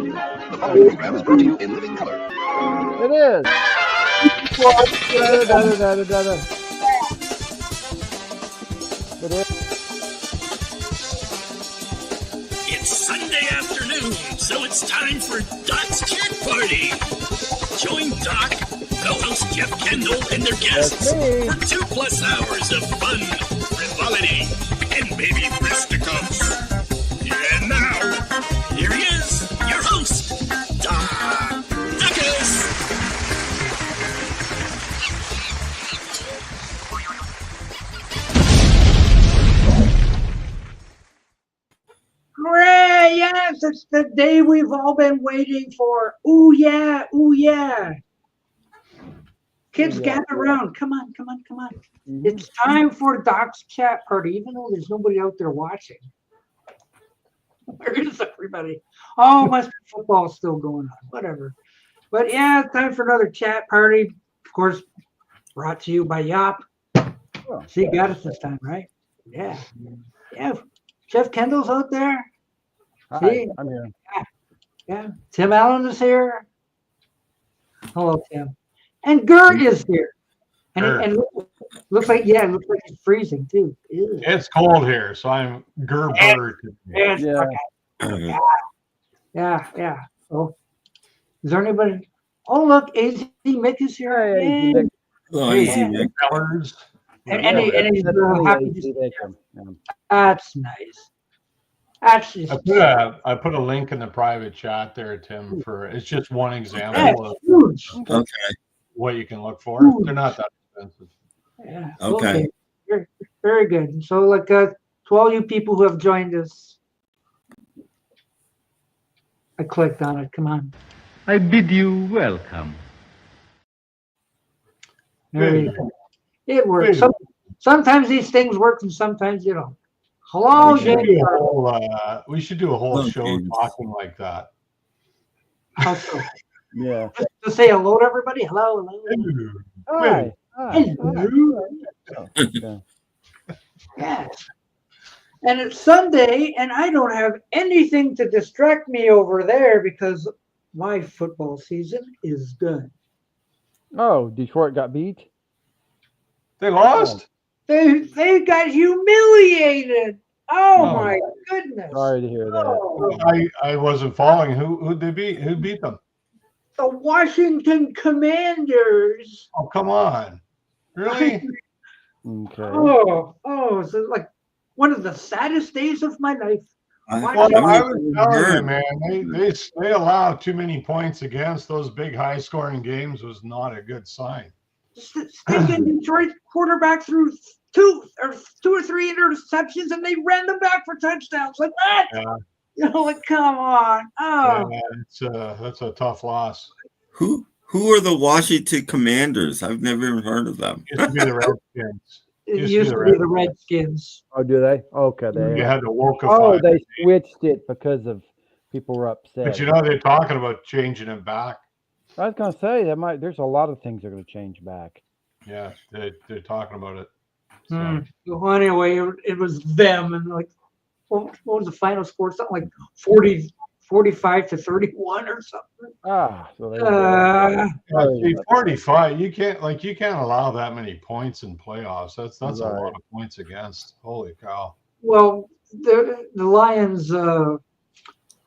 The following program is brought to you in living color. It is. It is. It's Sunday afternoon, so it's time for Doc's Kid Party. Join Doc, co-host Jeff Kendall, and their guests for 2+ hours of fun, frivolity, and maybe fisticuffs. And now, here he is, your host, Doc. Duckus! Hooray! Yes, it's the day we've all been waiting for. Ooh yeah, ooh yeah. Kids, gather around. Come on. Mm-hmm. It's time for Doc's chat party, even though there's nobody out there watching. Where is everybody? Oh, must be football still going on. Whatever. But yeah, it's time for another chat party. Of course, brought to you by Yop. Oh, See, you got us this time, right? Yeah. Jeff Kendall's out there. Hi, See? I'm here. Yeah. Tim Allen is here. Hello, Tim. And Gert is here. And it looks like he's freezing too. Ew. It's cold here, so I'm Gerber. Yeah. Oh, is there anybody? Oh, look, AZ Mick is here. Hey, Yay. Oh, easy, Mick. Colors. And he's happy to see him. That's nice. Actually, I put a link in the private chat there, Tim. It's just one example that's of huge. Okay. what you can look for. They're not that expensive. Yeah. Okay. Very good. So, to all you people who have joined us, I clicked on it. Come on. I bid you welcome. There you go. It works. Sometimes these things work and sometimes they don't. Hello, James. We should do a whole show talking like that. Also, Yeah. just say hello to everybody. Hello. Hi. Hello. Yes. And it's Sunday, and I don't have anything to distract me over there because my football season is done. Oh, Detroit got beat. They lost? They got humiliated. Oh my goodness. Sorry to hear that. Oh, I wasn't following. Who they beat? Who beat them? the Washington Commanders. Oh, come on. Really? Okay. Oh, so like one of the saddest days of my life. Well, I was telling you, man, they allow too many points against those big high-scoring games was not a good sign. Stinking Detroit quarterback threw two or three interceptions, and they ran them back for touchdowns. Like that. Yeah. Come on. Oh, Yeah, that's a tough loss. Who are the Washington Commanders? I've never even heard of them. Used to be the Redskins. it used to be the Redskins. Oh, do they? Okay. You had to Wolfify. Oh, they switched it because of people were upset. But they're talking about changing it back. I was gonna say there's a lot of things that are gonna change back. Yeah, they're talking about it. So. Well, anyway, it was them, and what was the final score? Something like 45-31 or something. So 45. You can't allow that many points in playoffs. That's Right. a lot of points against. Holy cow! Well, the Lions'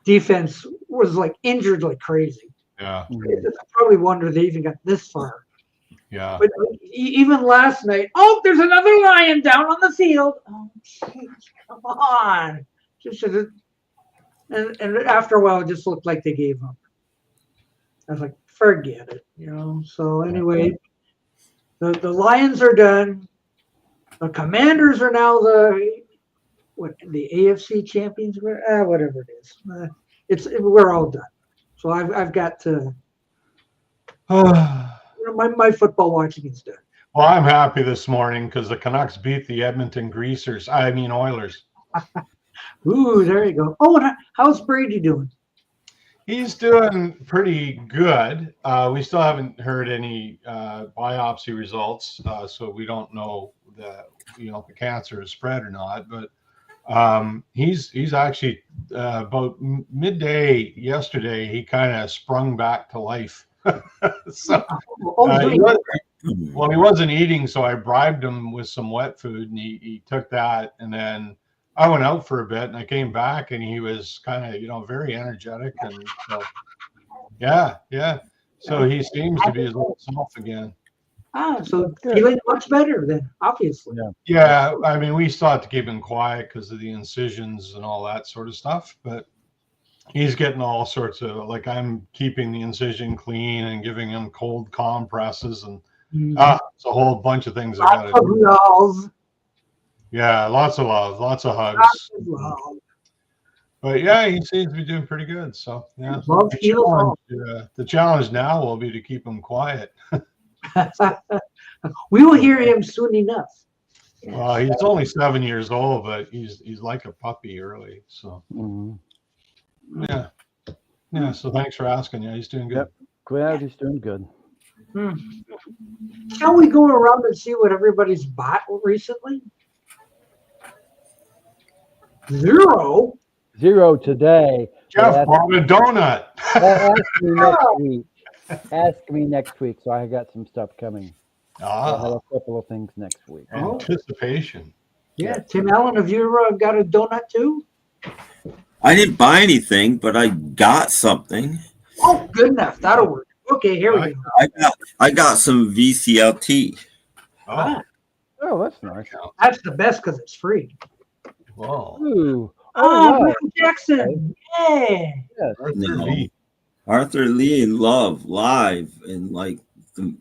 defense was injured like crazy. Yeah, It's probably wonder they even got this far. yeah. But even last night, there's another Lion down on the field. Oh, geez, come on. And after a while, it just looked like they gave up. I was like, forget it, So anyway, the Lions are done. The Commanders are now the AFC champions? Whatever it is. We're all done. So I've got to. My football watching is done. Well, I'm happy this morning because the Canucks beat the Edmonton Oilers. Ooh, there you go. Oh, how's Brady doing? He's doing pretty good. We still haven't heard any biopsy results, so we don't know that the cancer is spread or not. But He's actually about midday yesterday. He kind of sprung back to life. So he wasn't eating, so I bribed him with some wet food, and he took that. And then I went out for a bit, and I came back, and he was kind of very energetic, and so yeah. So he seems to be his old self again. So feeling much better then, obviously. Yeah, I mean, we still have to keep him quiet because of the incisions and all that sort of stuff, but he's getting all sorts of, like, I'm keeping the incision clean and giving him cold compresses, and it's a whole bunch of things I gotta do. Love. Yeah, lots of love, lots of hugs. Lots of love. But yeah, he seems to be doing pretty good. So yeah, Love the challenge now will be to keep him quiet. We will hear him soon enough. Well, he's only 7 years old, but he's like a puppy early. So yeah. So thanks for asking. Yeah, he's doing good. Yep. Glad he's doing good. Shall we go around and see what everybody's bought recently? Zero today. Jeff bought a donut. Ask me next week. Ask me next week. So I got some stuff coming. I'll have a couple of things next week. Anticipation. Yeah, Tim Allen, have you got a donut too? I didn't buy anything, but I got something. Oh, good enough. That'll work. Okay, here we go. I got some VCLT. Oh, that's nice. That's the best because it's free. Wow. Ooh. Michael Jackson. Yeah. Yes. Arthur Lee in Love live in like the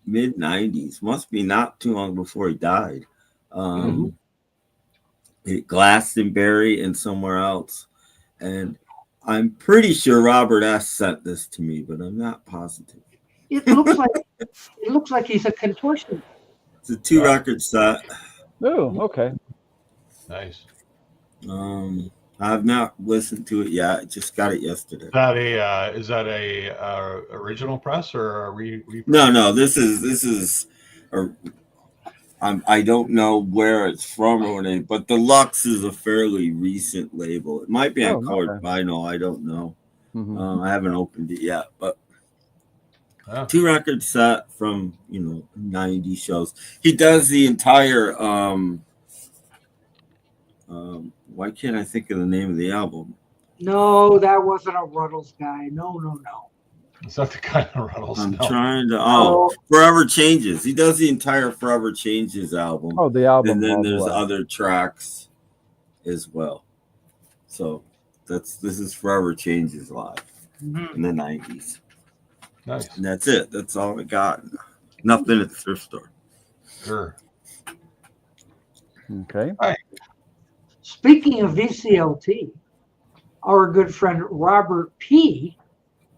mid 90s. Must be not too long before he died. Glastonbury and somewhere else. And I'm pretty sure Robert S. sent this to me, but I'm not positive. It looks like he's a contortionist. It's a 2-record set. Oh, okay. Nice. I've not listened to it yet. I just got it yesterday. Is that a original press or a re? No. This is I don't know where it's from or anything, but Deluxe is a fairly recent label. It might be on colored vinyl. I don't know. I haven't opened it yet, but 2-record set from 90 shows. He does the entire why can't I think of the name of the album? No, that wasn't a Ruddles guy. No. Is that the kind of Ruddles? I'm trying to. Forever Changes. He does the entire Forever Changes album. Oh, the album. And then there's other tracks as well. So this is Forever Changes live in the 90s. Nice. And that's it. That's all I got. Nothing at the thrift store. Sure. Okay. All right. Speaking of VCLT, our good friend Robert P.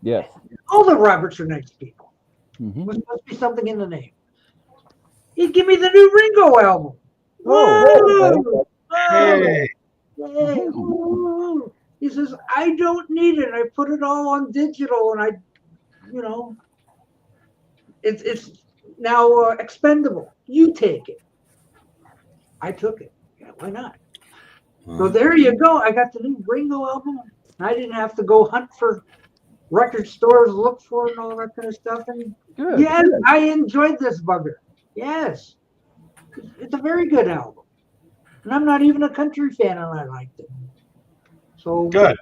Yes. All the Roberts are nice people. Mm-hmm. There must be something in the name. He'd give me the new Ringo album. Oh, Hey. Hey. Whoa. He says, I don't need it. I put it all on digital and it's now expendable. You take it. I took it. Yeah, why not? So there you go. I got the new Ringo album. I didn't have to go hunt for record stores, look for it and all that kind of stuff. And yes, I enjoyed this bugger. Yes. It's a very good album. And I'm not even a country fan and I liked it. So good.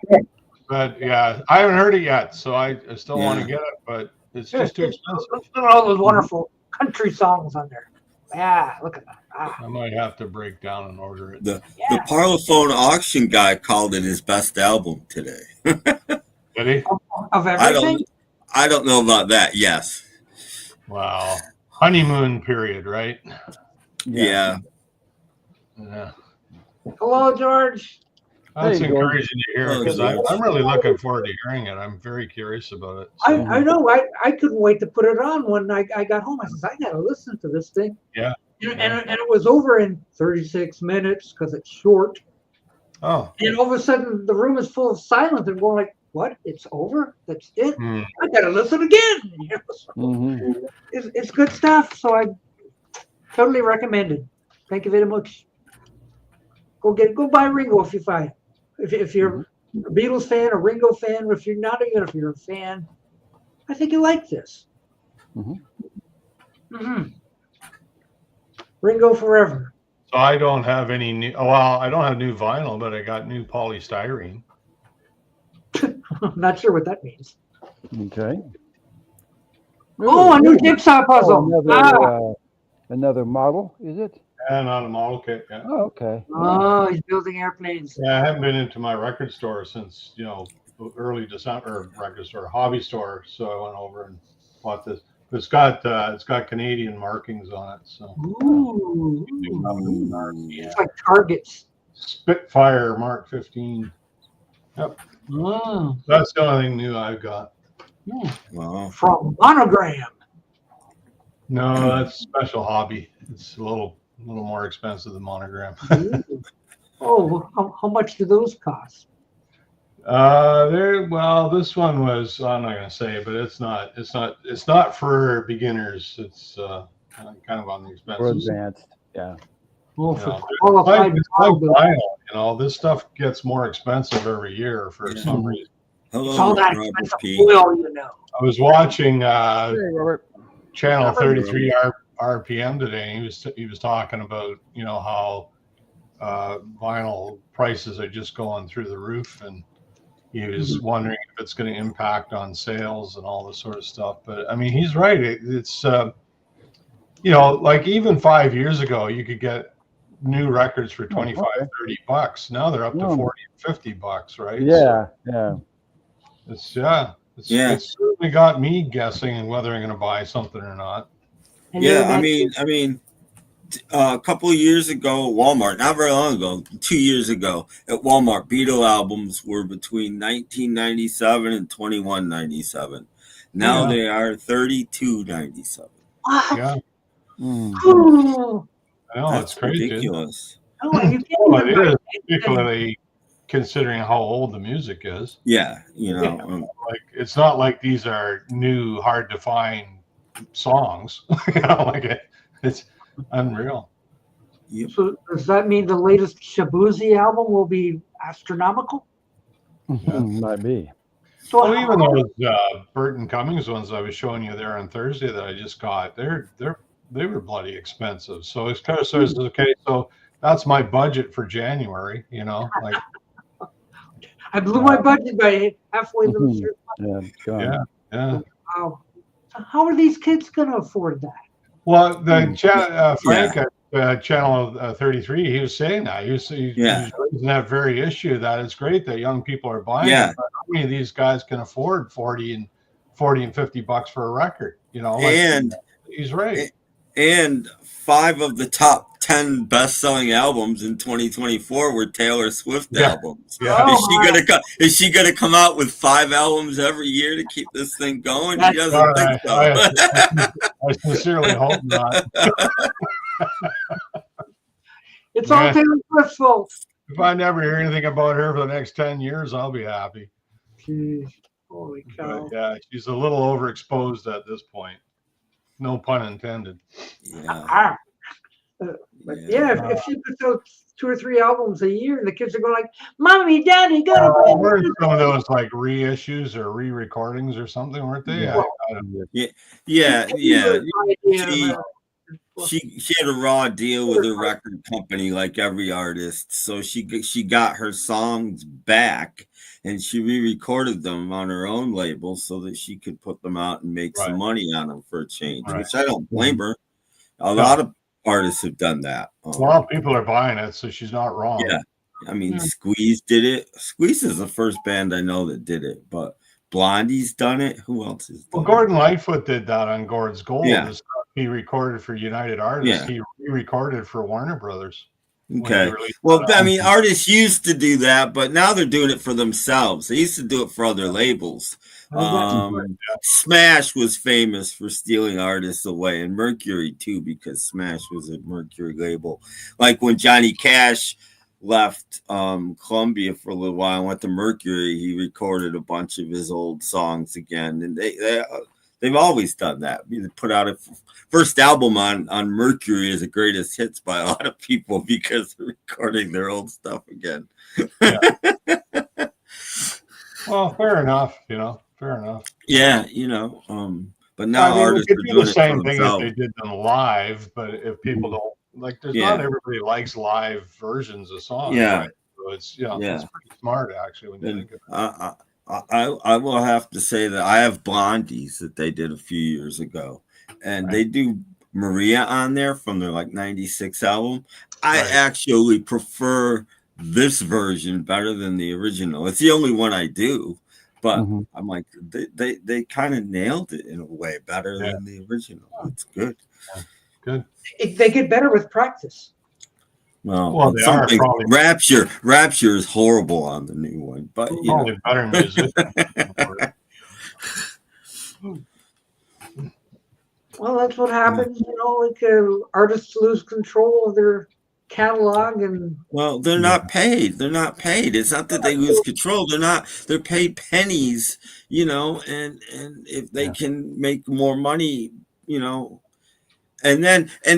But yeah, I haven't heard it yet, so I still want to get it, but it's just too expensive. Look at all those wonderful country songs on there. Yeah, look at that. I might have to break down and order it. The Parlophone auction guy called it his best album today. Did he? Of everything? I don't know about that. Yes. Wow. Honeymoon period, right? Yeah. Hello, George. That's encouraging to hear because I'm really looking forward to hearing it. I'm very curious about it. So. I know. I couldn't wait to put it on when I got home. I said, I got to listen to this thing. Yeah. And it was over in 36 minutes because it's short. Oh. And all of a sudden, the room is full of silence. And we're like, what? It's over? That's it? I got to listen again. So it's good stuff. So I totally recommend it. Thank you very much. Go buy Ringo if you find it. If you're a Beatles fan, a Ringo fan, or if you're not even if you're a fan, I think you like this. Ringo forever. So I don't have any new. Well, I don't have new vinyl, but I got new polystyrene. I'm not sure what that means. Okay. Oh, a new jigsaw puzzle. Another model, is it? And on a model kit. Yeah. Oh, okay. Oh, he's building airplanes. Yeah, I haven't been into my record store since early December. Record store, hobby store. So I went over and bought this. It's got Canadian markings on it. So. Ooh. It's like targets. Spitfire Mark 15. Yep. Oh. That's the only thing new I've got. Wow. From Monogram. No, that's special hobby. It's a little more expensive than Monogram. Oh, how much do those cost? This one was, I'm not gonna say, but it's not for beginners. It's kind of on the expensive. For advanced, yeah. Well, for qualified vinyl, this stuff gets more expensive every year for some reason. Hello, it's all that expensive oil, I was watching channel 33 RPM today. And he was talking about how vinyl prices are just going through the roof, and he was wondering if it's going to impact on sales and all this sort of stuff. But I mean, he's right. It's like even 5 years ago, you could get new records for $25, $30. Now they're up to $40 and $50, right? Yeah, so It's certainly got me guessing whether I'm going to buy something or not. Yeah, I mean, a couple of years ago, Walmart, not very long ago, 2 years ago, at Walmart, Beatle albums were between $19.97 and $21.97. Now they are $32.97. Yeah. I know, it's crazy. Ridiculous. It is, particularly considering how old the music is. Yeah, like it's not like these are new, hard to find songs. It's unreal. Yep. So does that mean the latest Shabuzi album will be astronomical? Might be. So even those Burton Cummings ones I was showing you there on Thursday that I just got, they were bloody expensive. So it's kind of says, okay, so that's my budget for January. I blew my budget by halfway through. Yeah. Wow. So how are these kids going to afford that? Well, the Frank at Channel 33, he was saying that. He was raising that very issue that it's great that young people are buying it, but how many of these guys can afford $40 and $50 for a record? And he's right. And 5 of the top 10 best-selling albums in 2024 were Taylor Swift albums. Yeah. Is she gonna come out with 5 albums every year to keep this thing going? She doesn't think so. I sincerely hope not. It's all Taylor Swift's fault. If I never hear anything about her for the next 10 years, I'll be happy. Jeez. Holy cow. But yeah, she's a little overexposed at this point. No pun intended. Yeah. If she puts out 2 or 3 albums a year, and the kids are going like, "Mommy, Daddy, gotta play." Were some of those like reissues or re-recordings or something, weren't they? Yeah. She had a raw deal with a record company like every artist, so she got her songs back and she re-recorded them on her own label so that she could put them out and make some money on them for a change, which I don't blame her. A lot of artists have done that. Well, people are buying it, so she's not wrong. Yeah, I mean, Squeeze did it. Squeeze is the first band I know that did it, but Blondie's done it. Who else has done Gordon Lightfoot did that on Gord's Gold. Yeah. He recorded for United Artists. He re-recorded for Warner Brothers. Okay. Well, I mean, artists used to do that, but now they're doing it for themselves. They used to do it for other labels. Smash was famous for stealing artists away, and Mercury too, because Smash was a Mercury label. Like when Johnny Cash left Columbia for a little while and went to Mercury, he recorded a bunch of his old songs again, and They've always done that. They put out a first album on Mercury as a greatest hits by a lot of people because they're recording their old stuff again. Yeah. Well, fair enough. Fair enough. Yeah, but now artists are do doing the it same for thing if themselves. they did them live, but if people don't like, there's not everybody likes live versions of songs. Yeah. Right? So it's it's pretty smart actually when you think of it. I will have to say that I have Blondies that they did a few years ago, and they do Maria on there from their like '96 album. I actually prefer this version better than the original. It's the only one I do, but I'm like they kind of nailed it in a way better than the original. It's good. Yeah. Good. They get better with practice. Well, they are probably. Rapture is horrible on the new one, but probably better music. Well, that's what happens, artists lose control of their catalog, and they're not paid. They're not paid. It's not that they lose control. They're paid pennies, and if they can make more money, and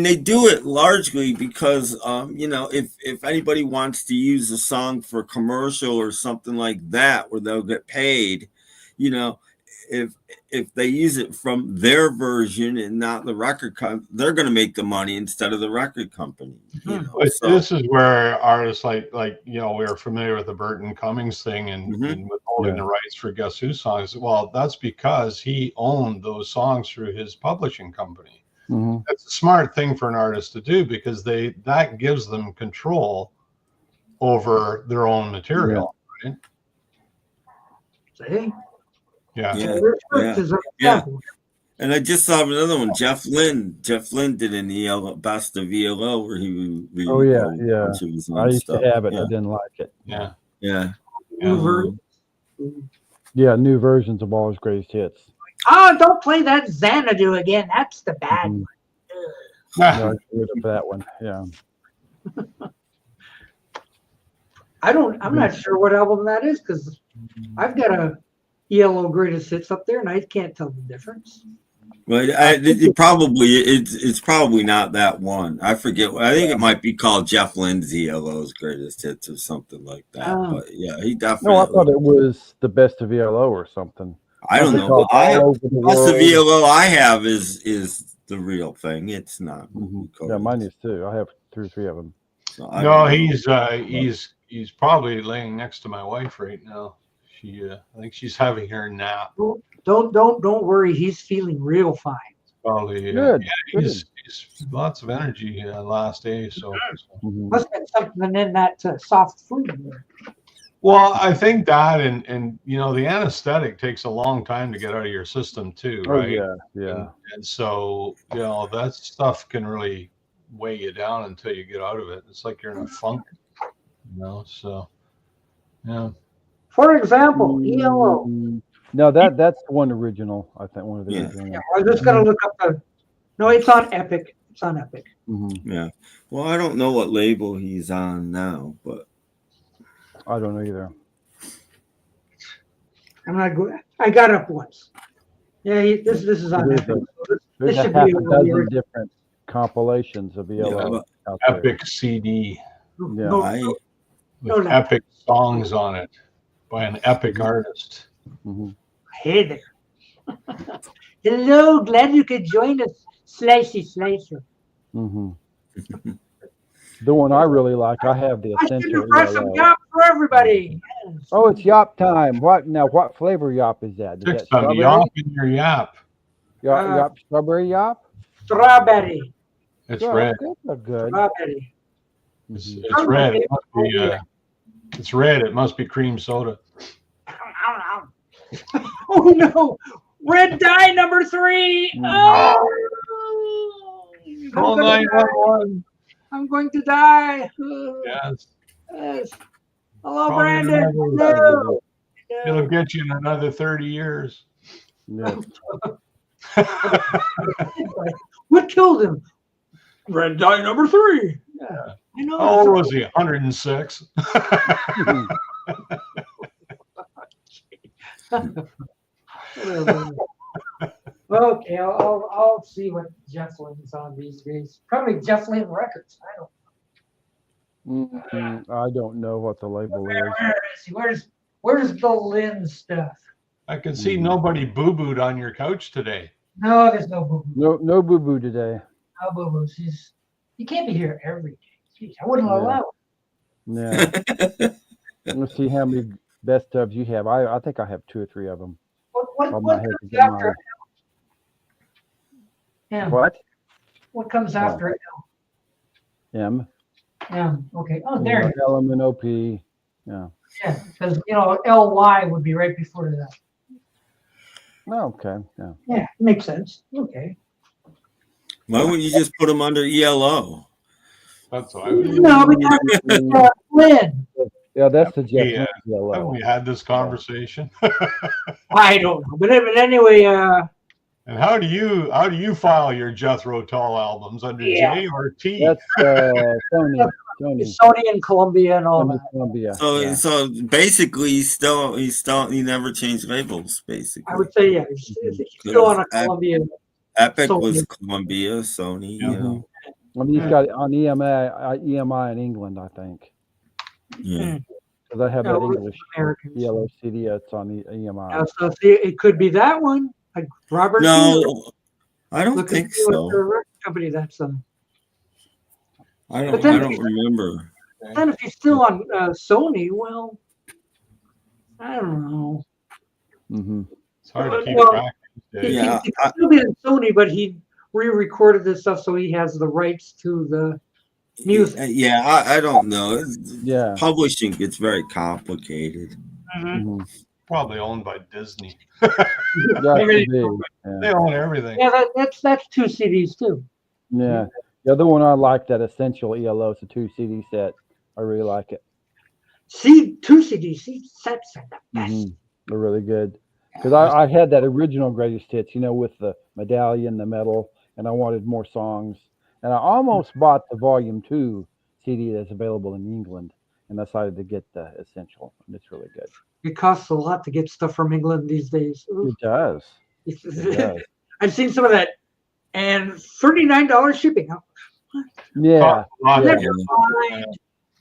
they do it largely because if anybody wants to use a song for a commercial or something like that where they'll get paid, if they use it from their version and not the record company, they're going to make the money instead of the record company. This is where artists like we're familiar with the Burton Cummings thing and withholding the rights for Guess Who songs. Well, that's because he owned those songs through his publishing company. That's a smart thing for an artist to do because that gives them control over their own material. Right? See? Yeah. And I just saw another one. Jeff Lynne did an ELO, Best of ELO, where he I used to have it. I didn't like it. Yeah. New versions of all his greatest hits. Oh, don't play that Xanadu again. That's the bad one. No, that one. Yeah. I'm not sure what album that is because I've got a ELO greatest hits up there and I can't tell the difference. Well, it's probably not that one. I forget. I think it might be called Jeff Lynne's ELO's greatest hits or something like that. But yeah, he definitely. No, I thought it was the best of ELO or something. I don't know. Best of ELO I have is the real thing. It's not. Yeah, mine is too. I have 2 or 3 of them. So he's probably laying next to my wife right now. I think she's having her nap. Don't worry. He's feeling real fine. Probably good. He's lots of energy last day. So must have something in that soft food there. Well, I think that and the anesthetic takes a long time to get out of your system too, right? Yeah. And so that stuff can really weigh you down until you get out of it. It's like you're in a funk, So yeah. For example, ELO. No, that's one original. I think one of the original. Yeah, I was just gonna look up No, it's on Epic. It's on Epic. Yeah. Well, I don't know what label he's on now, but I don't know either. I'm not good. I got up once. Yeah, this is on Epic. There's a half a dozen different compilations of ELO. Epic CD. With epic songs on it by an epic artist. Hey there. Hello, glad you could join us, Slicey Slicer. The one I really like, I have the Essential. I should press some yop for everybody. Yes. Oh, it's yop time. What flavor yop is that? Stick some yop in your yap. Yop, strawberry yop? Strawberry. It's red. That's good. Strawberry. It's red. It must be. It's red. It must be cream soda. Oh no! Red dye number 3. Oh! Call 911. I'm going to die. Yes. Hello, Brandon. Hello. It'll get you in another 30 years. Yes. What killed him? Red dye number 3. Yeah. I know. How old was he? 106. Well, Yeah, I'll see what Jeff Lynn's on these days. Probably Jeff Lynn Records. I don't I don't know what the label is. Where is he? Where's the Lynn stuff? I can see nobody boo-booed on your couch today. No, there's no boo boo. No boo boo today. No boo boos. You can't be here every day. Jeez, I wouldn't allow it. Yeah. Let's see how many best ofs you have. I think I have 2 or 3 of them. What might have to comes get after mine. M? What? What comes after L? M. M. Okay. Oh, there you go. L, M, and O, P. Yeah. Yeah, because LY would be right before that. Oh, okay. Yeah. Yeah, makes sense. Okay. Why wouldn't you just put them under ELO? That's what I would do. No, because Lynn. Yeah, that's the Jeff. Yeah. Yellow. Have we had this conversation? I don't know, but anyway, And how do you file your Jethro Tull albums under J or T? That's Sony. Sony and Columbia and all that. Columbia. So basically, he never changed labels. Basically, I would say yeah. He's still on a Columbia. Epic Sony. was Columbia, Sony. You know. I mean, he's got it on EMI in England, I think. Yeah. Because I have that No, English Americans. yellow CD. It's on the EMI. So see, it could be that one, like Robert. No, I don't Look think and see what so. the record company that's on. I But don't then- remember. Then if he's still on Sony, well, I don't know. Mm-hmm. It's hard to keep Well, track. these days. Yeah, He could still be on Sony, but he re-recorded this stuff, so he has the rights to the music. Yeah, I don't know. Yeah. Publishing gets very complicated. Mm-hmm. Probably owned by Disney. Maybe. They own everything. Yeah, that's 2 CDs too. Yeah. The other one I like, that Essential ELO. It's a 2 CD set. I really like it. See, 2 CDs. See, sets are the best. Mm-hmm. They're really good. Because I had that original greatest hits, with the medallion, the medal, and I wanted more songs. And I almost bought the Volume 2 CD that's available in England, and decided to get the Essential. And it's really good. It costs a lot to get stuff from England these days. It does. It does. I've seen some of that, and $39 shipping. Yeah. Never Yeah. mind.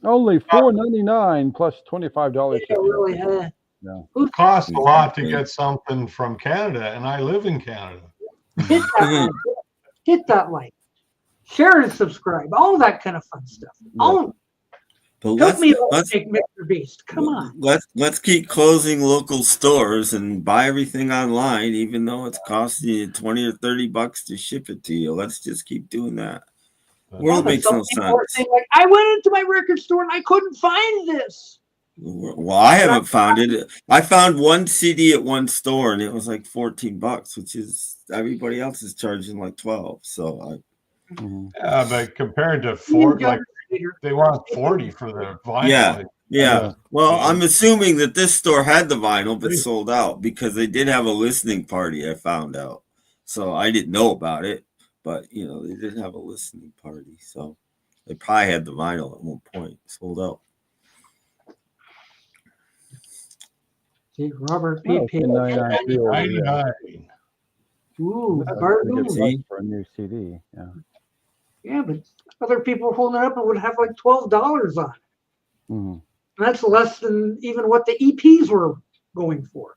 Only $4.99 plus $25 Yeah, shipping. really, Yeah. It costs a lot to get something from Canada, and I live in Canada. Hit that like. Hit that like. Share and subscribe. All that kind of fun stuff. Oh, But help me let's take Mr. Beast. Come on. let's keep closing local stores and buy everything online, even though it's costing you $20 or $30 to ship it to you. Let's just keep doing that. World makes no Some people are sense. saying, like, I went into my record store and I couldn't find this. Well, I haven't found it. I found one CD at one store, and it was like $14, which is everybody else is charging like 12. So Yeah, but compared to Ford, like they want 40 for their vinyl. yeah. Well, I'm assuming that this store had the vinyl but sold out, because they did have a listening party. I found out, so I didn't know about it, but they did have a listening party, so they probably had the vinyl at one point sold out. See, Robert Oh, P. $99. Ooh, That's a Barton. good price for a new CD. Yeah. Yeah, but other people were holding it up and would have like $12 on it. Mm-hmm. And that's less than even what the EPs were going for.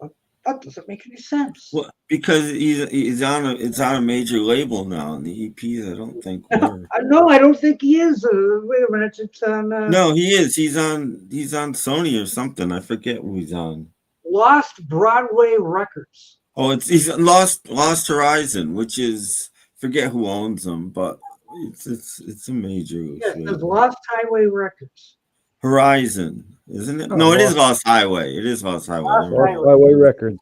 But that doesn't make any sense. Well, because it's on a major label now, and the EPs I don't think were. No, I don't think he is. Wait a minute, it's on. No, he is. He's on Sony or something. I forget who he's on. Lost Broadway Records. Oh, he's on Lost Horizon, which is, forget who owns them, but it's a major. Yes, it's Lost Highway Records. Horizon, isn't it? No, it is Lost Highway. It is Lost Highway. Lost Lost Highway Records.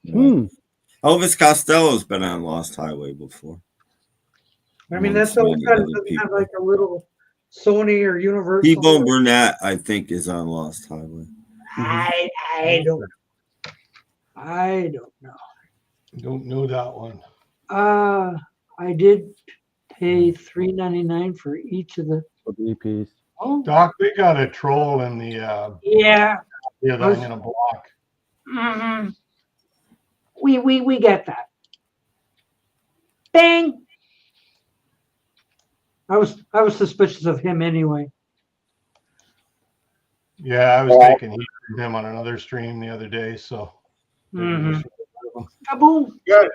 Elvis Costello's been on Lost Highway before. I mean, that's all kind of doesn't have like a little Sony or Universal. T-Bone Burnett, I think, is on Lost Highway. I don't know. Don't know that one. I did pay $3.99 for each of the. For the EPs. Oh, Doc, we got a troll in the yeah. that I'm gonna block. Mm-hmm. We get that. Bang. I was suspicious of him anyway. Yeah, I was taking heat from him on another stream the other day, so. Mm-hmm. Kaboom. Good.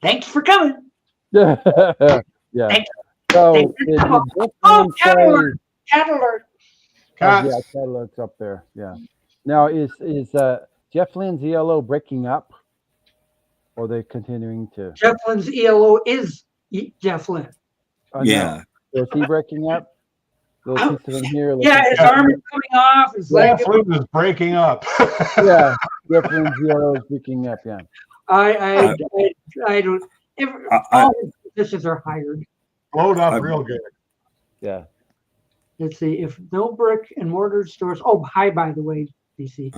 Thanks for coming. Yeah. Thanks. So, Thanks. did Jeff Oh, Lynne cat say- alert. Cat alert. Cats. yeah, cat alert's up there. Yeah. Now, is Jeff Lynne's ELO breaking up? Or are they continuing to? Jeff Lynne's ELO is Jeff Lynne. Oh, no. Yeah. So is he breaking up? Little piece of him here. little Yeah, piece his of him arm is coming off. His leg. Jeff Lynne is breaking up. Yeah, Jeff Lynne's ELO is breaking up. Yeah. I don't. All his positions are hired. Load up real good. Yeah. Let's see. If no brick and mortar stores. Oh, hi, by the way, DC.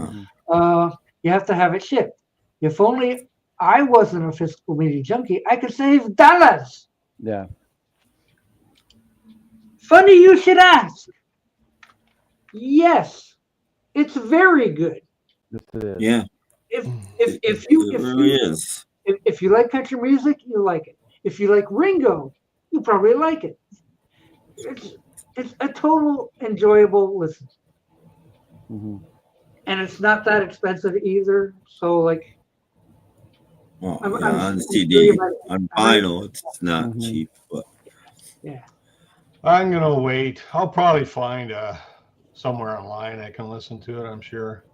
You have to have it shipped. If only I wasn't a physical media junkie, I could save dollars. Yeah. Funny you should ask. Yes, it's very good. Yes, it is. Yeah. If It really is. If you like country music, you like it. If you like Ringo, you probably like it. It's a total enjoyable listen, Mm-hmm. and it's not that expensive either. So like, Well, I'm on serious CD, about it. on vinyl, it's not Mhm. cheap, but yeah. I'm going to wait. I'll probably find somewhere online I can listen to it, I'm sure.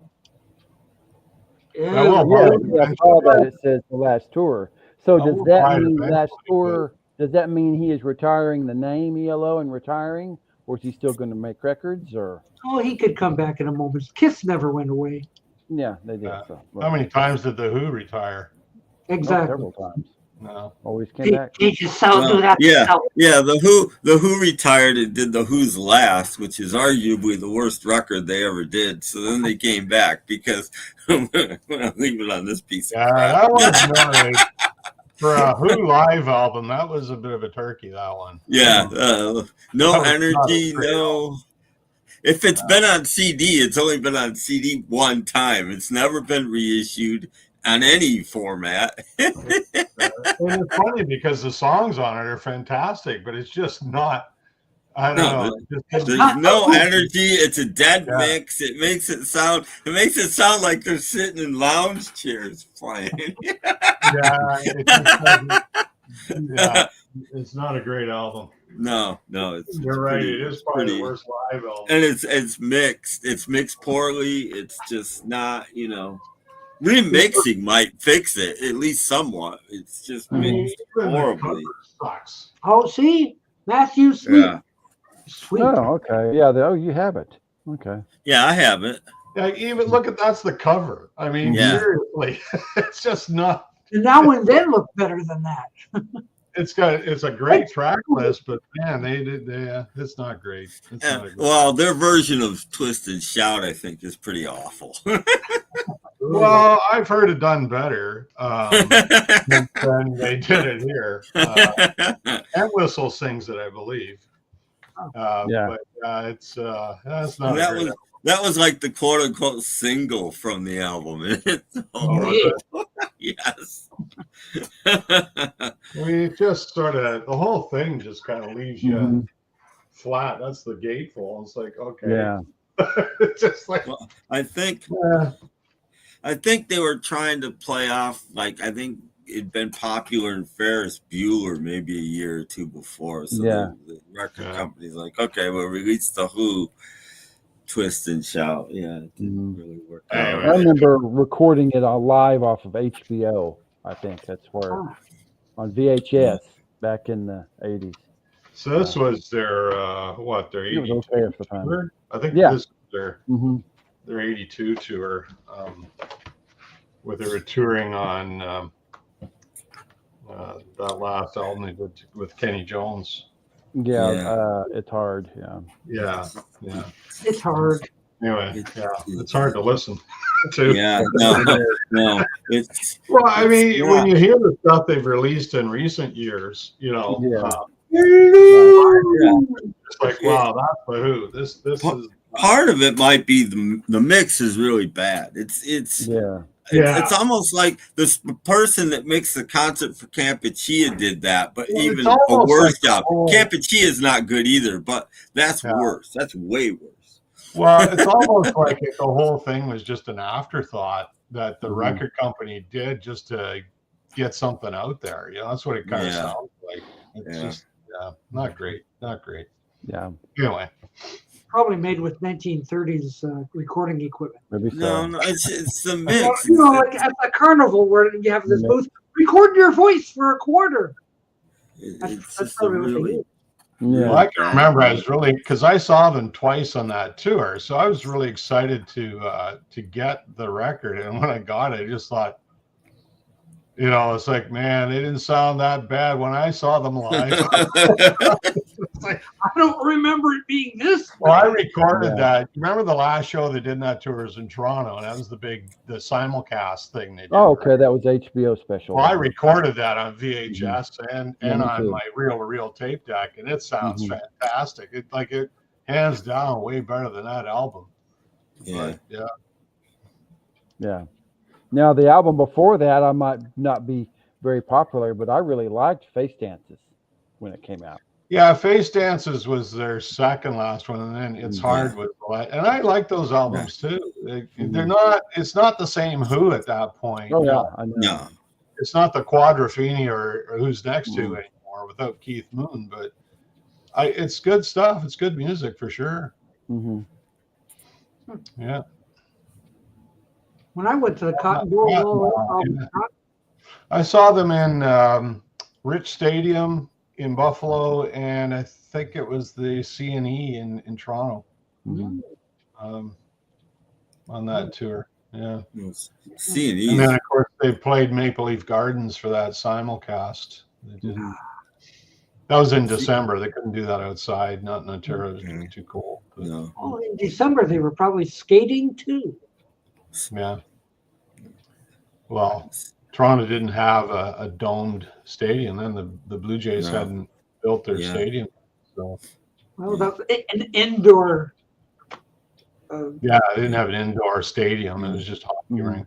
Yeah, I will Yeah, probably I saw that it says the last tour. So I does will that try it mean last eventually, tour? Does that mean he is retiring the name ELO and retiring, or is he still going to make records? Or Oh, he could come back in a moment. Kiss never went away. yeah, they did. So How many times did the Who retire? Exactly. several times. No. Always came back. He just do that. yeah, yeah. The Who retired and did the Who's Last, which is arguably the worst record they ever did. So then they came back because I'm gonna leave it on this piece. Yeah, that was really, for a Who live album, that was a bit of a turkey, that one. Yeah, That no was not a energy, great no. If it's been on CD, it's only been on CD one time. It's never been reissued on any format. And it's funny because the songs on it are fantastic, but it's just not. I don't know. There's no energy. It's a dead mix. It makes it sound like they're sitting in lounge chairs playing. It's not a great album. No, it's You're right. pretty, It is probably the worst live album. and it's mixed. It's mixed poorly. It's just not, remixing might fix it at least somewhat. It's just mixed horribly. Sucks. Oh, see, Matthew Sweet. Yeah, Sweet. Oh, okay. Yeah. You have it. Okay. yeah, I have it. Yeah, even look at that's the cover. I mean, Yeah. seriously, it's just not. And now and then look better than that. It's a great track list, but man, it's not great. It's not a great. Well, their version of Twist and Shout, I think, is pretty awful. Well, I've heard it done better than they did it here. And Whistle sings it, I believe. Yeah. But it's that's not. that a great was that was like the quote unquote single from the album. Yes. We just sort of the whole thing just kind of leaves you flat. That's the gatefold. It's like okay, Yeah. It's just like Well, I think they were trying to play off, like, I think it'd been popular in Ferris Bueller maybe a year or two before. So the record company's like, okay, we'll release the Who Twist and Shout. Yeah, it didn't really work I out. remember recording it on live off of HBO. I think that's where on VHS back in the 80s. so. This was their It was 82 okay at the time. tour. I think Yeah. this was their 82 tour, where they were touring on that last album they did with Kenny Jones. Yeah. It's hard. Yeah. Yeah. It's hard. Anyway, it's hard to listen to. Yeah, no, it's Well, I mean, when you hear the stuff they've released in recent years, it's like, wow, that's the Who. This is part of it might be the mix is really bad. It's It's almost like this person that makes the concert for Campuchia did that, but even a worse job. Campuchia is not good either, but that's worse. That's way worse. Well, it's almost like the whole thing was just an afterthought that the record company did just to get something out there. That's what it kind of sounds like. It's just not great. Not great. Yeah. Anyway. Probably made with 1930s recording equipment. Maybe so. No, it's the mix. Like at the carnival where you have this booth, record your voice for a quarter. That's really Yeah. Well, I can remember I was really, because I saw them twice on that tour, so I was really excited to get the record. And when I got it, I just thought, it's like, man, they didn't sound that bad when I saw them live. I don't remember it being this. Well, I recorded that. Remember the last show they did in that tour was in Toronto, and that was the simulcast thing they did. Oh, okay, that was HBO special. Well, I recorded that on VHS and on my reel tape deck, and it sounds fantastic. It hands down way better than that album. Yeah. But, yeah. Now the album before that, I might not be very popular, but I really liked Face Dances when it came out. Yeah, Face Dances was their second last one, and then It's Hard was the last. And I like those albums too. They're not. It's not the same Who at that point. Oh yeah, I know. No. It's not the Quadrophenia or Who's Next to anymore without Keith Moon, but it's good stuff. It's good music for sure. Mm-hmm. Yeah. When I went to the Cotton Bowl, I saw them in Rich Stadium in Buffalo, and I think it was the C&E in Toronto on that tour. Yeah. C&E. And then, of course, they played Maple Leaf Gardens for that simulcast. They didn't. That was in December. They couldn't do that outside, not in Ontario. It was too cold. But, No. Oh, in December, they were probably skating too. yeah. Well, Toronto didn't have a domed stadium. Then the Blue Jays hadn't built their stadium. So. Well, that's an indoor. Yeah, they didn't have an indoor stadium. It was just hockey rink.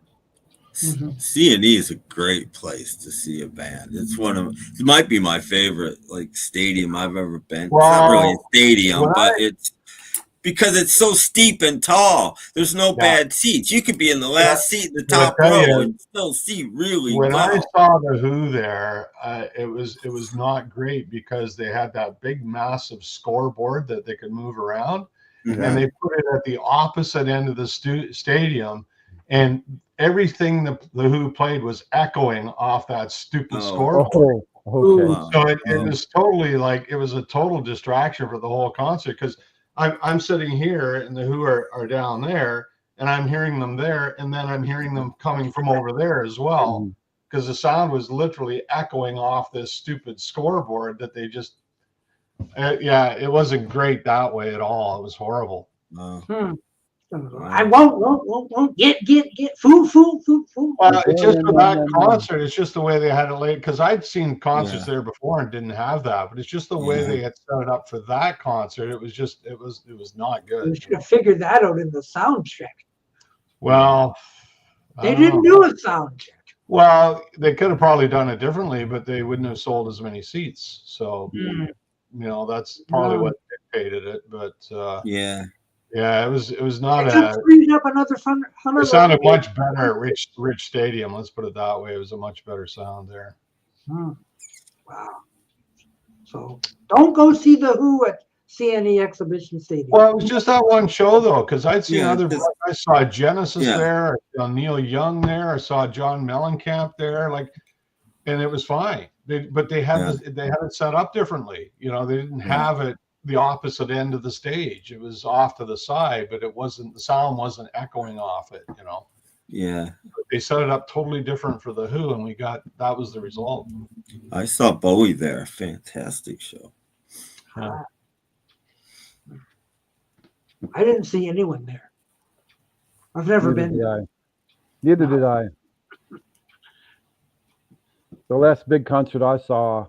C&E is a great place to see a band. It might be my favorite stadium I've ever been. Well, it's not really a stadium, but it's because it's so steep and tall. There's no bad seats. You could be in the last seat in the top row and still see really well. When I saw the Who there, it was not great because they had that big massive scoreboard that they could move around. And they put it at the opposite end of the stadium, and everything the Who played was echoing off that stupid scoreboard. Okay. So it was totally it was a total distraction for the whole concert, because I'm sitting here and the Who are down there, and I'm hearing them there, and then I'm hearing them coming from over there as well, because the sound was literally echoing off this stupid scoreboard that they just. It wasn't great that way at all. It was horrible. I won't get food. Well, it's just for that concert. It's just the way they had it laid. Because I'd seen concerts there before and didn't have that, but it's just the way they had set it up for that concert. It was it was not good. You should have figured that out in the sound check. Well, they didn't do a sound check. Well, they could have probably done it differently, but they wouldn't have sold as many seats. So. That's probably what dictated it, but it was not freed up another $100. It sounded much better at Rich Stadium. Let's put it that way. It was a much better sound there. Wow. So don't go see the Who at C&E Exhibition Stadium. Well, it was just that one show though, because I'd seen other. I saw Genesis there. I saw Neil Young there. I saw John Mellencamp there. And it was fine. But they had it set up differently. They didn't have it the opposite end of the stage. It was off to the side, but the sound wasn't echoing off it. Yeah. But they set it up totally different for the Who, and that was the result. I saw Bowie there. Fantastic show. I didn't see anyone there. I've never been. Neither did I. The last big concert I saw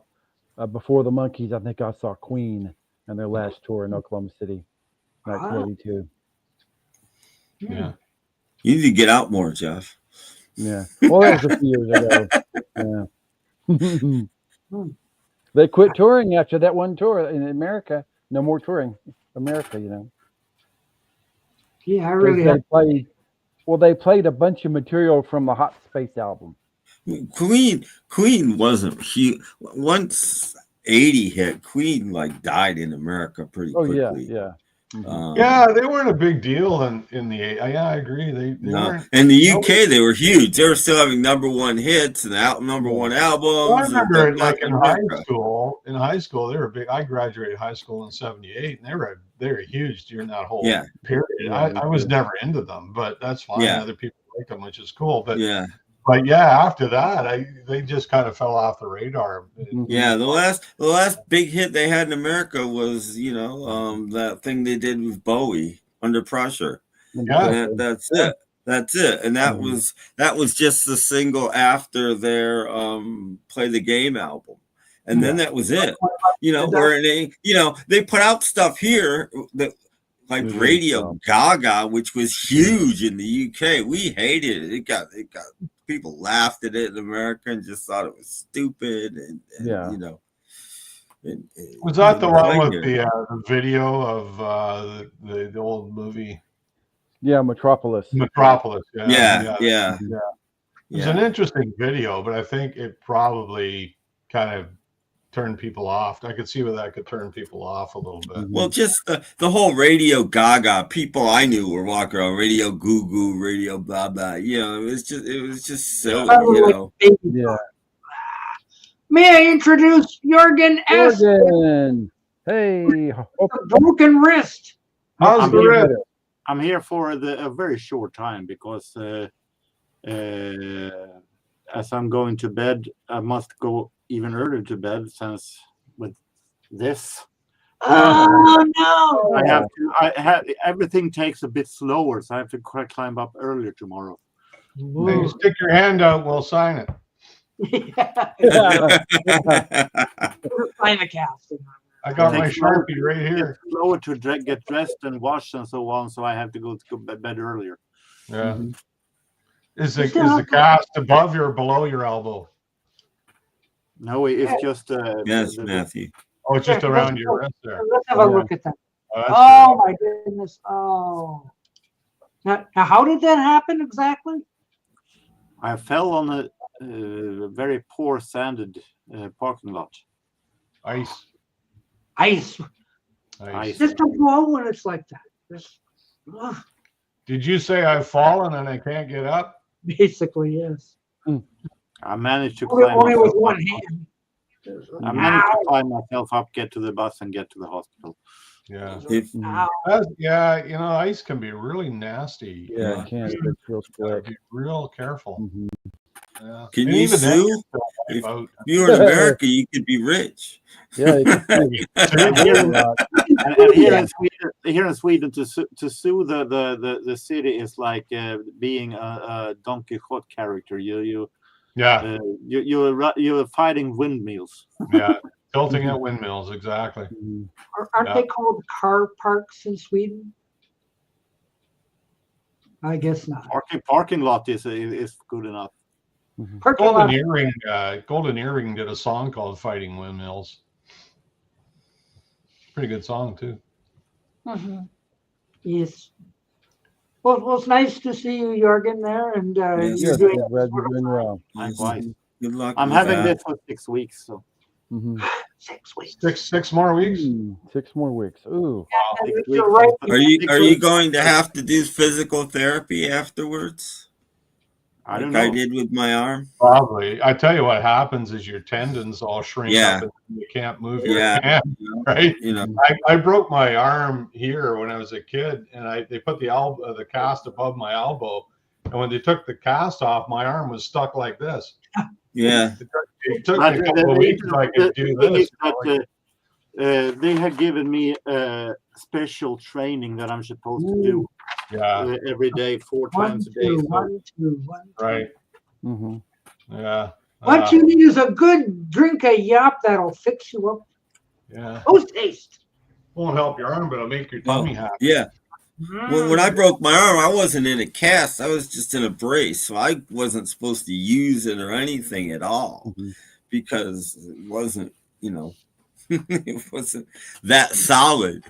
before the Monkees, I think I saw Queen and their last tour in Oklahoma City, 1982. Yeah. You need to get out more, Jeff. Yeah. Well, that was a few years ago. Yeah. They quit touring after that one tour in America. No more touring. America, you know. Yeah, I really They have. played. Well, they played a bunch of material from the Hot Space album. Queen wasn't huge. Once 80 hit, Queen like died in America pretty Oh yeah, quickly. yeah. Yeah, they weren't a big deal in the. Yeah, I agree. They No, weren't. in the UK they were huge. They were still having #1 hits and number one albums. Well, I remember, and like in high school. In high school, they were big. I graduated high school in '78, and they were huge during that whole period. Yeah, I was never into them, but that's fine. Yeah. Other people like them, which is cool. But yeah. But yeah, after that, they just kind of fell off the radar. Yeah, the last big hit they had in America was, that thing they did with Bowie, Under Pressure. Yeah, That's it. That's it. And that was just the single after their Play the Game album. And then that was it. Where they put out stuff here that like Radio Gaga, which was huge in the UK. We hated it. It got people laughed at it in America and just thought it was stupid. And was that the one with the video of the old movie? Yeah, Metropolis. Yeah. It's an interesting video, but I think it probably kind of turned people off. I could see where that could turn people off a little bit. Well, just the whole Radio Gaga, people I knew were walking around Radio Goo Goo, Radio blah blah. It was just silly. Yeah. May I introduce Jorgen S. Jorgen. Hey. Broken wrist. How's the wrist? I'm here for a very short time because as I'm going to bed, I must go even earlier to bed since with this. Oh no! Everything takes a bit slower, so I have to climb up earlier tomorrow. You stick your hand out, we'll sign it. Sign the casting. I got my Sharpie right here. It's slower to get dressed and washed and so on, so I have to go to bed earlier. Yeah. Is the cast above or below your elbow? No, it's just yes, Matthew. Oh, it's just around your wrist there. Let's have a look at that. Oh, my goodness. Oh. Now, how did that happen exactly? I fell on a very poor sanded parking lot. Ice. Just don't fall when it's like that. Did you say I've fallen and I can't get up? Basically, yes. I managed to only with one hand. I managed to climb myself up, get to the bus, and get to the hospital. Yeah. If, ice can be really nasty. Yeah, it can. It's real quick. Be real careful. Mm-hmm. Yeah. Can you sue? If you were in America, you could be rich. Yeah. Here in Sweden, to sue the city is like being a Don Quixote character. You're fighting windmills. Yeah, tilting at windmills, exactly. Aren't they called car parks in Sweden? I guess not. Parking lot is good enough. Golden Earring did a song called "Fighting Windmills." Pretty good song too. Mm-hmm. Yes. Well, it's nice to see you, Jorgen, there, and you're doing well. Likewise. Good luck. I'm having this for 6 weeks, so 6 weeks. Six more weeks. 6 more weeks. Ooh. Right. Are you going to have to do physical therapy afterwards? I don't know. I did with my arm. Probably. I tell you what happens is your tendons all shrink up and you can't move your hand, right? I broke my arm here when I was a kid, and they put the cast above my elbow, and when they took the cast off, my arm was stuck like this. Yeah. It took me a couple of weeks I could do this. They had given me special training that I'm supposed to do. Yeah. Every day, 4 times a day. One, two. Right. Mm-hmm. Yeah. What you need is a good drink of yop that'll fix you up. Yeah. Post haste. Won't help your arm, but it'll make your tummy happy. Yeah. When I broke my arm, I wasn't in a cast. I was just in a brace. So I wasn't supposed to use it or anything at all because it wasn't, it wasn't that solid,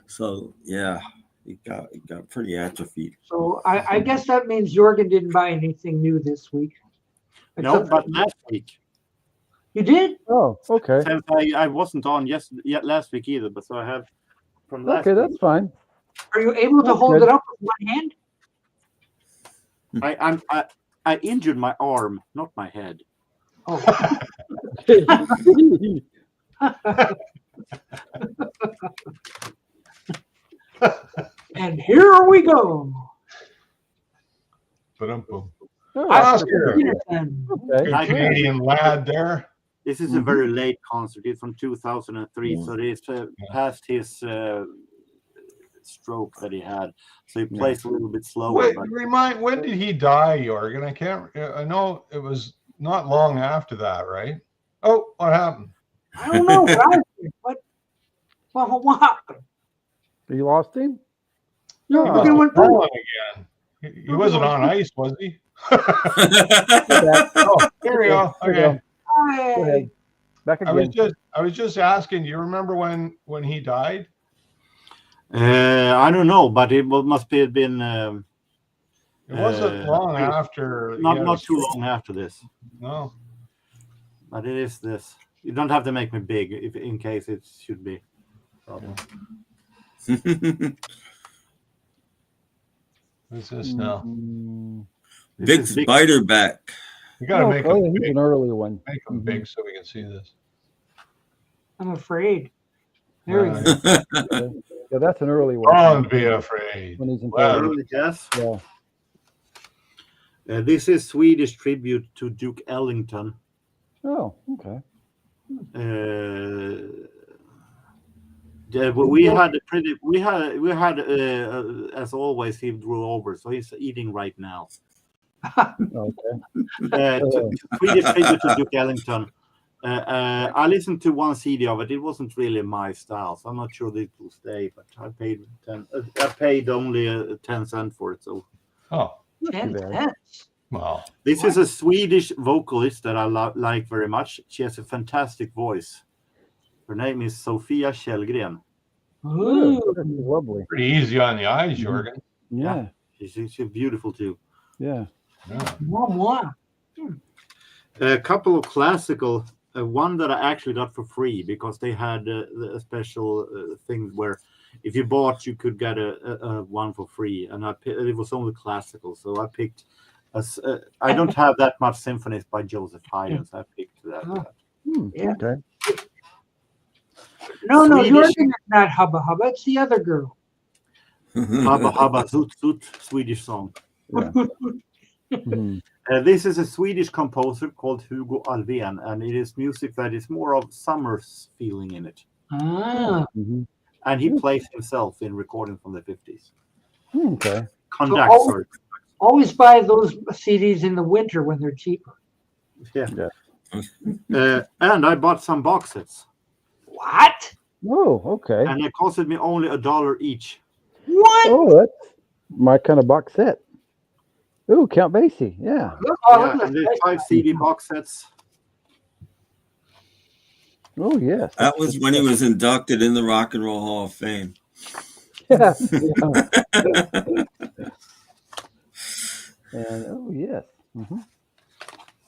So, yeah, it got pretty atrophied. So I guess that means Jorgen didn't buy anything new this week. No, but last week. You did? Oh, okay. Since I wasn't on yet last week either, but so I have from last Okay, week. that's fine. Are you able to hold it up with one hand? I injured my arm, not my head. Oh. And here we go. Ba-dum-bum. Okay. Good Canadian lad there. This is a very late concert. It's from 2003, so it's past his stroke that he had. So he plays a little bit slower. When did he die, Jorgen? I know it was not long after that, right? Oh, what happened? I don't know. What happened? You lost him? No, he was falling again. He wasn't on ice, was he? Oh, there we go. Okay. Go ahead. Back again. I was just asking. Do you remember when he died? I don't know, but it must have been. It wasn't long after. Not too long after this. No. But it is this. You don't have to make me big in case it should be. What's this now? Big spider back. You gotta make him big. An earlier one. Make him big so we can see this. I'm afraid. There we go. Yeah, that's an early one. Don't be afraid. When he's in early death. Yeah. This is Swedish tribute to Duke Ellington. Oh, okay. We had as always he drew over, so he's eating right now. Okay. Swedish tribute to Duke Ellington. I listened to one CD of it. It wasn't really my style, so I'm not sure that it will stay. But I paid only 10 cents for it. So 10 cents. Wow. This is a Swedish vocalist that I like very much. She has a fantastic voice. Her name is Sofia Källgren. Ooh, lovely. Pretty easy on the eyes, Jorgen. Yeah. She's beautiful too. Yeah. A couple of classical. One that I actually got for free because they had a special thing where if you bought, you could get a one for free, and it was only classical. So I picked. I don't have that much symphonies by Joseph Haydn, so I picked that. Yeah. Okay. No, you're not Hubba Hubba. It's the other girl. Hubba Hubba Zoot Zoot, Swedish song. Yeah. This is a Swedish composer called Hugo Alvén, and it is music that is more of summer feeling in it. And he plays himself in recording from the 50s. Okay. Conductor. Always buy those CDs in the winter when they're cheaper. Yeah. And I bought some box sets. What? Oh, okay. And it costed me only $1 each. What? Oh, that's my kind of box set. Ooh, Count Basie. Yeah. And there's 5 CD box sets. Oh, yes. That was when he was inducted in the Rock and Roll Hall of Fame. Yeah. And yes.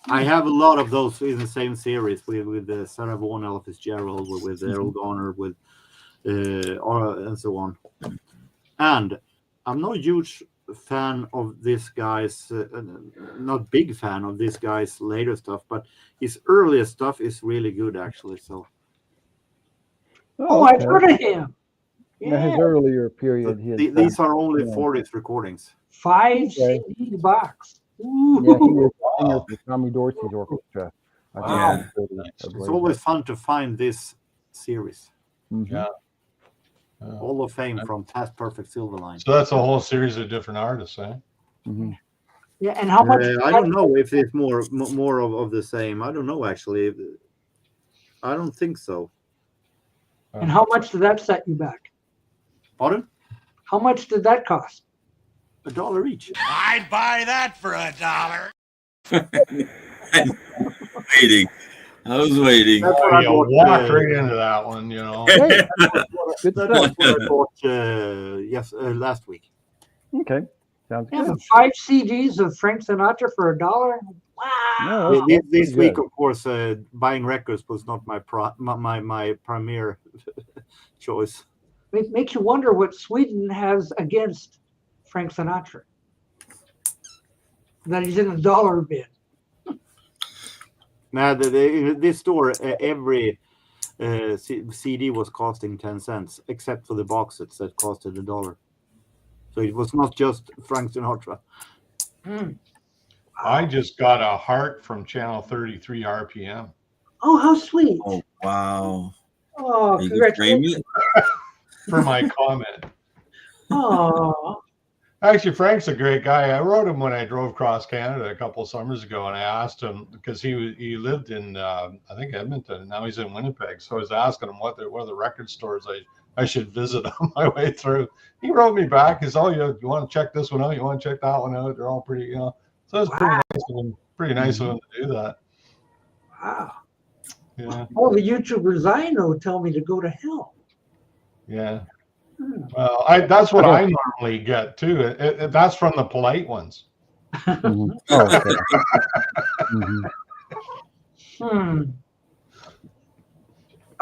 I have a lot of those in the same series with Sarah Vaughan, Ella Fitzgerald, with Errol Garner, with and so on. And I'm not a huge fan of this guy's, not big fan of this guy's later stuff, but his earlier stuff is really good actually. So. Oh, I've heard of him. Yeah. His earlier period. These are only 40s recordings. 5 CD box. Ooh. Yeah, he was singer for Tommy Dorsey's orchestra. Wow. It's always fun to find this series. Yeah. Hall of Fame from Past Perfect Silverline. So that's a whole series of different artists, eh? Yeah, and how much? I don't know if it's more of the same. I don't know actually. I don't think so. And how much did that set you back? Pardon? How much did that cost? $1 each. I'd buy that for $1. Waiting. I was waiting. That's what I You bought, walked right into that one, you know. Hey, good That's stuff. what I bought last week. Okay, sounds Yeah, good. 5 CDs of Frank Sinatra for $1. Wow. No, that's This pretty week, good. of course, buying records was not my premier choice. It makes you wonder what Sweden has against Frank Sinatra. That he's in the dollar bin. Now, this store, every CD was costing 10 cents, except for the box sets that costed $1. So it was not just Frank Sinatra. I just got a heart from channel 33 RPM. Oh, how sweet. Oh, wow. Oh, Are you gonna frame congratulations. it? For my comment. Oh, Actually, Frank's a great guy. I wrote him when I drove across Canada a couple of summers ago, and I asked him because he lived in I think Edmonton, and now he's in Winnipeg. So I was asking him what are the record stores I should visit on my way through. He wrote me back. He said, "Oh, you want to check this one out? You want to check that one out? They're all pretty, you know." So it's pretty nice of him. Pretty nice of him to do that. wow. Yeah, All the YouTubers I know tell me to go to hell. yeah. Well, that's what I normally get too. That's from the polite ones. Mhm. Oh, okay. Mhm.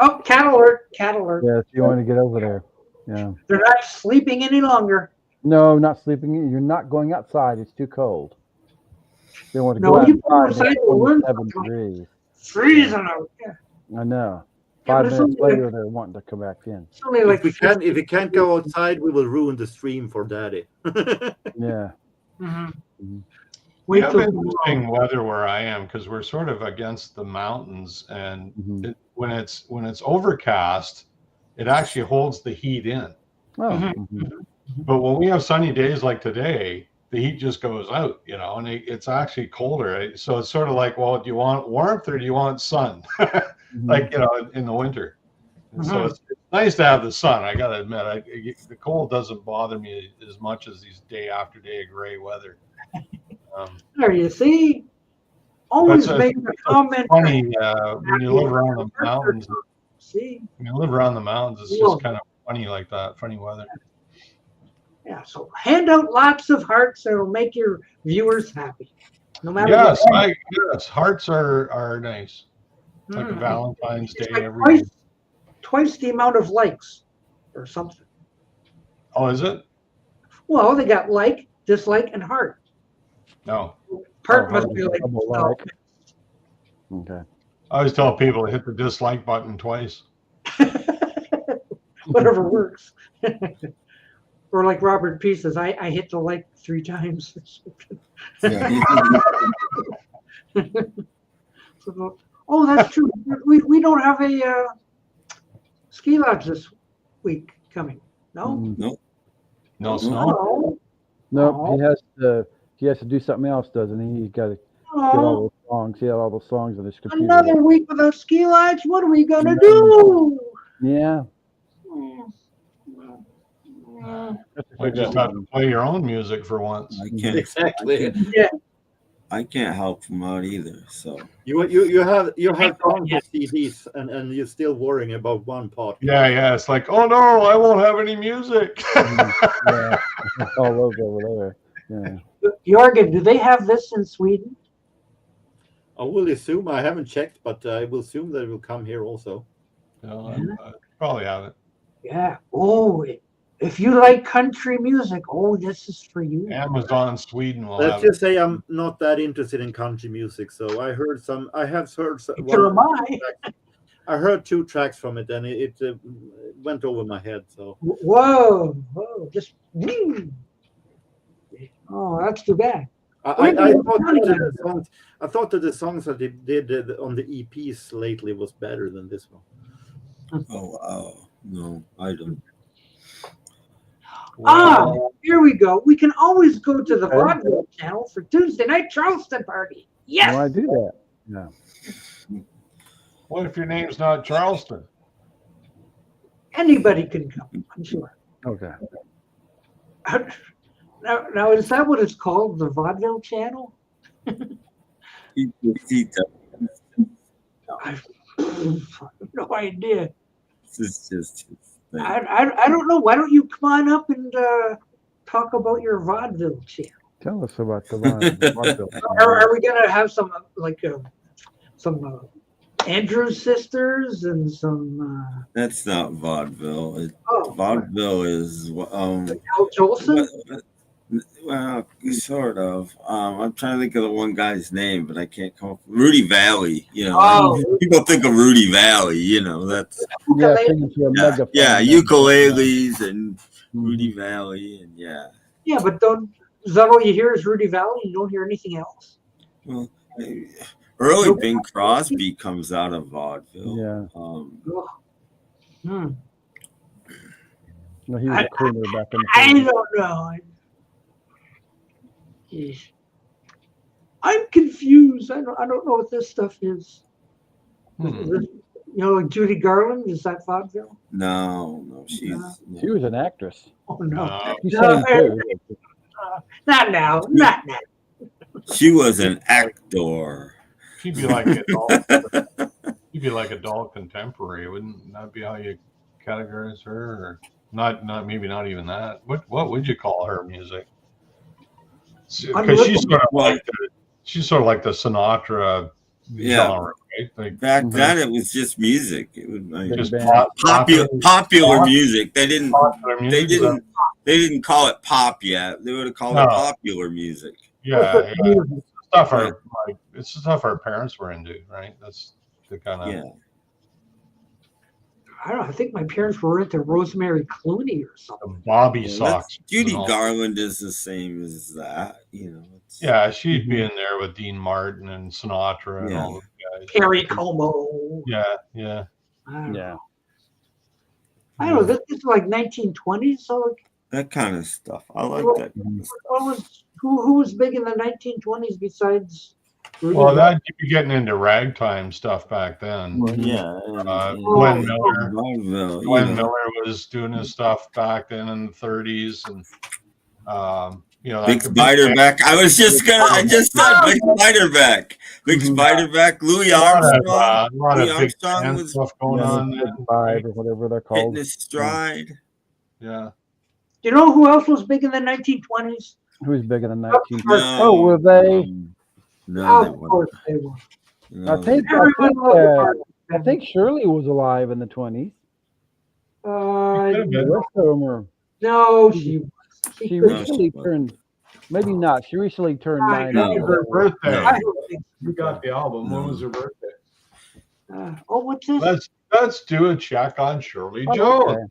Oh, cat alert, cat alert. Yes, you want to get over there. Yeah. They're not sleeping any longer. No, not sleeping. You're not going outside. It's too cold. They want to No, go you go outside. outside It's the window. 27 degrees. Freezing out there. I know. Yeah, 5 but it's minutes only later, they're wanting to come back in. It's only like If we can't go outside, we will ruin the stream for Daddy. Yeah. We We have interesting weather where I am because we're sort of against the mountains, and when it's overcast, it actually holds the heat in. Oh. But when we have sunny days like today, the heat just goes out, you know, and it's actually colder. So it's sort of like, well, do you want warmth or do you want sun? Like, you know, in the winter. And so it's nice to have the sun. I got to admit, the cold doesn't bother me as much as these day after day of gray weather. There you see. Always make a comment. Funny when you live around the mountains. See? When you live around the mountains, it's just kind of funny like that. Funny weather. Yeah, so hand out lots of hearts that'll make your viewers happy. No matter Yes, what. yes, hearts are nice. Like a Valentine's Day Like every year. twice the amount of likes or something. Oh, is it? Well, they got like, dislike, and heart. No. Heart must be like. Okay. I always tell people to hit the dislike button twice. Whatever works. Or like Robert P says, I hit the like 3 times. Oh, that's true. We don't have a ski lodge this week coming. No? Nope. No snow? No, he has to do something else, doesn't he? He's got to get all those songs. He had all those songs on his computer. Another week without ski lodge? What are we gonna do? Yeah. You just have to play your own music for once. I can't Exactly. Yeah. I can't help him out either. So You have tons of CDs and you're still worrying about one part. Yeah. It's like, oh no, I won't have any music. Yeah. All over there. Yeah. Jorgen, do they have this in Sweden? I will assume, I haven't checked, but I will assume that it will come here also. No, I probably have it. Yeah. Oh, if you like country music, this is for you. Amazon Sweden will Let's have just say I'm not that interested in country music, so I have heard some. Neither am I. I heard 2 tracks from it, and it went over my head. So Whoa, just. Oh, that's too bad. I thought that the songs that they did on the EPs lately was better than this one. oh wow. No, I don't. Here we go. We can always go to the vaudeville channel for Tuesday night Charleston party. Yes. Why do that? Yeah. What if your name's not Charleston? Anybody can come, I'm sure. Okay. Now, is that what it's called? The vaudeville channel? I have no idea. This is just his thing. I don't know. Why don't you come on up and talk about your vaudeville channel? Tell us about the vaudeville. Are we gonna have some Andrews sisters and some? That's not vaudeville. Oh, Vaudeville is Al Jolson. well, sort of. I'm trying to think of the one guy's name, but I can't come up. Rudy Valley. You know, Oh. people think of Rudy Valley. You know, that's Yeah, singing to a megaphone. ukuleles and Rudy Valley, and yeah. Yeah, but is that all you hear is Rudy Valley? You don't hear anything else? Well, early Bing Crosby comes out of vaudeville. Yeah. Hmm. No, he was a crooner back in the I 30s. don't know. Jeez. I'm confused. I don't know what this stuff is. You know, like Judy Garland, is that vaudeville? No, She was an actress. Oh no. She sang too. Not now. Not now. She was an actor. She'd be like adult. She'd be like adult contemporary. Wouldn't that be how you categorize her? Or not maybe not even that. What would you call her music? Because she's sort of like the Sinatra genre, right? Like, back then it was just music. It was like just popular music. They didn't call it pop yet. They would have called it popular music. Yeah. It's stuff our parents were into, right? That's the kind of I don't know. I think my parents were into Rosemary Clooney or something. Bobby socks. Judy Garland is the same as that, you know. Yeah, she'd be in there with Dean Martin and Sinatra and all those guys. Perry Como. Yeah. I don't know. This is like 1920s, so like, that kind of stuff. I like that kind of stuff. Who was big in the 1920s besides? Well, that you'd be getting into ragtime stuff back then. Well, yeah. Glenn Miller was doing his stuff back then in the 30s, and Big Spiderback. I just said Big Spiderback. Big Spiderback. Louis Armstrong. Louis Armstrong was stuff going on. Five or whatever they're called. Fitness Stride. Yeah. You know who else was big in the 1920s? Who was big in the 1920s? Oh, were they? No, of course they were. No. I think Shirley was alive in the 20s. The rest of them were. No, she recently turned. Maybe not. She recently turned 90. Her birthday. You got the album. When was her birthday? What's this? Let's do a check on Shirley Jones. Okay.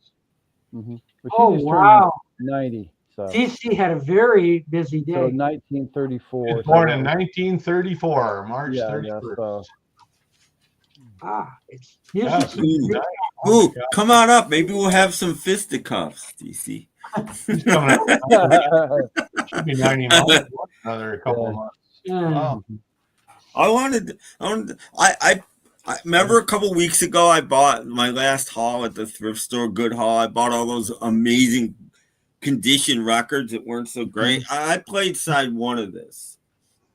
Mm-hmm. Oh, wow. 90. So. She had a very busy day. So 1934. She was born in 1934, March 31st. It's music. Ooh, come on up. Maybe we'll have some fisticuffs, DC. He's coming up. Should be 99. Another couple of months. Yeah. I remember a couple weeks ago I bought my last haul at the thrift store, Good Haul. I bought all those amazing condition records that weren't so great. I played side one of this.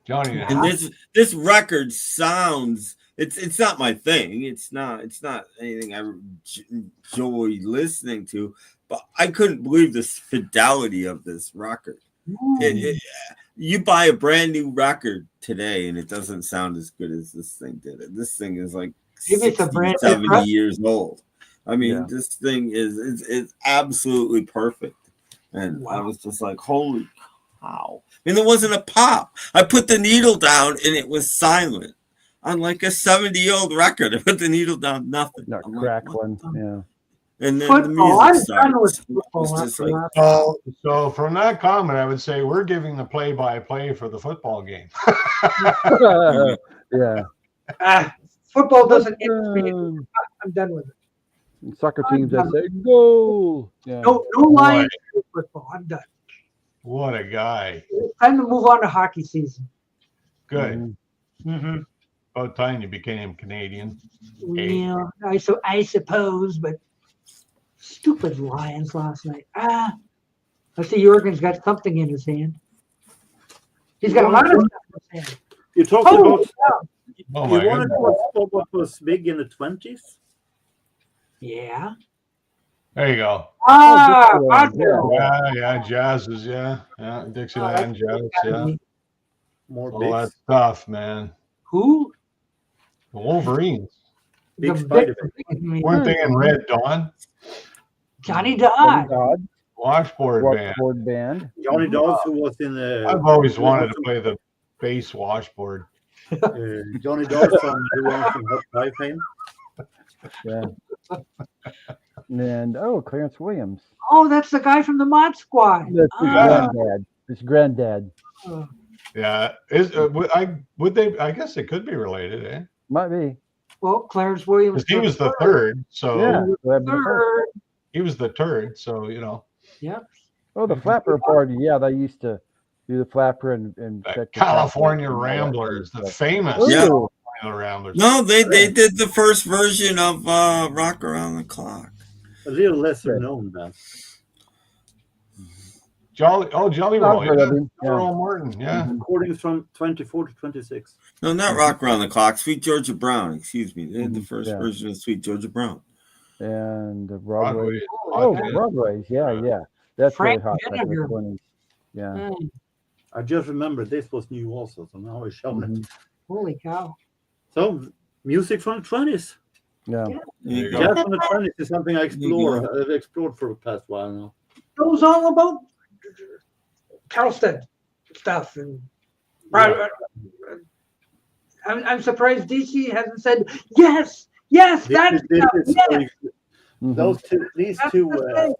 Johnny, and this record sounds it's not my thing. It's not anything I enjoy listening to, but I couldn't believe the fidelity of this record. You buy a brand new record today and it doesn't sound as good as this thing did. This thing is like 60, 70 years old. I mean, this thing is absolutely perfect. And I was just like, holy cow. And there wasn't a pop. I put the needle down and it was silent. On like a 70-year-old record, I put the needle down, nothing. Not crackling, yeah. And then the music starts. So from that comment, I would say we're giving the play-by-play for the football game. Yeah. Football doesn't interest me. I'm done with it. And soccer teams that say goal. Yeah. No Lions football. I'm done. What a guy. It's time to move on to hockey season. Good. Mm-hmm. About time you became Canadian. Yeah, I suppose, but Stupid Lions last night. I see Jorgen's got something in his hand. He's got a lot of stuff in his hand. You talked about. Oh You my wanted goodness. what was big in the 20s? Yeah. There you go. Vaudeville. Yeah, jazzes, yeah. Dixieland jazz, yeah. More All big. that stuff, man. Who? The Wolverines. Big The Spider. Weren't they in Red Dawn? Johnny Dodd. Washboard band. Johnny Dodds, who was in the. I've always wanted to play the bass washboard. Johnny Dodds from Who Wants Some Hot Pie fame. Yeah. And Clarence Williams. Oh, that's the guy from the Mod Squad. That's his granddad. His granddad. Yeah, I guess they could be related, eh? Might be. Well, Clarence Williams. Because he was the third, so He was the third, so you know. Yep. Oh, the Flapper Party. Yeah, they used to do the Flapper and the California Ramblers, the famous California Ramblers. No, they did the first version of Rock Around the Clock. A little lesser known than. Jelly Roll. Yeah. Earl Morton, yeah. Recordings from 24 to 26. No, not Rock Around the Clock. Sweet Georgia Brown. Excuse me. They did the first version of Sweet Georgia Brown. And the Broadway. Broadway. Broadway's. Yeah. That's Frank really hot back in the Vinegar. 20s. Yeah. I just remember this was new also, so now I show it. Holy cow. So, music from the 20s. Yeah. Jazz from the 20s is something I've explored for the past while now. It was all about Charleston stuff. And I'm surprised DC hasn't said, yes, that's These two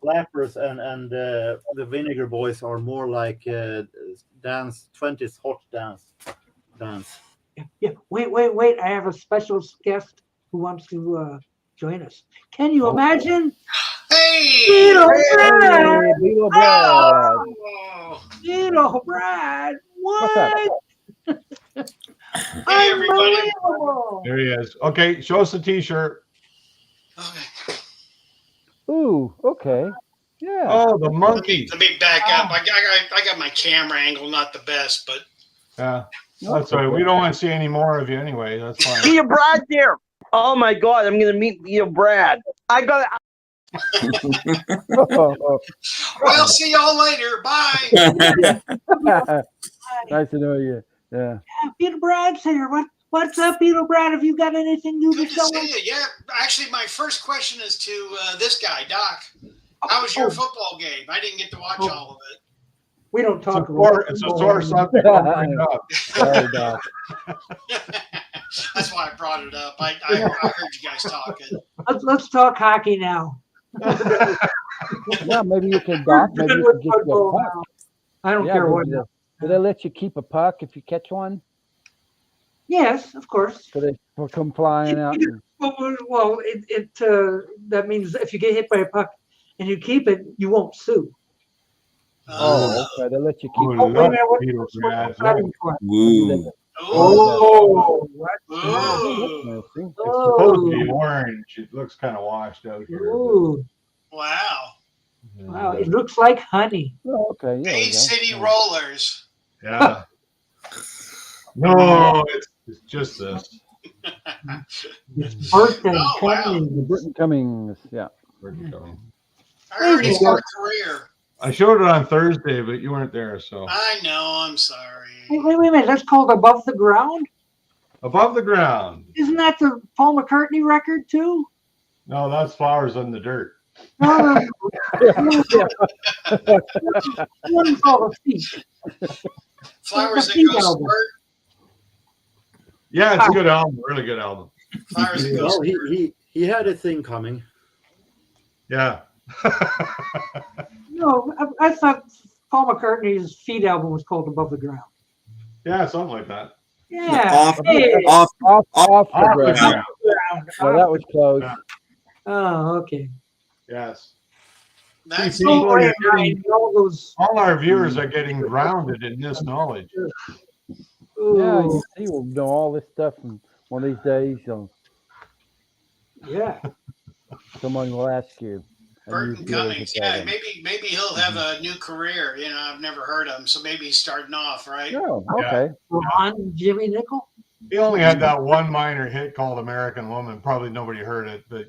Flappers and the Vinegar Boys are more like dance 20s hot dance. Yeah. Wait. I have a special guest who wants to join us. Can you imagine? Hey! Beatle Brad. Beatle Brad. What? Hey, everybody. There he is. Okay, show us the T-shirt. Okay. Ooh, okay. Yeah. Oh, the monkey. Let me back up. I got my camera angle not the best, but Yeah, that's all right. We don't want to see any more of you anyway. That's fine. Beatle Brad there. Oh my God, I'm gonna meet Beatle Brad. I got. well, see y'all later. Bye. Nice to know you. Yeah. Beatle Brad's here. What's up, Beatle Brad? Have you got anything new to Good to show see us? you. Yeah, actually, my first question is to this guy, Doc. How was your football game? I didn't get to watch all of it. We don't talk It's a sore subject. Don't bring it up. Sorry, Doc. That's why I brought it up. I heard you guys talking. Let's talk hockey now. Yeah, maybe you can, Doc. Maybe you can get you a puck. I don't care what. Do they let you keep a puck if you catch one? Yes, of course. So they come flying out. Well, that means if you get hit by a puck and you keep it, you won't sue. Oh, okay. They let you keep Oh, it. wait a minute, Beatle Brad. Woo. Oh, what? Ooh. It's supposed to be orange. It looks kind of washed out here. Ooh. Wow. Wow, it looks like honey. Oh, okay. Yeah, Bay City Rollers. Yeah. No, it's just this. Burton Oh, wow. Cummings. Burton Cummings. Yeah. I heard he's got a career. I showed it on Thursday, but you weren't there, so. I know. I'm sorry. Wait a minute. That's called Above the Ground? Above the Ground. Isn't that the Paul McCartney record, too? No, that's Flowers in the Dirt. No. One called A Feet. Flowers Feet that go album. squirt. Yeah, it's a good album. Really good album. Flowers that go Well, squirt. he had a thing coming. Yeah. No, I thought Paul McCartney's Feet album was called Above the Ground. Yeah, something like that. Yeah. Off Hey. Off the Off the ground. ground. Well, that was close. Yeah. Oh, okay. Yes. That's See, Don't people worry, are getting- all those. all our viewers are getting grounded in this knowledge. Yeah, Ooh, you see, we'll know all this stuff, and one of these days, yeah. someone will ask you, Burton Cummings. Yeah, maybe he'll have a new career. You know, I've never heard of him, so maybe he's starting off, right? Oh, okay. Ron, Jimmy Nickel. He only had that one minor hit called "American Woman." Probably nobody heard it, but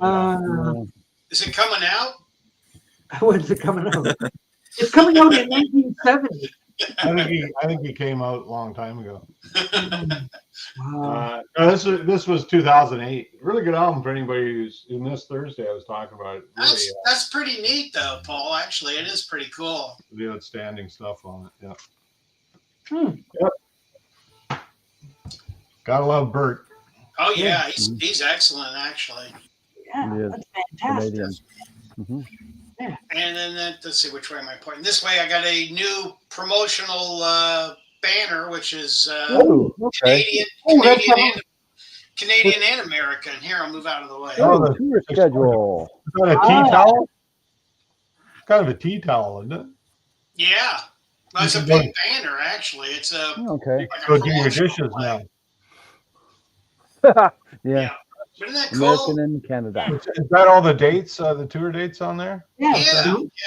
Is it coming out? When's it coming out? It's coming out in 1970. I think he came out a long time ago. Wow. No, this was 2008. Really good album for anybody who missed Thursday. I was talking about it. Really, That's pretty neat, though, Paul. Actually, it is pretty cool. The outstanding stuff on it. Yeah. Yep. Gotta love Bert. Oh yeah, he's excellent, actually. Yeah, that's fantastic. Mm-hmm. Yeah. And then let's see, which way am I pointing? This way, I got a new promotional banner, which is Canadian and American. Here, I'll move out of the way. Oh, the tour schedule. Is that a tea towel? It's kind of a tea towel, isn't it? Yeah. Well, it's a big banner, actually. It's a okay. Like Go do your dishes now. Yeah. Isn't that cool? American and Canada. Is that all the dates, the tour dates on there? Yeah.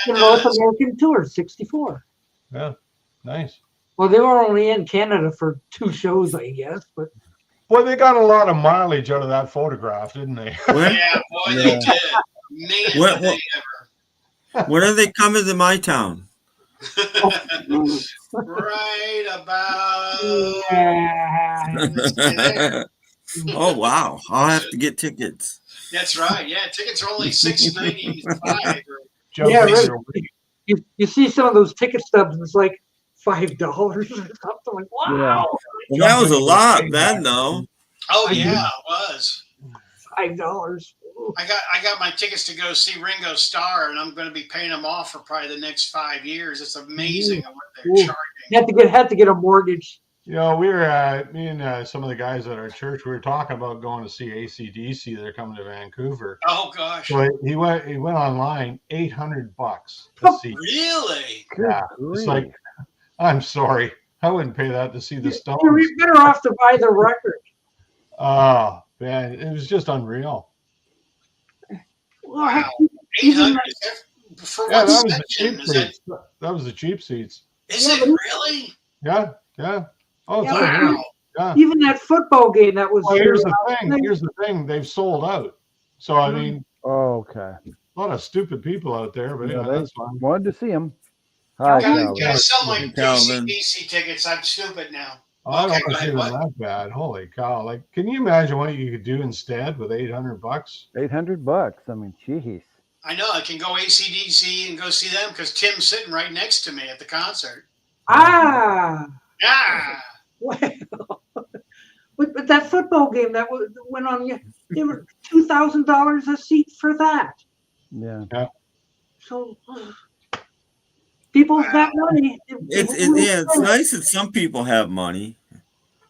The North American Tour, 64. Yeah. Nice. Well, they were only in Canada for 2 shows, I guess, but. Boy, they got a lot of mileage out of that photograph, didn't they? Yeah, boy, they did. When are they coming to my town? Right about. Oh wow! I'll have to get tickets. That's right. Yeah, tickets are only $6.95. Yeah, right. You see some of those ticket stubs, and it's like $5 or something. Like, wow. Yeah. Well, that was a lot then, though. Oh yeah, it was. $5. I got my tickets to go see Ringo Starr, and I'm going to be paying them off for probably the next 5 years. It's amazing what they're charging. You had to get a mortgage. You know, we were me and some of the guys at our church. We were talking about going to see AC/DC. They're coming to Vancouver. Oh gosh! So he went online, $800 to see. Really? Yeah. It's like, I'm sorry, I wouldn't pay that to see the Stones. You're better off to buy the record. Oh man, it was just unreal. Wow, 800 for Yeah, what that was the section? cheap seats. That was the cheap seats. Is it really? Yeah, yeah. Oh, it's Wow. unreal. Yeah. Even that football game that was. Well, here's the thing. They've sold out. So I mean, okay. A lot of stupid people out there, but yeah, that's fine. Wanted to see him. Gotta sell my DC tickets. I'm stupid now. Oh, I don't see them that bad. Holy cow! Like, can you imagine what you could do instead with $800? $800. I mean, jeez. I know. I can go AC/DC and go see them because Tim's sitting right next to me at the concert. Ah. Yeah. Well, but that football game that went on, they were $2,000 a seat for that. Yeah. So people got money. It's nice that some people have money.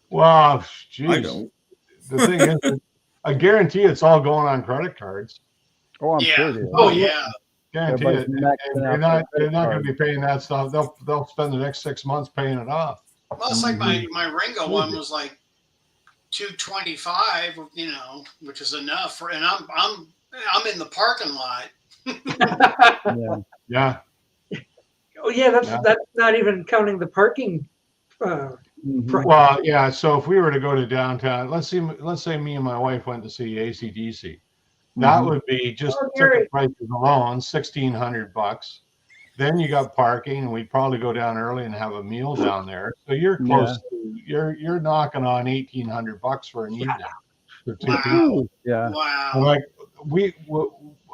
Well, geez. I don't. The thing is, I guarantee it's all going on credit cards. Oh, I'm sure it is. Oh yeah. Guarantee it. They're not going to be paying that stuff. They'll spend the next 6 months paying it off. Well, it's like my Ringo one was like $225, you know, which is enough for, and I'm in the parking lot. Yeah. Oh yeah, that's not even counting the parking. Well, yeah. So if we were to go to downtown, let's say me and my wife went to see AC/DC. That would be just ticket prices alone, $1,600. Then you got parking, and we'd probably go down early and have a meal down there. So you're close to you're knocking on $1,800 for an evening for 2 people. Yeah. Wow. Like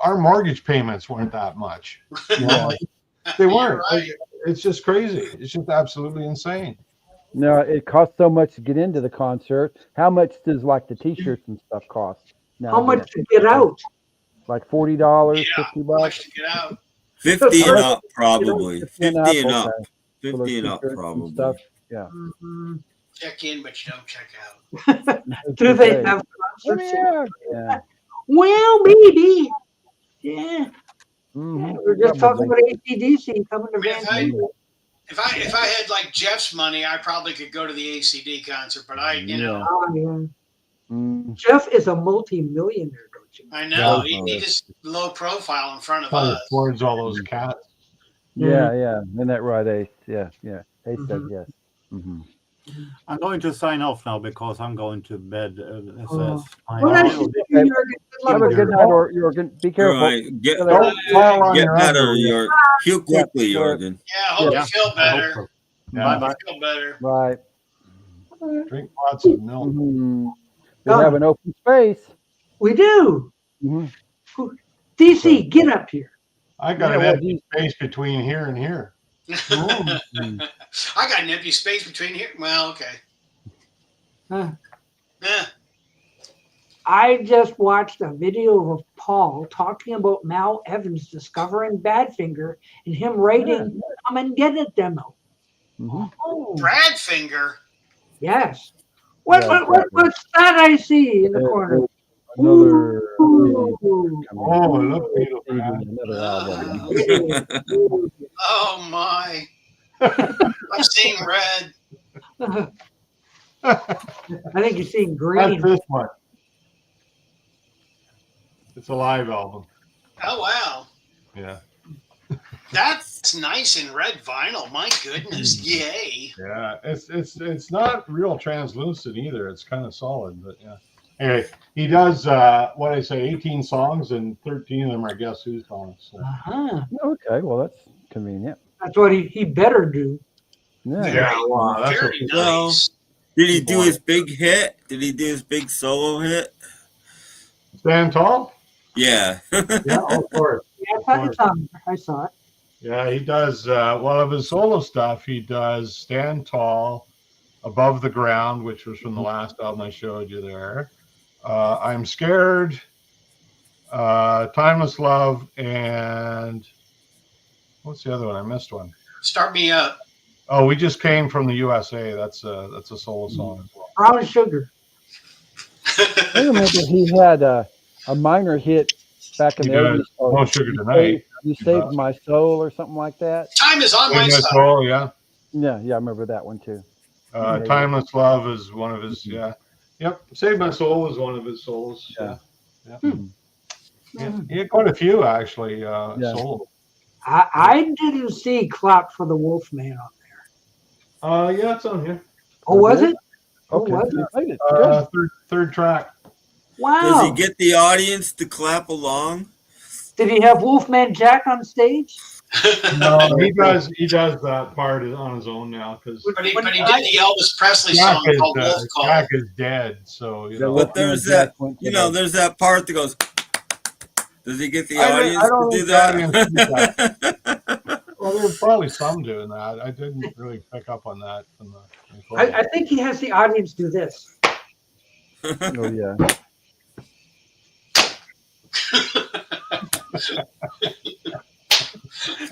our mortgage payments weren't that much. You know, they weren't. Right. It's just crazy. It's just absolutely insane. No, it costs so much to get into the concert. How much does like the T-shirts and stuff cost? How much to get out? Like $40, $50. How much to get out? 50 and up, probably. 50 and up. Okay. 50 and up, probably. Stuff. Yeah. Mm-hmm. Check in, but you don't check out. Do they have concerts? Yeah. Well, maybe. Yeah. Mm-hmm. We're just talking about AC/DC coming to Vancouver. If I had like Jeff's money, I probably could go to the ACD concert, but you know. Oh, yeah. Jeff is a multi-millionaire, don't I know. Yeah. He just low profile in front of Probably us. affords all those cats. Yeah, yeah. Isn't that right, Ace? Yeah, yeah. Ace says Mhm. yes. Mm-hmm. I'm going to sign off now because I'm going to bed. Oh. My Well, nice little to meet you, Jürgen. Good Have luck a with good it. night, Jürgen. Be All careful. right. Get Don't fall on get your better, underwear. Jorg. Heal quickly, Jorgen. Yeah, I hope Yeah, you feel I hope better. so. Yeah. Bye Hope bye. you feel better. Right. Drink lots of milk. Mm-hmm. We have an open space. We do. Mm-hmm. DC, get up here. I got Yeah, an well, empty space between here and here. Oh. I got an empty space between here. Well, okay. Huh. Yeah. I just watched a video of Paul talking about Mal Evans discovering Badfinger and him writing "Come and Get It" demo. Mm-hmm. Oh, Bradfinger. yes. Yeah, What's that I see in the corner? Another Ooh. Oh, look, Beatle Brad. another album. Oh my. I'm seeing red. I think you're seeing That's green. this one. It's a live album. Oh wow. Yeah. That's nice in red vinyl. My goodness. Yay. Yeah. It's not real translucent either. It's kind of solid, but yeah. Anyway, he does what I say, 18 songs, and 13 of them are Guess Who songs. So. Uh-huh. Okay, well that's convenient. That's what he better do. Yeah. Wow, that's Very a, Well, nice. did he do his big hit? Did he do his big solo hit? Stand Tall? Yeah. Yeah, of course. Yeah, it's on. I saw it. Yeah, he does. Well, of his solo stuff, he does Stand Tall, Above the Ground, which was from the last album I showed you there. I'm Scared, Timeless Love, and what's the other one? I missed one. Start Me Up. Oh, We Just Came from the USA. That's a solo song as well. Brown Sugar. I remember he had a minor hit back in He the does. 80s. No Sugar Tonight. You Saved My Soul or something like that. Time is on Save my My side. Soul, yeah. Yeah, I remember that one too. Timeless Love is one of his, yeah. Yep. Save My Soul is one of his solos. Yeah. Yeah. He had quite a few, actually, solos. I didn't see Clap for the Wolfman on there. Yeah, it's on here. Oh, was it? Okay. Was You played it. Third track. Wow. Does he get the audience to clap along? Did he have Wolfman Jack on stage? No, he does that part on his own now because But he did the Elvis Presley song called Wolf Call. Jack is dead, so you know. But there's that, there's that part that goes. Does he get the audience to do that? Well, there's probably some doing that. I didn't really pick up on that from the. I think he has the audience do this. Oh yeah.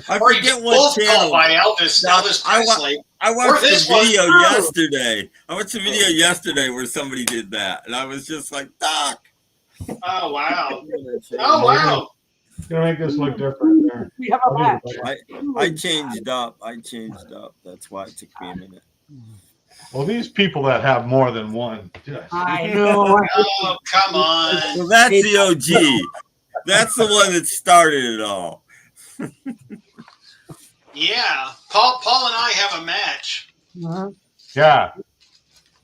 I Or he forget did what Wolf Call channel. by Elvis Presley. I watched the this one. video yesterday. I watched the video yesterday where somebody did that, and I was just like, "Doc." Oh wow! Oh wow! Gonna make this look different there. We have a match. I changed up. That's why it took me a minute. Well, these people that have more than one. I know. Oh come on! Well, that's the OG. That's the one that started it all. Yeah, Paul and I have a match. Yeah.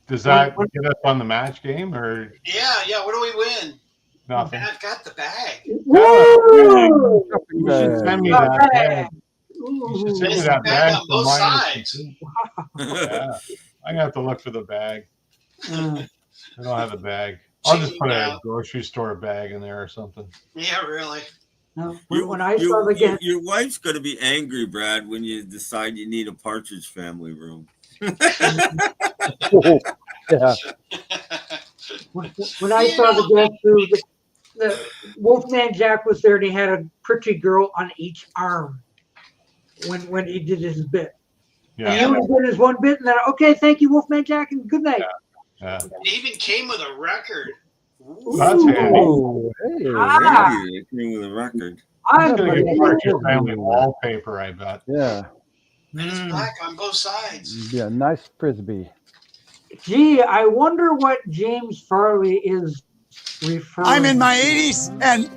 Does that get us on the match game or Yeah. What do we win? nothing? Dad got the bag. Woo! You should send me that bag. You should send me It's that the bag bag on for both mine. sides. Yeah. I'm gonna have to look for the bag. I don't have a bag. I'll just put a grocery store bag in there or something. Yeah, really. No, when I saw the game, Your wife's going to be angry, Brad, when you decide you need a Partridge Family room. Yeah. when I saw the guest who the Wolfman Jack was there and he had a pretty girl on each arm when he did his bit. Yeah. And he only did his one bit and then okay, thank you, Wolfman Jack, and good night. Yeah. It even came with a record. That's handy. Oh, hey. It came with a record. I'm gonna get Partridge Family wallpaper, I bet. Yeah. And it's black on both sides. Yeah, nice frisbee. Gee, I wonder what James Farley is I'm in my 80s and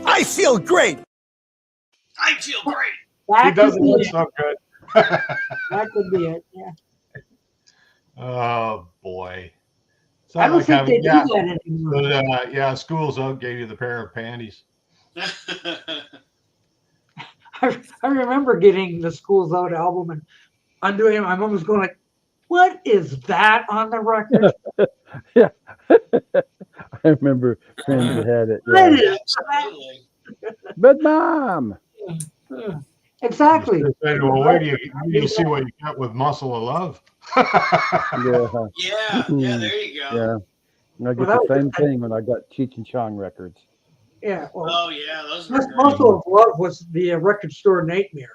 I feel great. I feel great. He doesn't look so good. That could be it. Yeah. Oh boy. It's I not don't like think having, they do that anymore. but, yeah, school's out gave you the pair of panties. I remember getting the School's Out album and undoing it. My mom was going like, "What is that on the record?" Yeah. I remember friends that had it. What Yeah. is that? But Mom. Exactly. Well, where do you see what you get with Muscle of Love? Yeah, there you go. Yeah. I get the same thing when I got Cheech and Chong records. Yeah. Well, Oh yeah, those were great. Muscle of Love was the record store nightmare.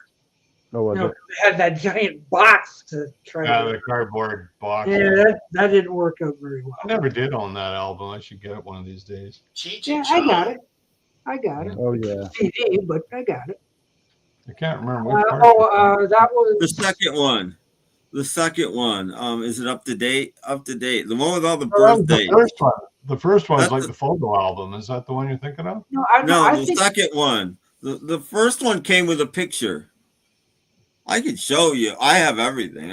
Oh, was it? They had that giant box to try to. The cardboard box. Yeah, that didn't work out very well. I never did own that album. I should get it one of these days. Yeah, I got it. I got it. Oh yeah. CD, but I got it. I can't remember which part. That was The second one. The second one. Is it up to date? Up to date. The one with all the birthdays. The first one. The first one is like the photo album. Is that the one you're thinking of? No, the second one. The first one came with a picture. I could show you. I have everything.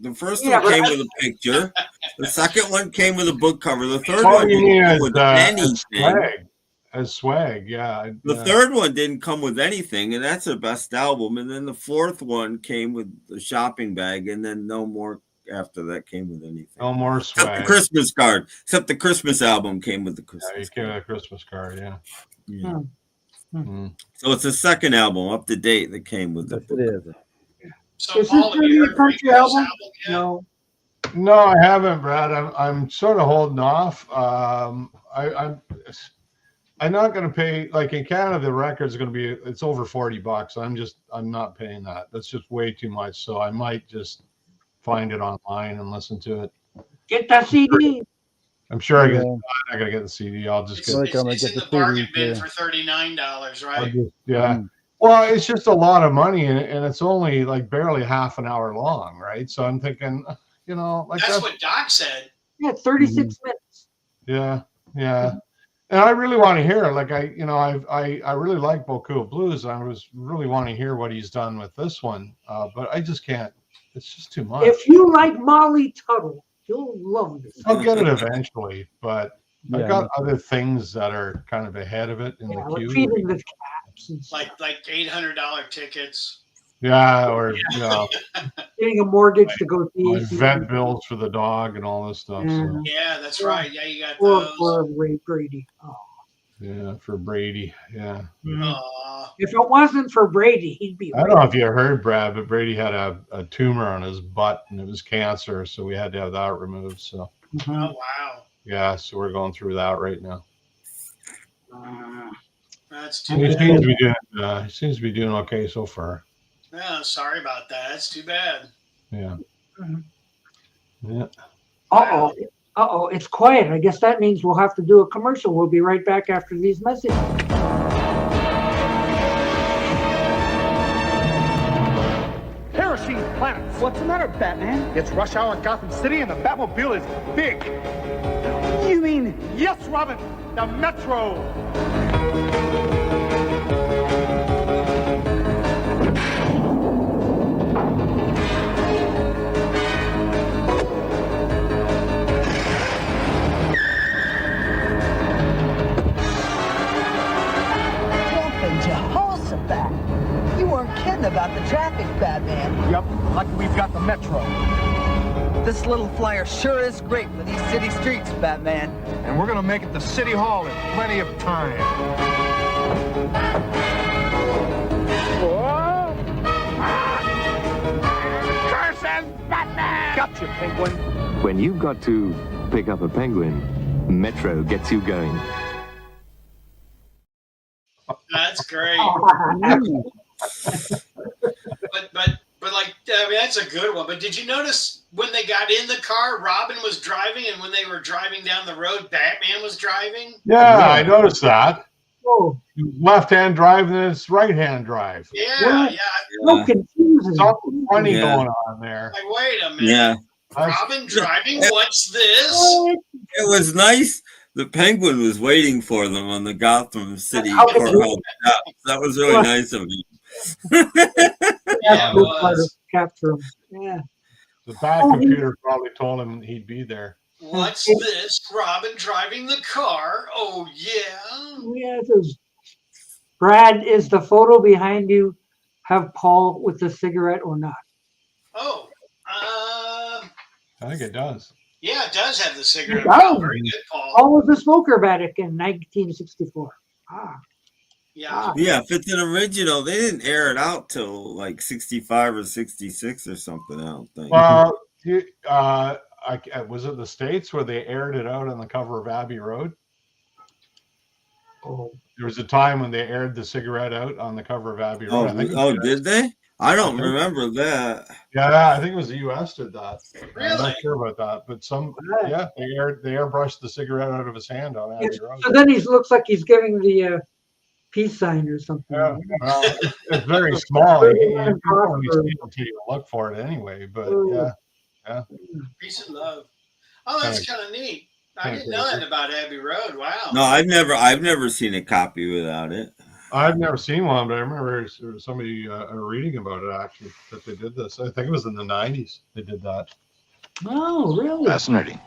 The first one came with a picture. The second one came with a book cover. The third one didn't come with anything. As swag, yeah. The third one didn't come with anything, and that's their best album. And then the fourth one came with the shopping bag, and then no more after that came with anything. No more swag. Except the Christmas card. Except the Christmas album came with the Christmas. Yeah, you came with a Christmas card, yeah. So it's the second album up to date that came with it. It is. So is this Paul, going to be a country album? No. No, I haven't, Brad. I'm sort of holding off. I'm not going to pay, like in Canada, the record's going to be, it's over $40. I'm not paying that. That's just way too much. So I might just find it online and listen to it. Get that CD. I'm sure I got to get the CD. I'll just get It's in the bargain bin for $39, right? Yeah. Well, it's just a lot of money and it's only like barely half an hour long, right? So I'm thinking, like that's what Doc said. Yeah, 36 minutes. Yeah. And I really want to hear, like I really like Boku Blues. I was really want to hear what he's done with this one, but I just can't. It's just too much. If you like Molly Tuttle, you'll love this. I'll get it eventually, but I've got other things that are kind of ahead of it in the queue. Feeding the cats and stuff. Like $800 tickets. Yeah, or getting a mortgage to go see vet bills for the dog and all this stuff. So. Yeah, that's right. Yeah, you got those. For Ray Brady. Oh. Yeah, for Brady. Yeah. If it wasn't for Brady, he'd be. I don't know if you heard, Brad, but Brady had a tumor on his butt and it was cancer, so we had to have that removed. So. Oh wow. Yeah, so we're going through that right now. That's too He bad. seems to be doing okay so far. Yeah, sorry about that. That's too bad. Yeah. Yeah. Uh-oh, it's quiet. I guess that means we'll have to do a commercial. We'll be right back after these messages. Kerosene planets. What's the matter, Batman? It's rush hour in Gotham City and the Batmobile is big. You mean? Yes, Robin, the Metro. You weren't kidding about the traffic, Batman. Yep, lucky we've got the Metro. This little flyer sure is great for these city streets, Batman. And we're gonna make it to City Hall in plenty of time. Curses, Batman! Gotcha, Penguin. When you've got to pick up a penguin, Metro gets you going. That's great. but like, I mean, that's a good one. But did you notice when they got in the car, Robin was driving, and when they were driving down the road, Batman was driving? Yeah, I noticed that. Oh. Left-hand drive and it's right-hand drive. Yeah. So confusing. Something funny going on there. Like, wait a minute. Yeah. Robin driving? What's this? It was nice. The Penguin was waiting for them on the Gotham City How could courthouse you- steps. That was really nice of him. Yeah, it was. Capture him. Yeah. The bad computer probably told him he'd be there. What's this? Robin driving the car? Oh, yeah. Yeah, it is. Brad, is the photo behind you have Paul with the cigarette or not? Oh, I think it does. yeah, it does have the cigarette. Wow. Very good, Paul. Paul was a smoker back in 1964. Yeah. Yeah, if it's an original, they didn't air it out till like 65 or 66 or something, I don't think. Well, was it the States where they aired it out on the cover of Abbey Road? Oh. There was a time when they aired the cigarette out on the cover of Abbey Road. I think Did they? I don't remember that. Yeah, I think it was the U.S. did that. Really? I'm not sure about that, but they airbrushed the cigarette out of his hand on Abbey Road. So then he looks like he's giving the peace sign or something. Yeah, well, it's very small. You can't really see it until you look for it anyway. But yeah. Peace and love. Oh, that's kind of neat. I didn't know that about Abbey Road. Wow. No, I've never seen a copy without it. I've never seen one, but I remember somebody reading about it actually, that they did this. I think it was in the 90s they did that. Oh, really? Fascinating.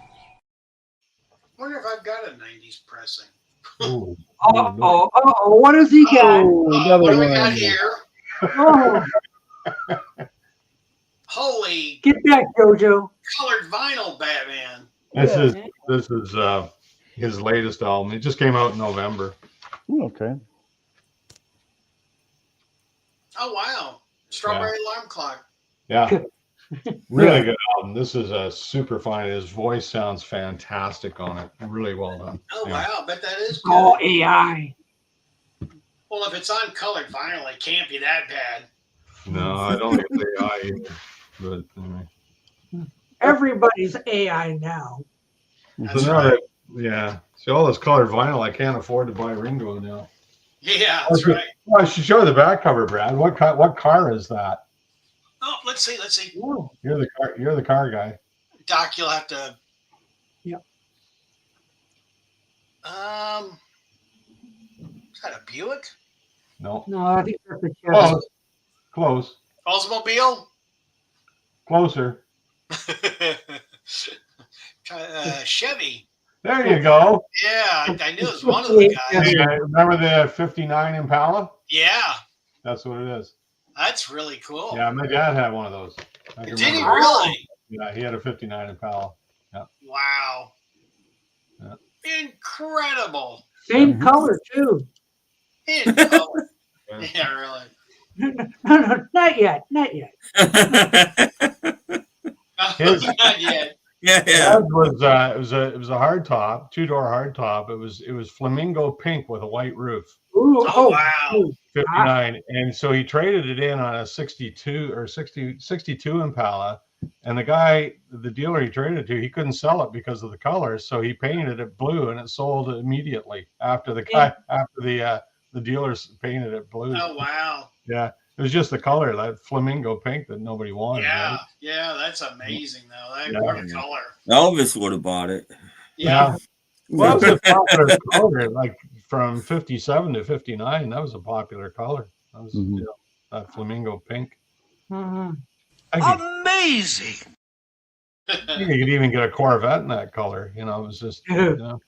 I wonder if I've got a 90s pressing. Ooh. What does he got? What do we got here? Oh, Holy get back, Jojo. colored vinyl Batman. This is his latest album. It just came out in November. Okay. Oh, wow. Strawberry Alarm Clock. Yeah. Really good album. This is a super fine. His voice sounds fantastic on it. Really well done. Oh, wow. I bet that is good. Oh, AI. Well, if it's on colored vinyl, it can't be that bad. No, I don't think it's AI either. But anyway. Everybody's AI now. That's So right. Yeah. See, all this colored vinyl, I can't afford to buy Ringo now. Yeah, that's right. Well, I should show the back cover, Brad. What car is that? Oh, let's see. You're the car guy. Doc, you'll have to. Yep. Is that a Buick? No. No, I think that's a Chevy. Close. Oldsmobile? Closer. Chevy. There you go. Yeah, I knew it was one of the guys. Hey, remember the 59 Impala? Yeah, That's what it is. that's really cool. Yeah, my dad had one of those. I can Did he remember. really? Yeah, he had a 59 Impala. Yeah. Wow. Yeah. Incredible. Same color, too. In color. Yeah, really. No, not yet. Not yet. Not yet. Yeah. It was a hard top, 2-door hard top. It was flamingo pink with a white roof. Ooh, Oh, wow. 59, and so he traded it in on a 62 Impala, and the dealer he traded it to, he couldn't sell it because of the color, so he painted it blue, and it sold immediately after the dealers painted it blue. Oh, wow. Yeah, it was just the color, that flamingo pink that nobody wanted. Yeah, right? yeah, that's amazing, though. Yeah. What a color. Elvis would have bought it. Yeah. Well, that was a popular color, like from 57 to 59. That was a popular color. That was that flamingo pink. Mhm. Amazing. You could even get a Corvette in that color. It was just unreal.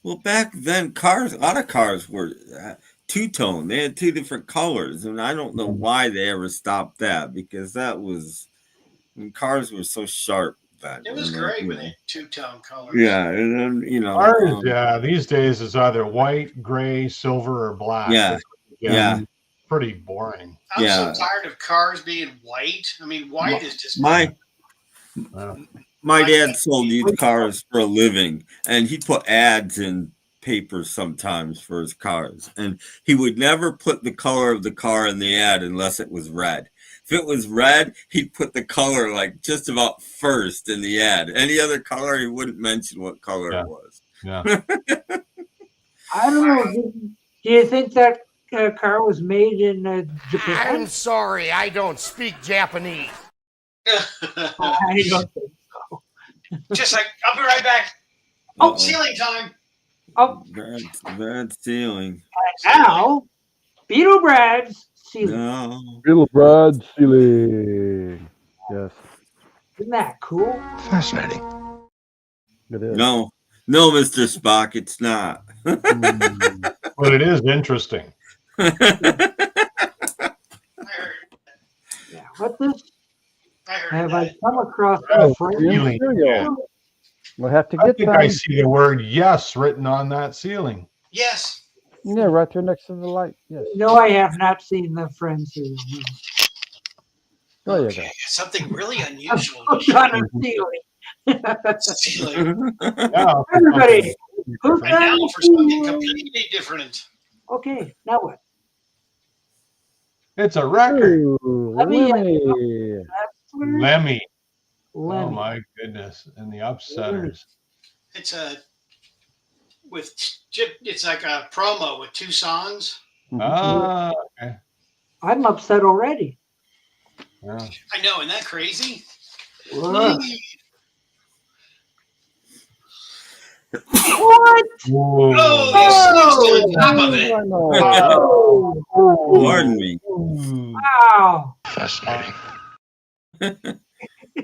Well, back then, a lot of cars were two-tone. They had two different colors, and I don't know why they ever stopped that, because cars were so sharp then. It was great when they two-tone colors. Yeah, and then, Cars, these days it's either white, gray, silver, or black. Yeah. Pretty boring. I'm so tired of cars being white. I mean, white is just my dad sold used cars for a living, and he put ads in papers sometimes for his cars, and he would never put the color of the car in the ad unless it was red. If it was red, he'd put the color like just about first in the ad. Any other color, he wouldn't mention what color it was. Yeah. I don't know. Do you think that car was made in Japan? I'm sorry, I don't speak Japanese. I don't think so. Just like, I'll be right back. Oh, ceiling time. Oh, Brad's ceiling. now, Beatle Brad's ceiling. No. Beatle Brad ceiling. Yes, Isn't that cool? Fascinating. it is. No, Mr. Spock, it's not. But it is interesting. Yeah, what this? Have that. I come across Oh, a friend? really? Yeah. We'll have to I get think some. I see the word yes written on that ceiling. Yes. Yeah, right there next to the light. Yes. No, I have not seen the friends here. There you Okay, go. something really unusual. On a ceiling. Ceiling. Yeah. Everybody, who's And now for something completely different. Okay, now what? It's a record. Ooh, Let me, Lemmy. Lemmy. Oh Lemmy. my goodness. And the upsetters. It's it's like a promo with 2 songs. Ah, okay. I'm upset already. Yeah. I know, isn't that crazy? What? Whoa. Oh, you still on top of it. Pardon me. Wow. Fascinating.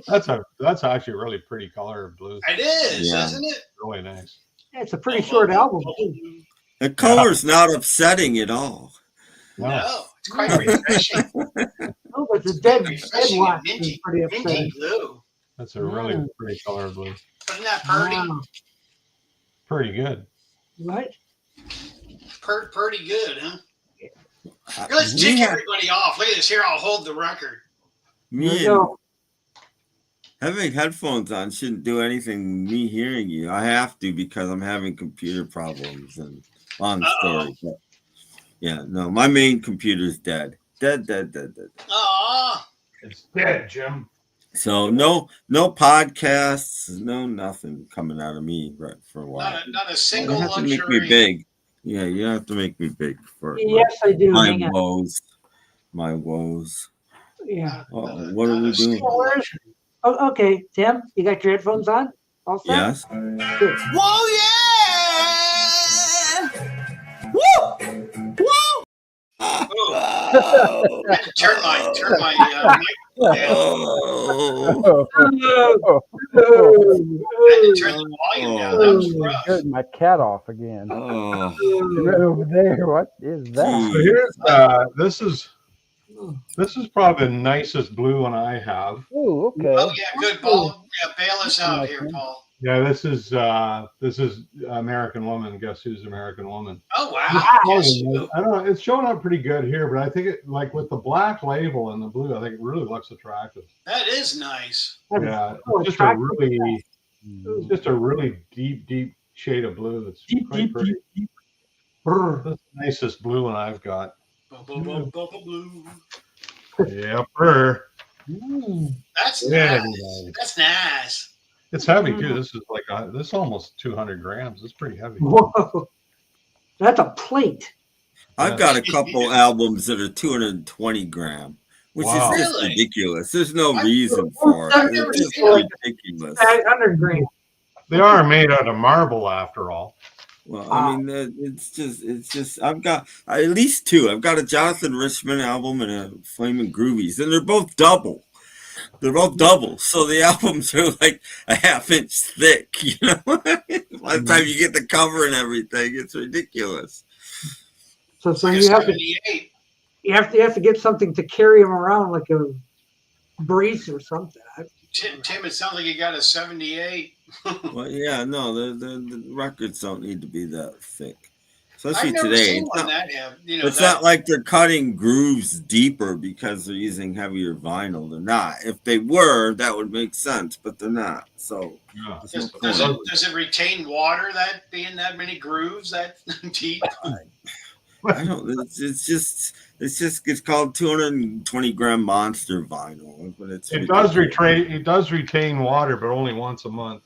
That's actually a really pretty color of blue. It is, Yeah. isn't it? Really nice. Yeah, it's a pretty short album. Too. The color's not upsetting at all. No, it's quite refreshing. Oh, but the dead Refreshing one and is pretty minty upsetting. blue. That's a really pretty color of blue. Isn't that purty? Wow. Pretty good. What? Pretty good, huh? Let's We tick have- everybody off. Look at this. Here, I'll hold the record. Me There you and go. having headphones on shouldn't do anything. Me hearing you, I have to because I'm having computer problems and long story. But yeah, no, my main computer's dead. Dead. Aw. It's dead, Jim. So no podcasts, no nothing coming out of me right for a while. Not a You single have to make me luxury. big. Yeah, you have to make me big for Yes, I do. my Hang on. woes. My woes. Yeah. Oh, what are we doing? Oh, okay, Tim, you got your headphones on? All set? Yes. Good. Whoa, yeah! Woo! Woo! Oh. I had to turn my mic down. I had to turn the volume down. That was rough. Getting my cat off again. Oh. Right over there. What is that? So here's this is probably the nicest blue one I have. Oh, okay. Oh, yeah, good, Paul. Yeah, bail us out here, Paul. Yeah, this is American Woman. Guess who's American Woman? Oh, wow. I don't know. It's showing up pretty good here, but I think it like with the black label and the blue, I think it really looks attractive. That is nice. Yeah, it's just a really deep shade of blue. That's quite pretty. That's the nicest blue one I've got. Blue. Yep. That's Yeah. nice. That's nice. It's heavy too. This is like this is almost 200 grams. It's pretty heavy. Whoa. That's a plate. I've got a couple albums that are 220 gram, which Wow. is just Really? ridiculous. There's no reason for it. I've never It's just seen it. ridiculous. 500 grams. They are made out of marble after all. Well, I mean, it's just. I've got at least 2. I've got a Jonathan Richman album and a Flamin' Groovies, and they're both double. So the albums are like a half-inch thick. You know, by the time you get the cover and everything, it's ridiculous. So Like you a have to 78. you have to get something to carry them around like a brace or something. Tim, it sounds like you got a 78. Well, yeah, no, the records don't need to be that thick, I've especially never today. seen It's one not, that have, you know, it's that, not like they're cutting grooves deeper because they're using heavier vinyl. They're not. If they were, that would make sense, but they're not. So Yeah. there's no point. does it retain water, that being that many grooves that deep? I don't. It's called 220 gram monster vinyl, but it's It does retain water, but only once a month.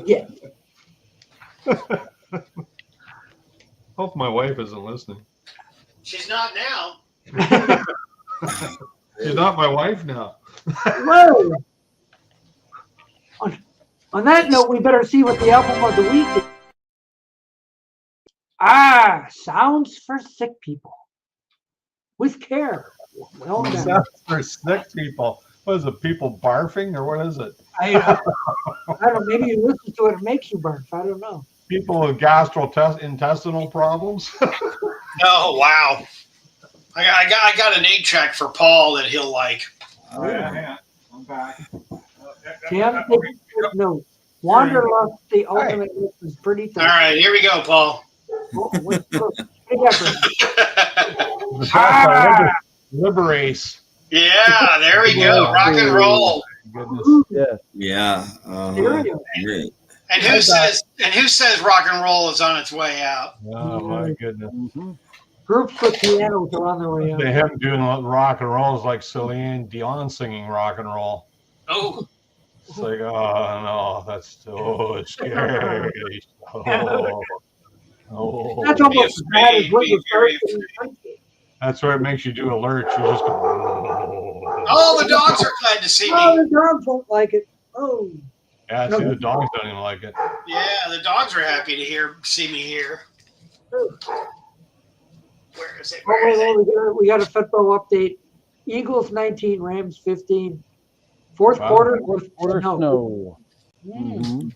Yeah. Hope my wife isn't listening. She's not now. She's not my wife now. Whoa. On that note, we better see what the album of the week is. Sounds for Sick People. With care. Well done. Sounds for sick people. What is it? People barfing or what is it? I don't know. Maybe you listen to it, it makes you barf. I don't know. People with gastrointestinal problems. Oh wow! I got an 8-track for Paul that he'll like. Oh, yeah. I'm back. Tim, no. Wanderlust, the ultimate mix is pretty tough. All right, here we go, Paul. Liberace. Yeah, there we go. Rock and roll. Yes. Yeah. Great. And who says rock and roll is on its way out? Oh my goodness. Groups with pianos are on their way out. Him doing rock and roll is like Celine Dion singing rock and roll. Oh. It's like, oh no, that's so scary. Oh. That's almost as bad as what you start. That's where it makes you do alerts. You just go. Oh, the dogs are glad to see me. Oh, the dogs won't like it. Oh. Yeah, see, the dogs don't even like it. Yeah, the dogs are happy to see me here. Where is it? We got a football update. Eagles 19, Rams 15. Fourth quarter. No. No.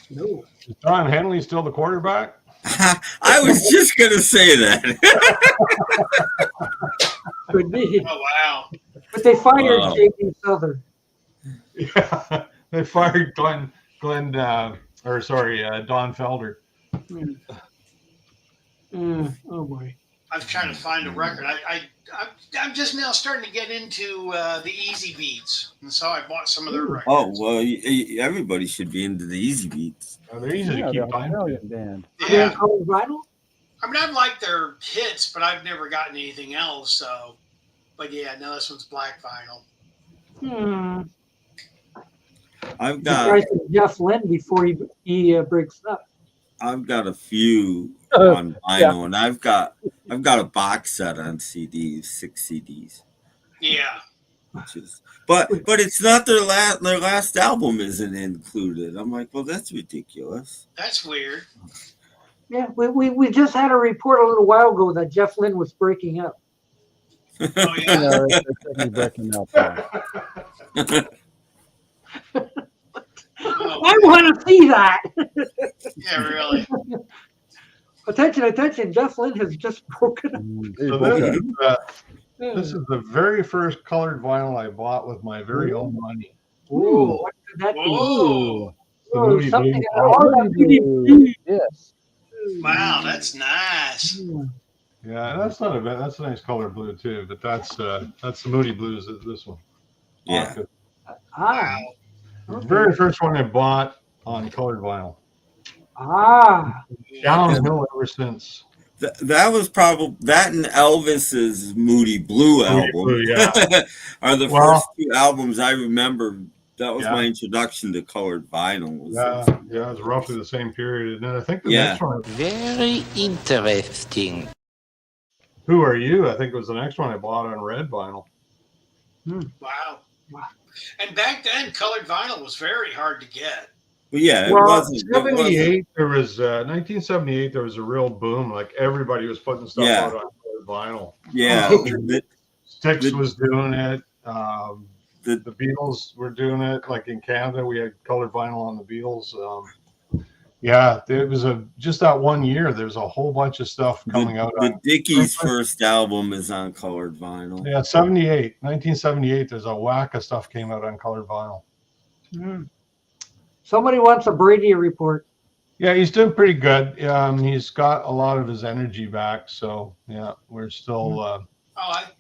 Is John Henley still the quarterback? I was just going to say that. Could be. Oh, wow. But they fired J.P. Southern. Yeah, they fired Don Felder. Oh, boy. I'm trying to find a record. I'm just now starting to get into the Easy Beats, and so I bought some of their records. Oh well, everybody should be into the Easy Beats. Oh, they're easy to keep finding. Band. Yeah. Vinyl? I mean, I've liked their hits, but I've never gotten anything else. So, but yeah, no, this one's black vinyl. I've got Jeff Lynne before he breaks up. I've got a few on vinyl, and I've got a box set on CDs, 6 CDs. Yeah. Which is, but it's not their last album isn't included. I'm like, well, that's ridiculous. That's weird. Yeah, we just had a report a little while ago that Jeff Lynne was breaking up. Oh yeah. Breaking up. I want to see that. Yeah, really. Attention! Jeff Lynne has just broken up. So this is the very first colored vinyl I bought with my very own money. Ooh, what could that be? Whoa. Something. Yes. Wow, that's nice. Yeah, that's not a bad. That's a nice color blue too. But that's the Moody Blues. This one. Yeah. Wow. The very first one I bought on colored vinyl. Downhill ever since. That was probably that and Elvis's Moody Blue album. Blue, yeah. Are the first 2 albums I remember. That was Yeah. my introduction to colored vinyl. Yeah, it was roughly the same period. And then I think the next one. Very interesting. Who Are You? I think it was the next one I bought on red vinyl. Wow. And back then, colored vinyl was very hard to get. But yeah, Well, it wasn't. 78. There was 1978. There was a real boom. Like everybody was putting stuff Yeah. out on colored vinyl. Yeah, Styx was doing it. The Beatles were doing it. Like in Canada, we had colored vinyl on the Beatles. Yeah, it was just that one year. There's a whole bunch of stuff coming out. The Dickies' first album is on colored vinyl. Yeah, 1978. There's a whack of stuff came out on colored vinyl. Somebody wants a Brady report. Yeah, he's doing pretty good. He's got a lot of his energy back. So yeah, we're still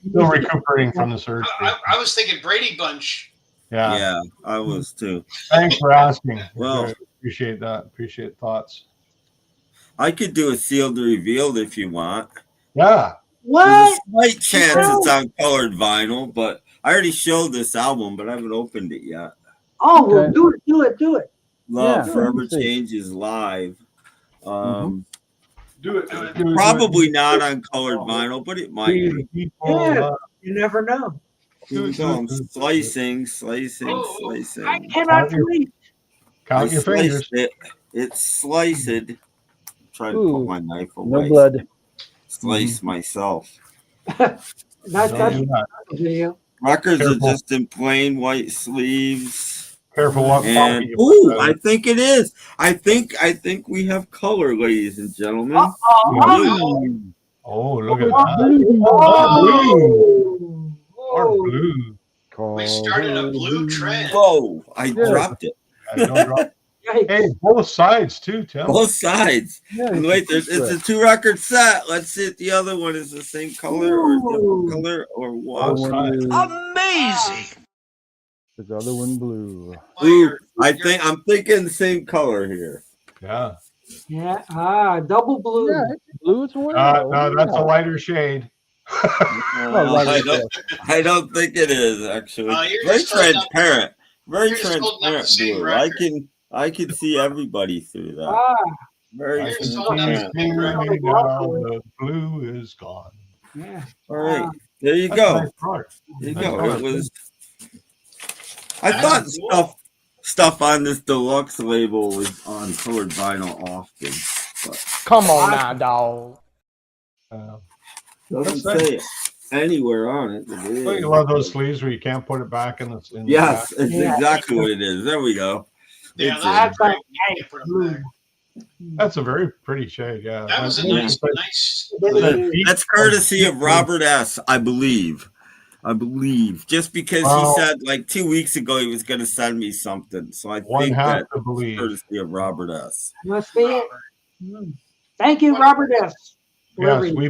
still recuperating from the surgery. I was thinking Brady Bunch. Yeah, I was too. Thanks for asking. Well, appreciate that. Appreciate thoughts. I could do a sealed revealed if you want. Yeah. What? There's a slight chance it's on colored vinyl, but I already showed this album, but I haven't opened it yet. Oh, well, do it. Love Yeah, Forever Changes live. Do it. Probably not on colored vinyl, but it might be. Yeah, you never know. Here we go. I'm slicing. I cannot wait. Count your fingers. It's sliced. Try to put my knife away. No blood. Slice myself. That's a video. Records are just in plain white sleeves. Careful what and ooh, I think it is. I think we have color, ladies and gentlemen. Oh, look at that. Or blue. We started a blue trend. Whoa, I dropped it. Hey, both sides too, Tim. Both sides. And wait, it's a 2-record set. Let's see if the other one is the same color or different color or what. Amazing. The other one blue. Blue. I'm thinking the same color here. Yeah. Yeah. Double blue. Yeah, blue as well. No, that's a lighter shade. I don't think it is actually. Very transparent. Very transparent blue. I can see everybody through that. Very transparent. The blue is gone. Yeah. All right. There you go. There you go. It was. I thought stuff on this deluxe label was on colored vinyl often. But come on now, dog. Doesn't say anywhere on it. Well, you love those sleeves where you can't put it back in the yes, it's exactly what it is. There we go. Yeah, that's a very pretty shade. Yeah, that was a nice. That's courtesy of Robert S. I believe, just because he said like 2 weeks ago he was going to send me something, so I think that's courtesy of Robert S. Must be it. Thank you, Robert S. Yes, we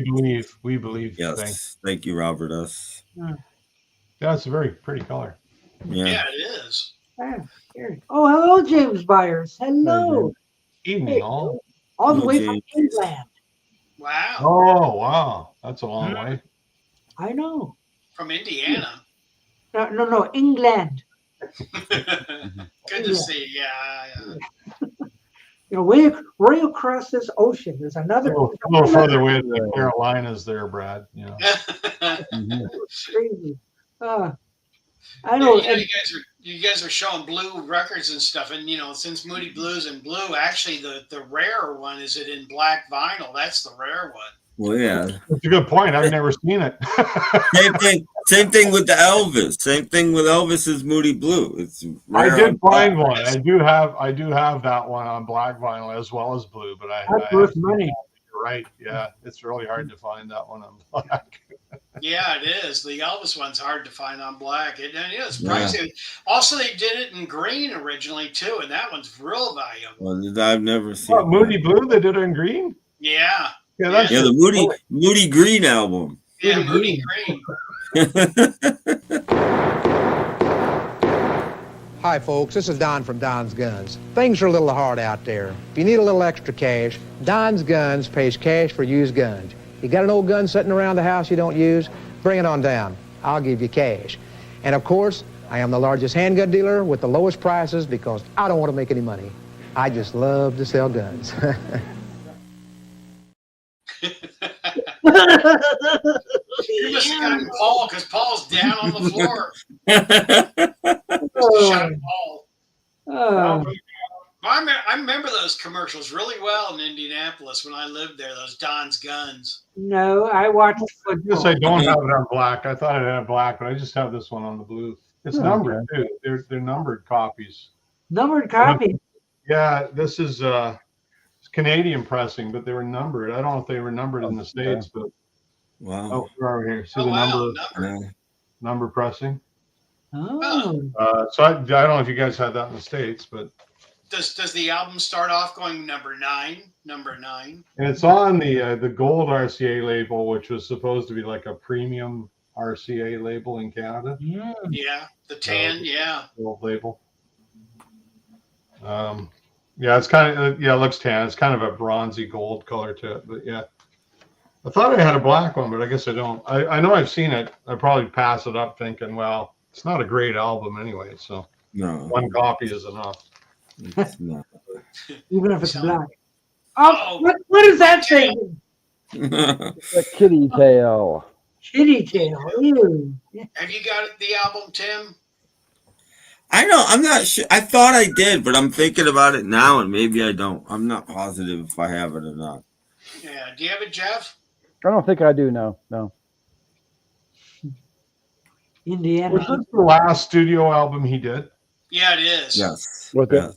believe. Yes, thank you, Robert S. Yeah, it's a very pretty color. Yeah, it is. Oh, hello, James Byers. Hello. Evening, all. All the way from England. Wow. Oh, wow. That's a long way. I know. From Indiana. No, England. Good to see. Yeah. You know, way across this ocean, there's another. A little further away than the Carolinas there, Brad. You know. Crazy. I know. You guys are showing blue records and stuff, and since Moody Blues and blue, actually the rare one is it in black vinyl. That's the rare one. Well, yeah, that's a good point. I've never seen it. Same thing with the Elvis. Same thing with Elvis's Moody Blue. It's rare. I did find one. I do have that one on black vinyl as well as blue, but that's worth money. You're right. Yeah, it's really hard to find that one on black. Yeah, it is. The Elvis one's hard to find on black. It's pricey. Also, they did it in green originally too, and that one's real valuable. Well, I've never seen Moody Blue. They did it in green. Yeah. Yeah, the Moody Green album. Yeah, Moody Green. Hi, folks. This is Don from Don's Guns. Things are a little hard out there. If you need a little extra cash, Don's Guns pays cash for used guns. You got an old gun sitting around the house you don't use? Bring it on down. I'll give you cash. And of course, I am the largest handgun dealer with the lowest prices because I don't want to make any money. I just love to sell guns. You must have gotten Paul because Paul's down on the floor. Shot Paul. I remember those commercials really well in Indianapolis when I lived there. Those Don's Guns. No, I watched football. Yes, I don't have it on black. I thought it had black, but I just have this one on the blue. It's numbered too. They're numbered copies. Numbered copies. Yeah, this is Canadian pressing, but they were numbered. I don't know if they were numbered in the States, but wow. Oh, we're over here. See the number pressing. Oh. So I don't know if you guys had that in the States, but does the album start off going number 9? And it's on the gold RCA label, which was supposed to be like a premium RCA label in Canada. Yeah, the tan, gold label. Yeah, it's kind of it looks tan. It's kind of a bronzy gold color to it, but yeah. I thought I had a black one, but I guess I don't. I know I've seen it. I probably pass it up thinking, well, it's not a great album anyway, so one copy is enough. It's not. Even if it's black. Oh, what is that thing? A kitty tail. Kitty tail. Ew. Have you got the album, Tim? I know. I'm not sure. I thought I did, but I'm thinking about it now, and maybe I don't. I'm not positive if I have it or not. Yeah. Do you have it, Jeff? I don't think I do. No. Indiana. Was this the last studio album he did? Yeah, it is. Yes. What's that?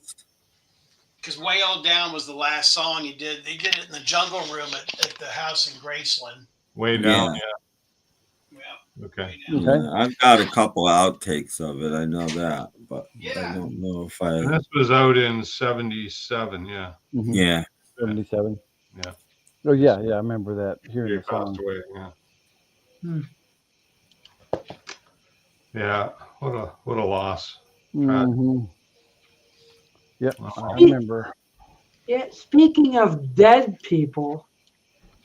Because Way All Down was the last song he did. They did it in the jungle room at the house in Graceland. Way Down, yeah. Okay. Yeah, I've got a couple outtakes of it. I know that, but I don't know if I. And this was out in 77, yeah. Mm-hmm. Yeah. 77. Yeah. Oh yeah, I remember that. Hearing He the song. passed away, yeah. Hmm. Yeah. What a loss. Mm-hmm. Yeah, I remember. Yeah. Speaking of dead people.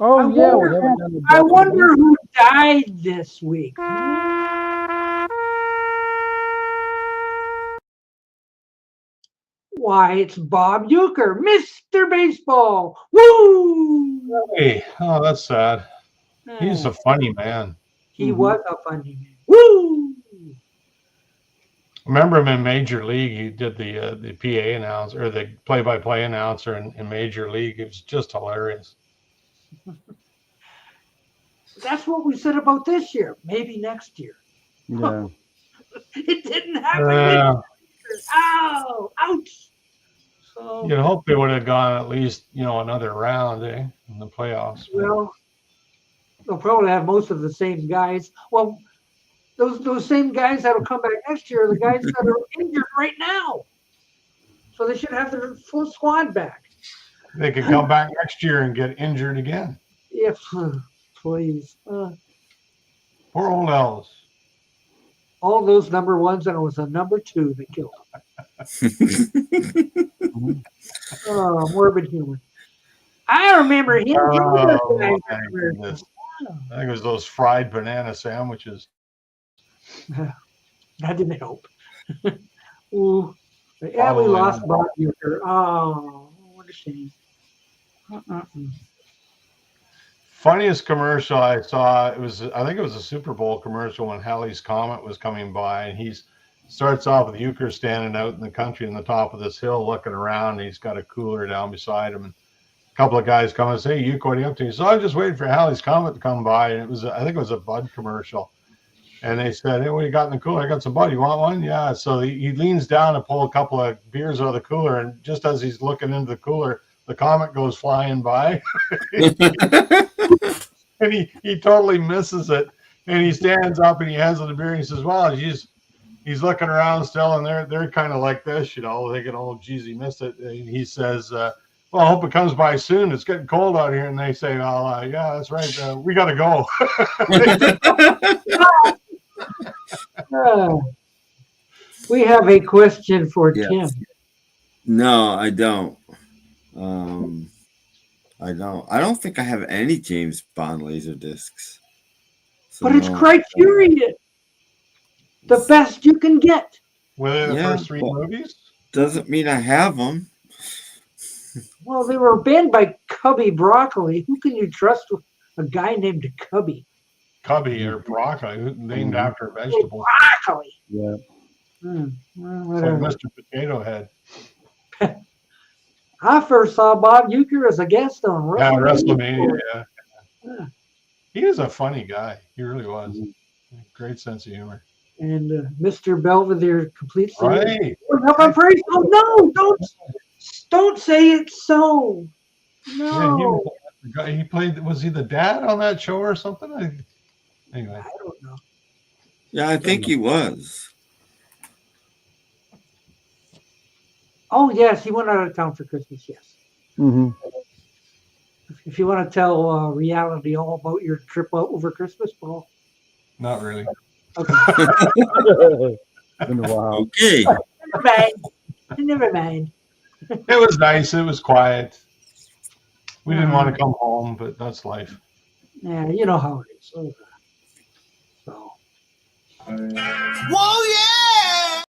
Oh I yeah, we wonder, haven't done the I wonder who died this week. Why, it's Bob Uecker, Mr. Baseball. Woo! Hey, oh, that's sad. He's a funny man. He was a funny man. Woo! Remember him in Major League? He did the PA announcer or the play-by-play announcer in Major League. It was just hilarious. That's what we said about this year. Maybe next year. Yeah. It didn't happen. Ow! Ouch! So, You'd hope they would have gone at least, another round, in the playoffs. well, they'll probably have most of the same guys. Well, those same guys that'll come back next year are the guys that are injured right now. So they should have their full squad back. They could come back next year and get injured again. If, please. Poor old Ellis. All those number ones, and it was a number 2 that killed him. Oh, morbid humor. I remember him. Oh, I think it was those fried banana sandwiches. That didn't help. Ooh. Yeah, we lost Bob Uecker. Oh, what a shame. Funniest commercial I saw, I think it was a Super Bowl commercial when Halley's Comet was coming by, and he starts off with Uecker standing out in the country on the top of this hill looking around, and he's got a cooler down beside him, and a couple of guys come and say, "Uecker, what are you up to?" He said, "I'm just waiting for Halley's Comet to come by," and I think it was a Bud commercial. And they said, "Hey, what do you got in the cooler?" "I got some Bud. You want one?" "Yeah." So he leans down to pull a couple of beers out of the cooler, and just as he's looking into the cooler, the Comet goes flying by. And he totally misses it. And he stands up and he hands him the beer and he says, "Well, he's looking around still," and they're kind of like this, thinking, "Oh, geez, he missed it." And he says, "Well, I hope it comes by soon. It's getting cold out here." And they say, "Well, yeah, that's right. We got to go." We have a question for Tim. No, I don't. I don't think I have any James Bond laser discs. So But it's Criterion. The best you can get. Were they the first 3 movies? Doesn't mean I have them. Well, they were banned by Cubby Broccoli. Who can you trust with a guy named Cubby? Cubby or broccoli, named after a vegetable. Broccoli. Yeah. It's like Mr. Potato Head. I first saw Bob Uecker as a guest on WrestleMania. Yeah. He was a funny guy. He really was. Great sense of humor. And Mr. Belvedere completes the right. I'm afraid. Oh no! Don't say it's so. No. Yeah, he played. Was he the dad on that show or something? Anyway, I don't know. Yeah, I think he was. Oh yes, he went out of town for Christmas. Yes. Mm-hmm. If you want to tell reality all about your trip over Christmas, Paul. Not really. Okay. Been a while. Okay. Never mind. It was nice. It was quiet. We didn't want to come home, but that's life. Yeah, you know how it is. So. Whoa, yeah!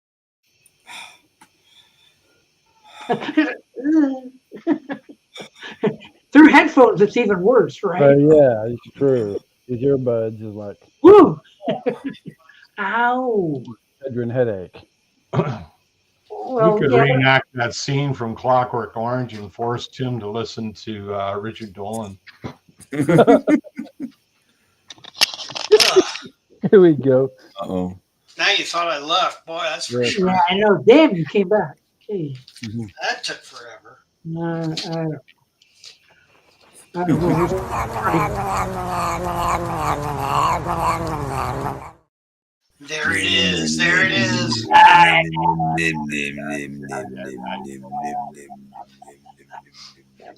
Through headphones, it's even worse, right? Yeah, it's true. These earbuds is like Woo! Ow! bedroom headache. Well, we could yeah. reenact that scene from Clockwork Orange and force Tim to listen to Richard Dolan. Here we go. Uh-oh. Now you thought I left. Boy, that's for sure. Yeah, I know. Damn, you came back. Hey. That took forever. I don't know. There it is. There it is.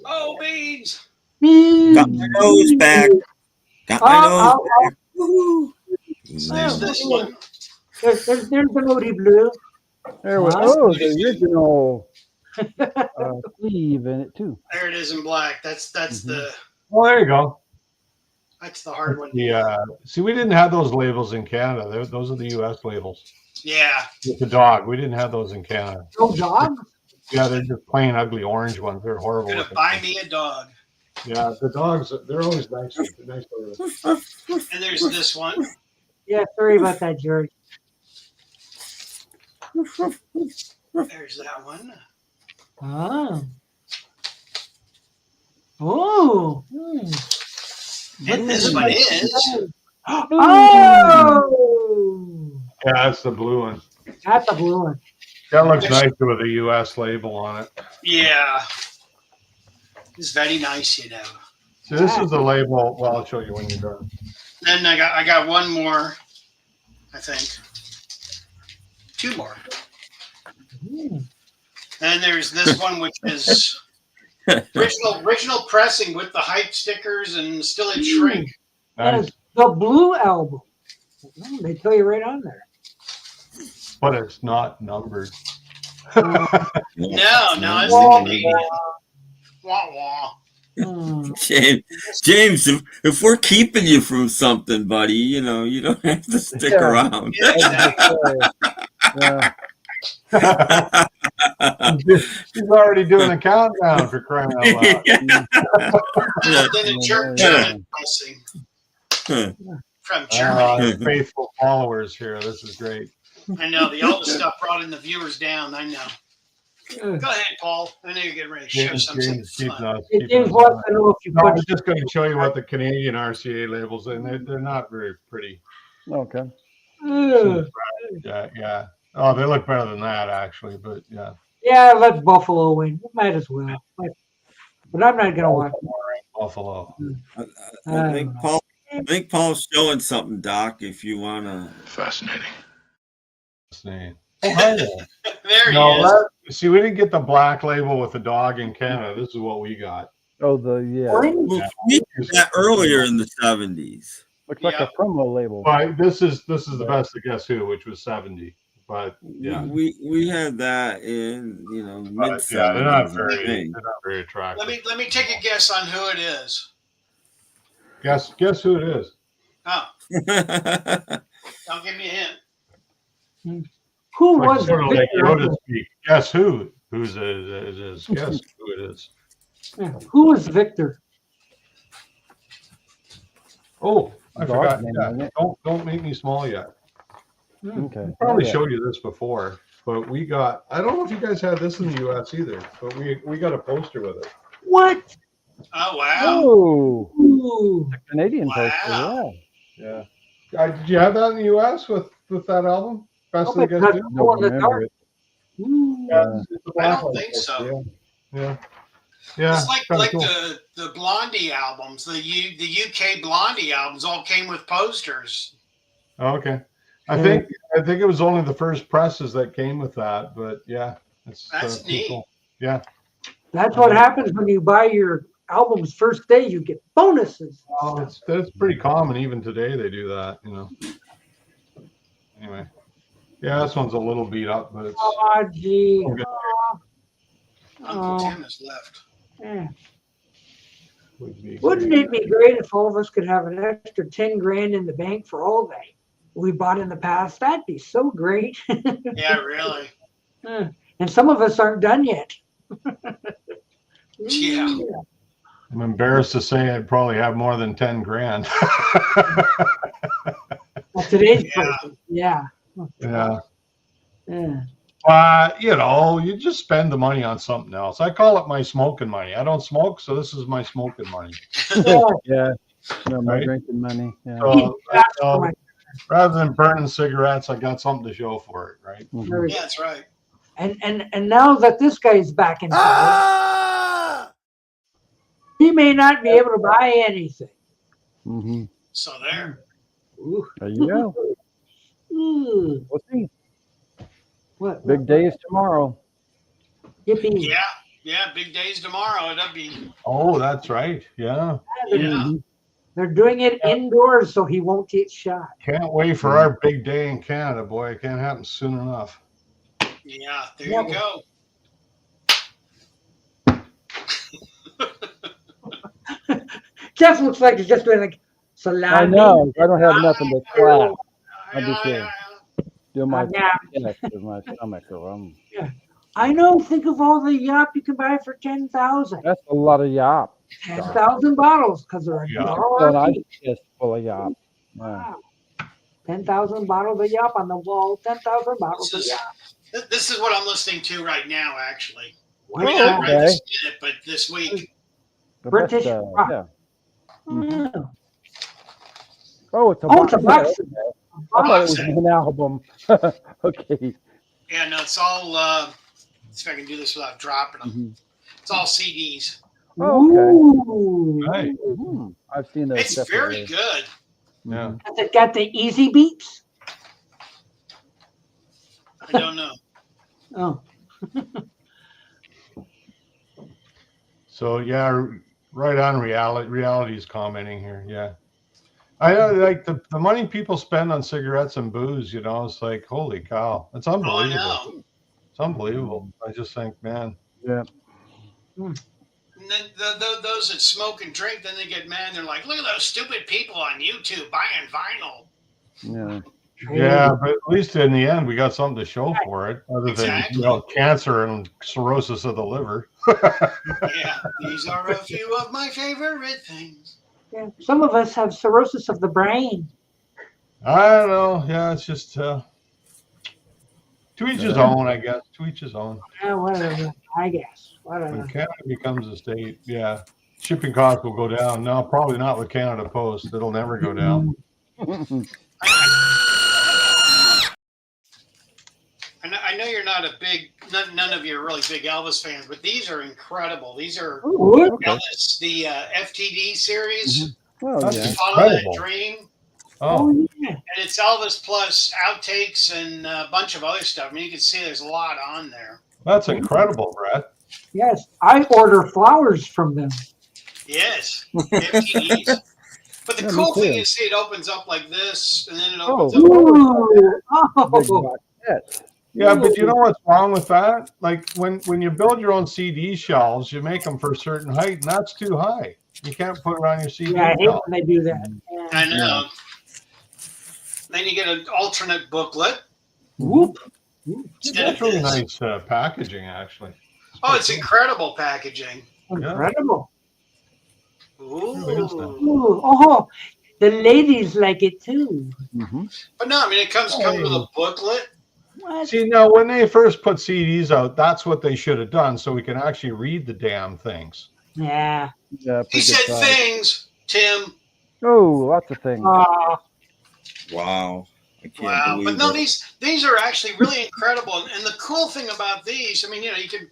Oh, beans. Got my nose back. Got my nose back. Woo-hoo. There's this one. There's the Moody Blue. There we go. The original sleeve in it too. There it is in black. That's the Oh, there you go. that's the hard one. See, we didn't have those labels in Canada. Those are the U.S. labels. Yeah. With the dog, we didn't have those in Canada. No dog? Yeah, they're just plain ugly orange ones. They're horrible. Gonna looking. buy me a dog. Yeah, the dogs, they're always nice. They're nice. And there's this one. Yeah, sorry about that, George. There's that one. Oh. Oh. And this one is. Oh. Yeah, that's the blue one. That's a blue one. That looks nice with a U.S. label on it. Yeah. It's very nice, you know. So this is the label. Well, I'll show you when you're done. Then I got one more, I think. Two more. And there's this one, which is original pressing with the hype stickers and still in shrink. That is the Blue album. Oh, they tell you right on there. But it's not numbered. No, it's the Canadian. Wah wah. James, if we're keeping you from something, buddy, you know, you don't have to stick around. Yeah. He's already doing a countdown for crying out loud. Then a jerk pressing from Germany. Faithful followers here. This is great. I know the oldest stuff brought in the viewers down. I know. Go ahead, Paul. I know you're getting ready to show something fun. I'm just going to show you what the Canadian RCA labels, and they're not very pretty. Okay. Yeah. Oh, they look better than that, actually. But yeah. Yeah, let Buffalo win. Might as well. But I'm not going to watch Buffalo. I think Paul's showing something, Doc. If you want to. Fascinating. Oh, hi there. There he is. See, we didn't get the black label with the dog in Canada. This is what we got. Oh, We did that earlier in the 70s. Looks like a promo label. Well, this is the best of Guess Who, which was 70. But yeah, we had that in mid 70s. Yeah, they're not very attractive. Let me take a guess on who it is. Guess who it is. Oh. Don't give me a hint. Who Like was sort of like Victor? Yoda speak. Guess who? Who's it is? Guess who it is? Who was Victor? Oh, I Dog forgot. name, Yeah. isn't it? Don't make me small yet. Okay. I probably showed you this before, but we got. I don't know if you guys had this in the U.S. either, but we got a poster with it. What? Oh wow! Oh, Ooh. the Canadian poster. Yeah. Did you have that in the U.S. with that album? Best of the Guess Who? Glow in the dark. Yeah, it's a I black don't one. think so. Yeah. It's like cool. the Blondie albums, the UK Blondie albums all came with posters. Oh, okay. I think it was only the first presses that came with that, but yeah, That's neat. Cool. Yeah. That's what happens when you buy your albums first day. You get bonuses. Oh, that's pretty common. Even today, they do that. Anyway, yeah, this one's a little beat up, but it's. Oh, gee. Uncle Tim has left. Yeah. Wouldn't it be great if all of us could have an extra 10 grand in the bank for all that we bought in the past? That'd be so great. Yeah, really. And some of us aren't done yet. Yeah. I'm embarrassed to say I'd probably have more than 10 grand. Well, today's prices, yeah. Yeah. Yeah. You know, you just spend the money on something else. I call it my smoking money. I don't smoke, so this is my smoking money. Yeah. No, my Right? drinking money. Yeah. So, rather than burning cigarettes, I got something to show for it, right? Mhm. Yeah, that's right. And now that this guy's back in power, he may not be able to buy anything. Mhm. So there. Ooh. There you go. Ooh. We'll see. What? Big days tomorrow. Yippee. Yeah, big days tomorrow. That'd be. Oh, that's right. Yeah. Yeah. They're doing it indoors so he won't get shot. Can't wait for our big day in Canada, boy. It can't happen soon enough. Yeah, there you go. Jeff looks like he's just doing like salami. I know. I don't have nothing but clap. I'm just doing my chest with my stomach. Yeah. I know. Think of all the yop you can buy for 10,000. That's a lot of yop. 10,000 bottles because they're Well, $1 I each. just full of yop. Yeah. Wow. 10,000 bottles of yop on the wall. 10,000 bottles of yop. This is what I'm listening to right now, actually. What's I mean, not that? right this minute, but this week. British rock. Yeah. Mm. Oh, it's a Oh, it's a box. box. I thought it was an album. Okay. Yeah, no, it's all. Let's see if I can do this without dropping them. Mm-hmm. It's all CDs. Oh, okay. Ooh. Right. Mhm. I've seen those. It's very good. Yeah. Has it got the easy beeps? I don't know. Oh. So yeah, right on reality is commenting here. Yeah. I know, like the money people spend on cigarettes and booze, you know, it's like, holy cow. It's unbelievable. Oh, I know. It's unbelievable. I just think, man. Yeah. And then those that smoke and drink, then they get mad. And they're like, "Look at those stupid people on YouTube buying vinyl." Yeah. Yeah, but at least in the end, we got something to show for it, other Exactly. than cancer and cirrhosis of the liver. Yeah, these are a few of my favorite things. Yeah. Some of us have cirrhosis of the brain. I don't know. Yeah, it's just to each his own, I guess. To each his own. Yeah, whatever. I guess. Whatever. When Canada becomes a state, yeah, shipping costs will go down. No, probably not with Canada Post. It'll never go down. I know you're not a big, none of you are really big Elvis fans, but these are incredible. These are Ooh, okay. Elvis, the FTD series. Oh, That's yeah. Follow That incredible. Dream. Oh, yeah. And it's Elvis plus outtakes and a bunch of other stuff. I mean, you can see there's a lot on there. that's incredible, Brad. Yes. I order flowers from them. Yes, FTDs. But the Yeah, me cool thing too. is, see, it opens up like this, and then it Oh, opens up. Ooh. big Oh. box set. Yeah, but you know what's wrong with that? Like when you build your own CD shelves, you make them for a certain height, and that's too high. You can't put it on your CD Yeah, I hate shelf. when they do that. Yeah. I know. Then you get an alternate booklet. Whoop. Instead That's of really this. nice packaging, actually. Oh, it's incredible packaging. Incredible. Really is nice. Ooh. Oh, the ladies like it too. Mm-hmm. But no, I mean, it comes with a booklet. What? See, now when they first put CDs out, that's what they should have done, so we can actually read the damn things. Yeah. Yeah. He pretty good said size. things, Tim. Oh, lots of things. Wow. I can't Wow. believe But no, it. these are actually really incredible. And the cool thing about these, I mean, you can,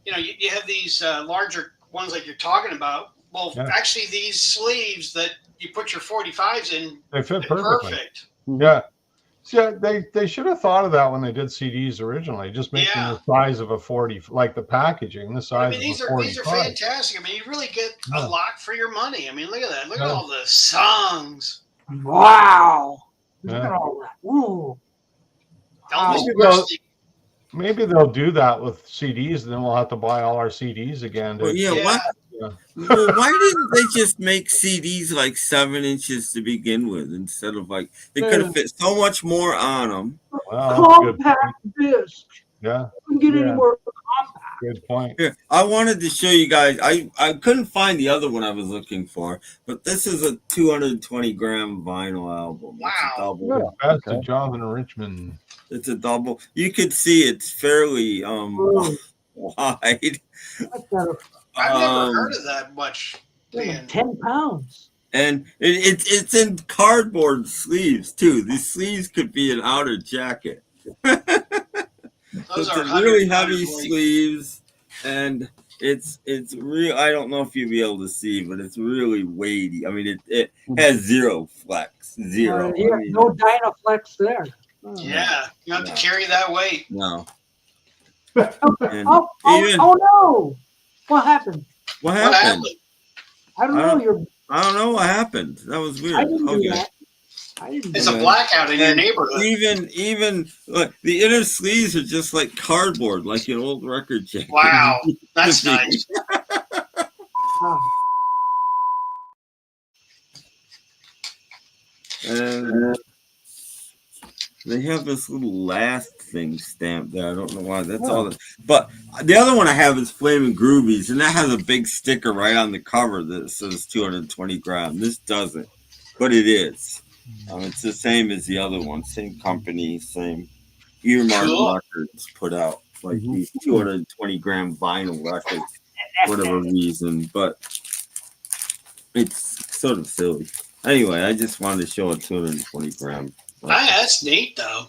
you have these larger ones like you're talking about. Well, Yeah. actually, these sleeves that you put your 45s in, They fit they're perfectly. perfect. Yeah. Yeah, they should have thought of that when they did CDs originally, just making Yeah. the size of a 40, like the packaging, the I size mean, these of a are 45. fantastic. I mean, you really get Yeah. a lot for your money. I mean, look at that. Look at Yeah. all the songs. Wow. Look Yeah. at all that. Ooh. Elvis Maybe they'll, Presley. maybe they'll do that with CDs, and then we'll have to buy all our CDs again. Well, yeah, Yeah. what? Yeah. Well, why didn't they just make CDs like 7 inches to begin with instead of like they could have fit so much more on them? Well, that's a good Compact point. disc. Yeah. Couldn't get any Yeah. more compact. Good point. Here, I wanted to show you guys. I couldn't find the other one I was looking for, but this is a 220 gram vinyl album. Wow. It's a double. That's to Jonathan Richmond. It's a double. You could see it's fairly wide. I've never heard of that much. 10 pounds. And it's in cardboard sleeves too. These sleeves could be an outer jacket. Those It's are a really 100 heavy weight. sleeves, and it's real. I don't know if you'll be able to see, but it's really weighty. I mean, it has zero flex, zero. Yeah, I mean, no Dynaflex there. Yeah, you have to carry that weight. no. And Oh even no! What happened? what happened? I don't know. I don't know what happened. That was weird. I didn't do Okay. that. It's a blackout in your neighborhood. Even look, the inner sleeves are just like cardboard, like an old record jacket. Wow, that's nice. And they have this little last thing stamped there. I don't know why. That's all. But the other one I have is Flamin' Groovies, and that has a big sticker right on the cover that says 220 gram. This doesn't, but it is. It's the same as the other one, same company, same Earmark Records put out like these 220 gram vinyl records, for whatever reason. But it's sort of silly. Anyway, I just wanted to show a 220 gram. That's neat, though.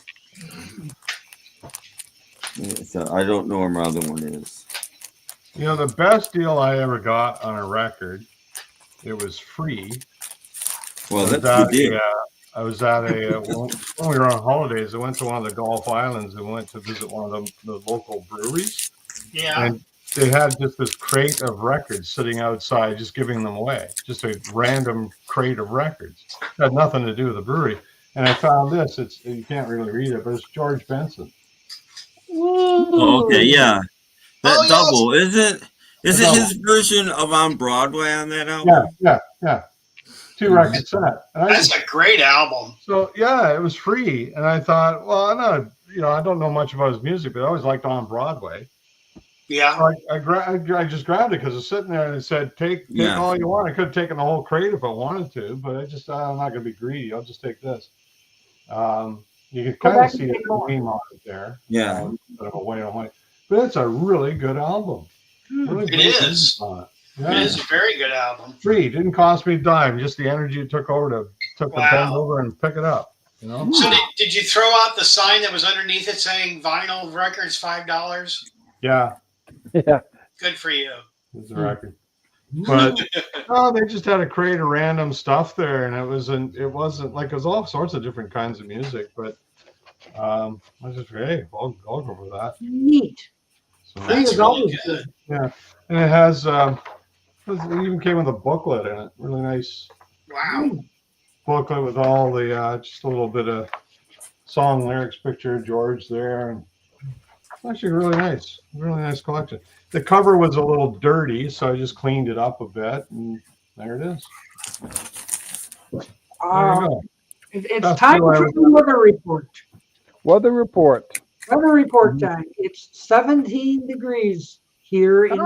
So I don't know where my other one is. You know, the best deal I ever got on a record, it was free. Well, that's the deal. I was at a when we were on holidays. I went to one of the Gulf Islands and went to visit one of the local breweries. Yeah. And they had just this crate of records sitting outside, just giving them away. Just a random crate of records. It had nothing to do with the brewery. And I found this. You can't really read it, but it's George Benson. Oh, okay, yeah. That double, is it his double. version of On Broadway on that album? Yeah. 2 record set. That's a great album. So yeah, it was free, and I thought, well, I'm not, I don't know much about his music, but I always liked On Broadway. Yeah. So I just grabbed it because it's sitting there and it said, take all you want. I could have taken the whole crate if I wanted to, but I just thought I'm not going to be greedy. I'll just take this. You can kind of see the name on it there. Yeah. But it's a really good album. Really It is. Yeah. It is a very good album. Free. Didn't cost me a dime. Just the energy it took to bend over and pick it up. So did you throw out the sign that was underneath it saying vinyl records $5? Yeah. Yeah. Good for you. It's a record. But they just had a crate of random stuff there, and it wasn't like it was all sorts of different kinds of music, but I was just I'll go for that. Neat. So, That's really good. Yeah. And it has it even came with a booklet in it. Really nice booklet with all the just a little bit of song lyrics, picture of George there, and it's actually really nice collection. The cover was a little dirty, so I just cleaned it up a bit, and there it is. It's time for the weather report. Weather report. Weather report time. It's 17 degrees here in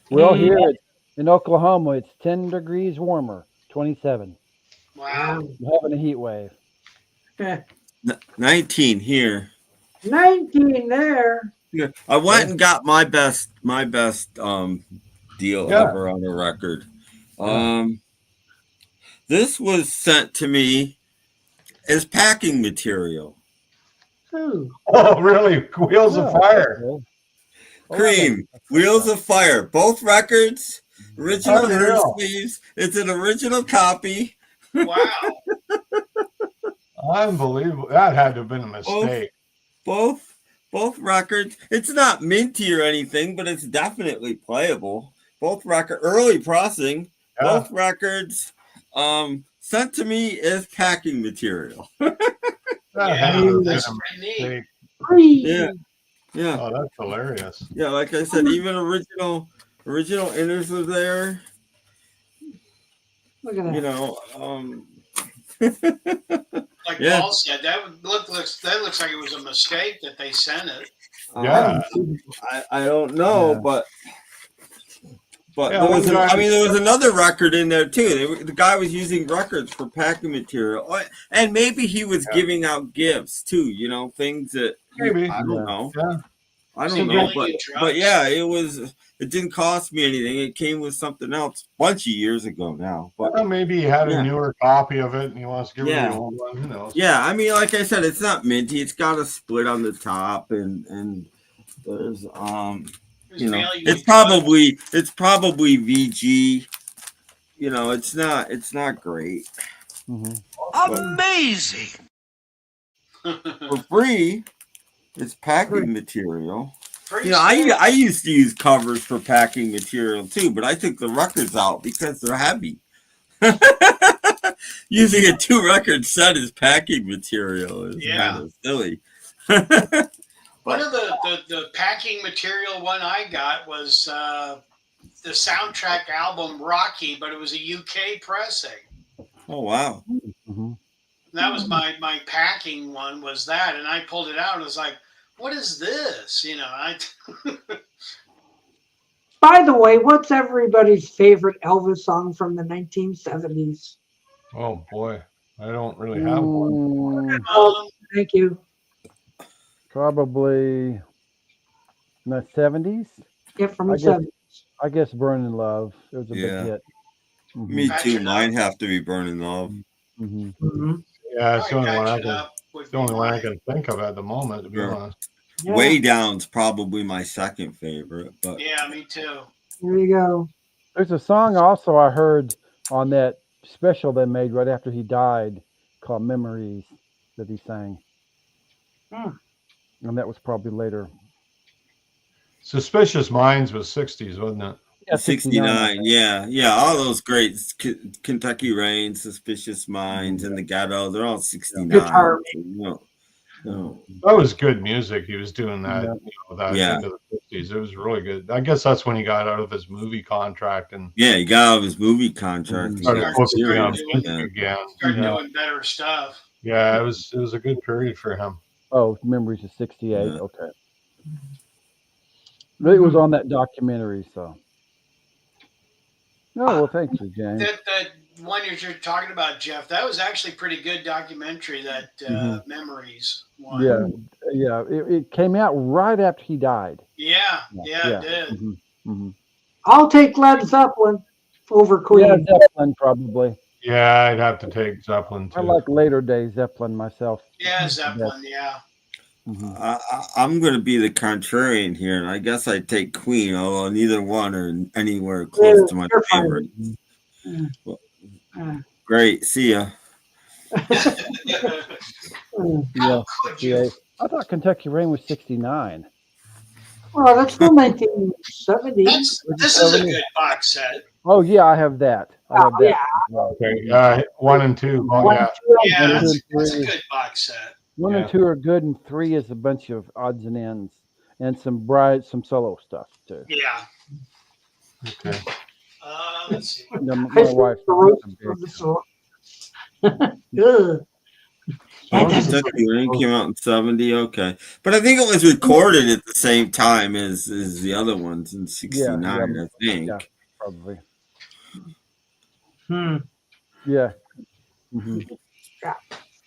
Well, here in Oklahoma, it's 10 degrees warmer, 27. Wow. I'm having a heat wave. 19 here. 19 there. Yeah, I went and got my best deal ever on a record. This was sent to me as packing material. Oh, really? Wheels of Fire. Cream, Wheels of Fire. Both records, original inner sleeves. It's an original copy. Wow. Unbelievable. That had to have been a mistake. Both records. It's not minty or anything, but it's definitely playable. Both early processing. Both records sent to me as packing material. That's pretty neat. Yeah. Oh, that's hilarious. Yeah, like I said, even original inners are there. Look at that. Like Paul said, that looks like it was a mistake that they sent it. Yeah. I don't know, Yeah. but Yeah, there was one guy- there was another record in there too. The guy was using records for packing material, and maybe he was giving out gifts too. You know, things that Maybe. I don't know. Yeah. I don't So know, mainly but drugs. yeah, it didn't cost me anything. It came with something else a bunch of years ago now. But Well, maybe he had Yeah. a newer copy of it and he wants to get rid of Yeah. the old one. Who knows? yeah, I mean, like I said, it's not minty. It's got a split on the top, and there's you know, Really it's good. probably VG. You know, it's not great. Amazing. For free, it's packing material. Pretty You know, smart. I used to use covers for packing material too, but I took the records out because they're heavy. Using a 2-record set as packing material is Yeah. kind of silly. One of the packing material one I got was the soundtrack album Rocky, but it was a UK pressing. Oh wow! Mm-hmm. That was my packing one was that, and I pulled it out and was like, "What is this?" You know, By the way, what's everybody's favorite Elvis song from the 1970s? Oh boy, I don't really have one. Oh, thank you. Probably in the 70s. Yeah, from the 70s. I guess "Burning Love." It was a Yeah. big hit. Mhm. Me too. Mine have to be "Burning Love." Mhm. Yeah, it's the only one Patch It Up would it's the only one I can think of at the moment, to be Sure. honest. Yeah. Way Down's probably my second favorite, but yeah, me too. There you go. There's a song also I heard on that special they made right after he died called "Memories" that he sang, and that was probably later. Suspicious Minds was 60s, wasn't it? Yeah, 69. Yeah, all those great Kentucky Rain, Suspicious Minds, and the Ghetto, they're all 69. Guitar. No. That was good music. He was doing that, Yeah. that Yeah. into the 50s. It was really good. I guess that's when he got out of his movie contract and Yeah, he got out of his movie contract. and started got focusing on serious music again. again. Start Yeah. doing better stuff. Yeah, it was a good period for him. Oh, "Memories" of '68. Yeah. Okay. It was on that documentary, so. Oh well, thank you, James. That one you're talking about, Jeff, that was actually pretty good documentary. That Memories one. Yeah. It came out right after he died. Yeah, it did. Mm-hmm. I'll take Led Zeppelin over Queen. Yeah, Zeppelin probably. Yeah, I'd have to take Zeppelin too. I like later day Zeppelin myself. Yeah, Zeppelin. Yeah. I'm going to be the contrarian here, and I guess I'd take Queen, although neither one are anywhere close to my favorite. Great. See ya. Yeah. I thought Kentucky Rain was '69. Well, that's still 1970. This is a good box set. Oh yeah, I have that. I have that. Yeah. Okay, 1 and 2. Oh, yeah. Yeah, One, two, it's a three. good box set. One and 2 are good, and 3 is a bunch of odds and ends, and some solo stuff too. Yeah. Okay. Let's see. My wife. Kentucky Rain came out in '70. Okay, but I think it was recorded at the same time as the other ones in '69. I think. Yeah, probably. Yeah. Mm-hmm. Yeah.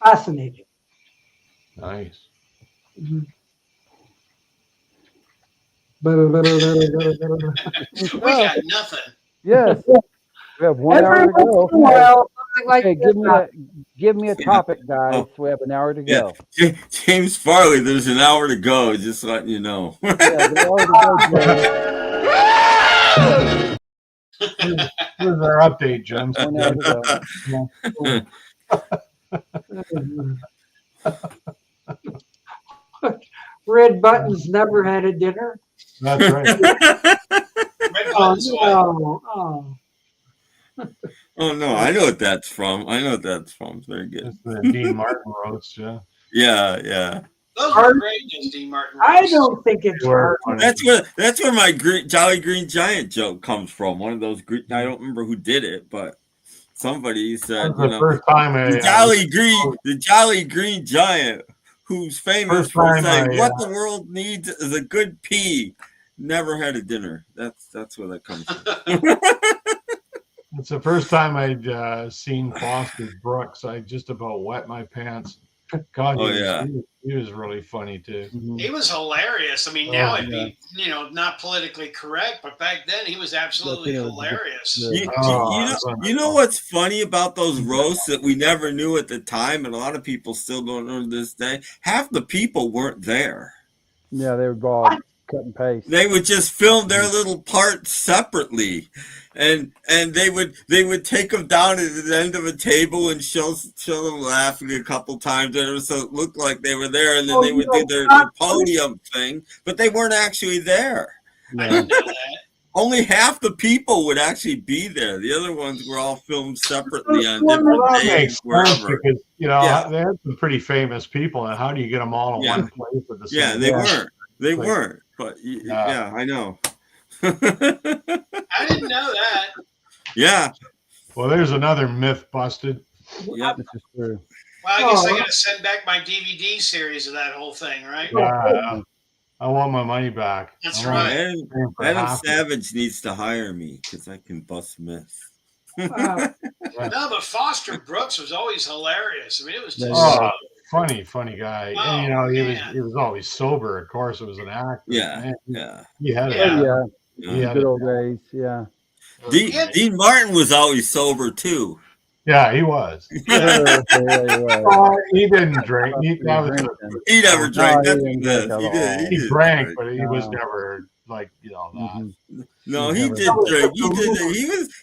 Fascinating. Nice. We got nothing. Yes. We have 1 hour to go. While, something like Okay, this, give me a topic, guys. We have an hour to go. James Farley, there's an hour to go. Just letting you know. Yeah, an hour to go, James. Here's our update, James. 1 hour to go. Red Buttons never had a dinner. That's right. Oh. Oh no, I know what that's from. It's very good. It's the Dean Martin roast, yeah. Yeah. Those are great, those Dean Martin. I don't think it's hard. That's where my Jolly Green Giant joke comes from. One of those I don't remember who did it, but somebody said, That was the first time the Jolly Green Giant who's famous for saying, "What the world needs is a good pee." Never had a dinner. That's where that comes from. It's the first time I'd seen Foster Brooks. I just about wet my pants. God, he was really funny too. He was hilarious. I mean, now it'd be, not politically correct, but back then he was absolutely hilarious. You know what's funny about those roasts that we never knew at the time, and a lot of people still don't know to this day? Half the people weren't there. Yeah, they were all cut and paste. They would just film their little parts separately, and they would take them down at the end of a table and show them laughing a couple times, so it looked like they were there, and then they would do their podium thing, but they weren't actually there. I didn't know that. Only half the people would actually be there. The other ones were all filmed separately on different days, wherever. Because, they had some pretty famous people, and how do you get them all in one place at the same time? They weren't. They weren't. But yeah, I know. I didn't know that. Yeah. Well, there's another myth busted. Yep. This is true. Well, I guess I got to send back my DVD series of that whole thing, right? I want my money back. That's right. Adam Savage needs to hire me because I can bust myths. No, but Foster Brooks was always hilarious. I mean, it was just funny guy. And, he was always sober. Of course, it was an actor. Yeah. He had good old days. Yeah. Dean Martin was always sober too. Yeah, he was. He didn't drink. He never drank. He drank, but he was never like that. No, he did drink.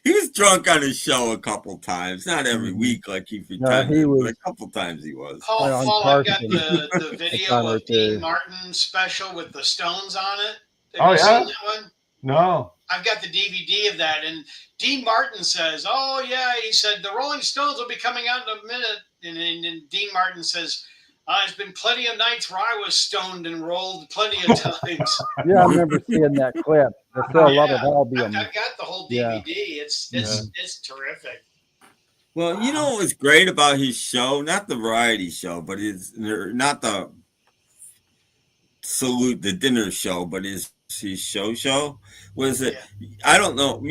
He was drunk on his show a couple times, not every week like he pretended. But a couple times he was. Paul, I got the video of Dean Martin's special with the Stones on it. Have you seen that one? No. I've got the DVD of that, and Dean Martin says, "Oh yeah," he said, "the Rolling Stones will be coming out in a minute," and Dean Martin says, "There's been plenty of nights where I was stoned and rolled plenty of times." Yeah, I remember seeing that clip. I saw a lot of albums. I got the whole DVD. It's terrific. Well, you know what was great about his show? Not the variety show, but not the the dinner show, but his show was that I don't know,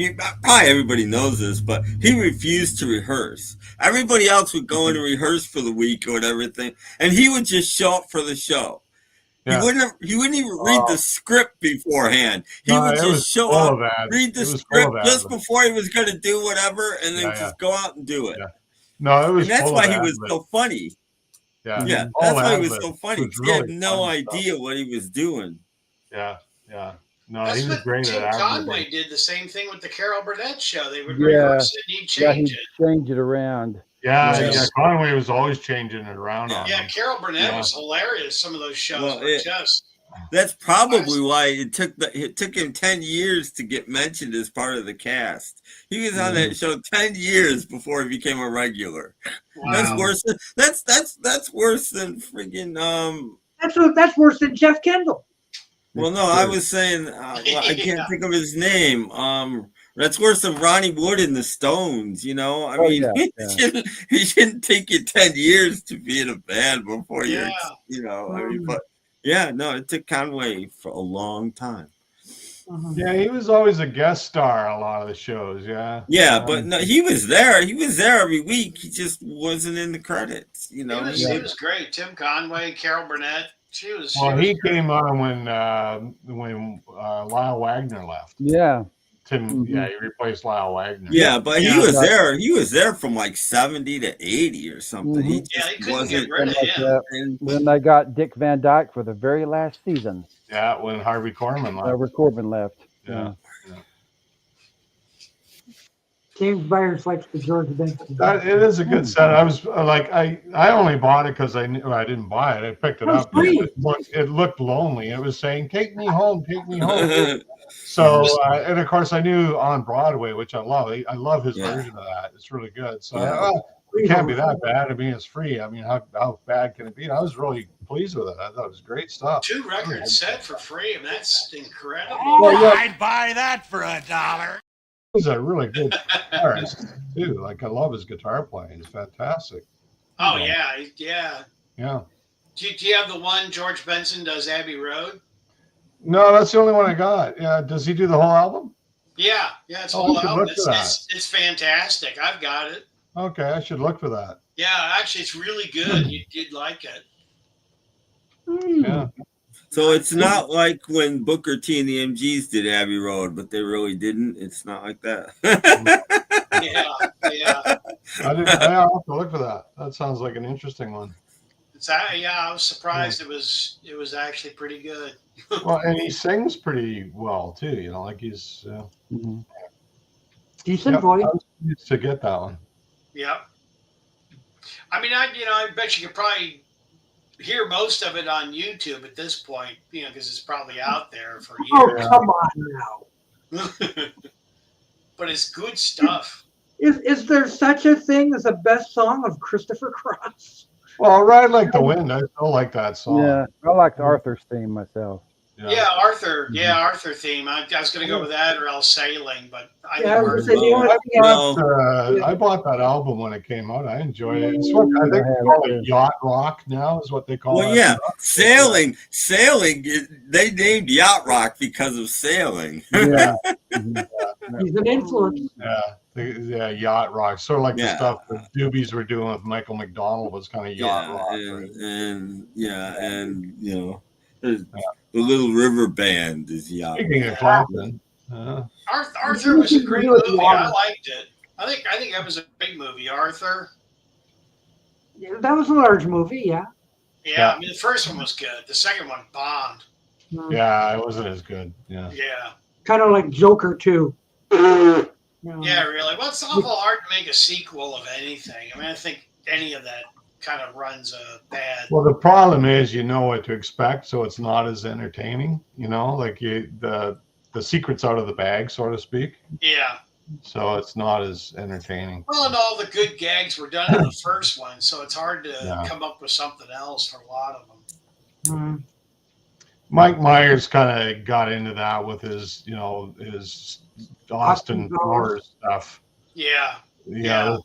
probably everybody knows this, but he refused to rehearse. Everybody else would go in and rehearse for the week or whatever thing, and he would just show up for the show. He wouldn't even read the script beforehand. He would just show up, read the script just before he was going to do whatever, and then just go out and do it. No, it was, and that's why he was so funny. That's why he was so funny. He had no idea what he was doing. Yeah. No, he was great at Tim Conway did the same thing with the Carol Burnett show. They would rehearse it and he'd change it. Change it around. Yeah, Conway was always changing it around. Yeah, Carol Burnett was hilarious. Some of those shows were just. That's probably why it took him 10 years to get mentioned as part of the cast. He was on that show 10 years before he became a regular. Wow. That's worse. That's worse than freaking. That's worse than Jeff Kendall. Well, no, I was saying I can't think of his name. That's worse than Ronnie Wood in the Stones. He shouldn't take you 10 years to be in a band before you're. But it took Conway for a long time. Yeah, he was always a guest star on a lot of the shows. Yeah, but no, he was there. He was there every week. He just wasn't in the credits. He was great. Tim Conway, Carol Burnett. He came on when Lyle Wagner left. Yeah. Tim, he replaced Lyle Wagner. Yeah, but he was there. He was there from like 70 to 80 or something. He couldn't get rid of him. And then they got Dick Van Dyke for the very last season. Yeah, when Harvey Korman left. Harvey Korman left. Yeah. James Byers likes the George Benson. It is a good set. I was I only bought it because I knew I didn't buy it. I picked it up. It looked lonely. It was saying, "Take me home, take me home." So, and of course, I knew On Broadway, which I love. I love his version of that. It's really good. So, it can't be that bad. I mean, it's free. I mean, how bad can it be? And I was really pleased with it. I thought it was great stuff. 2 records set for free. I mean, that's incredible. I'd buy that for $1. He's a really good guitarist too. Like, I love his guitar playing. It's fantastic. Oh yeah. Yeah. Do you have the one George Benson does Abbey Road? No, that's the only one I got. Yeah, does he do the whole album? Yeah, it's a Oh, I whole should album. look for that. It's fantastic. I've got it. Okay, I should look for that. Yeah, actually, it's really good. You'd like it. Yeah. So it's not like when Booker T and the MGs did Abbey Road, but they really didn't. It's not like that. Yeah. I'll have to look for that. That sounds like an interesting one. I was surprised. It was actually pretty good. Well, and he sings pretty well too. You know, like he's decent voice. I was pleased to get that one. Yep. I mean, I bet you could probably hear most of it on YouTube at this point, because it's probably out there for years. Oh, come on now. But it's good stuff. Is there such a thing as a best song of Christopher Cross? Well, Ride Like the Wind, I still like that song. Yeah, I liked Arthur's theme myself. Yeah, Arthur. Yeah, Arthur theme. I was going to go with that or else Sailing, but I bought that album when it came out. I enjoyed it. It's what I think they call it yacht rock now, is what they call it. Well, yeah, Sailing. They named yacht rock because of Sailing. Yeah. He's an influence. Yeah, yacht rock. Sort of like the stuff that Doobies were doing with Michael McDonald was kind of yacht rock. Mm-hmm. The Little River Band is yacht. Speaking of Clapton, Arthur was a great movie. I liked it. I think that was a big movie, Arthur. Yeah, that was a large movie, yeah. Yeah, I mean the first one was good. The second one bombed. Yeah, it wasn't as good. Yeah. Yeah. Kind of like Joker 2. Yeah, really. Well, it's awful hard to make a sequel of anything. I mean, I think any of that kind of runs a bad. Well, the problem is you know what to expect, so it's not as entertaining. You know, like the secret's out of the bag, so to speak. Yeah. So it's not as entertaining. Well, and all the good gags were done in the first one, so it's hard to come up with something else for a lot of them. Mike Myers kind of got into that with his Austin Powers stuff. Yeah. Yeah,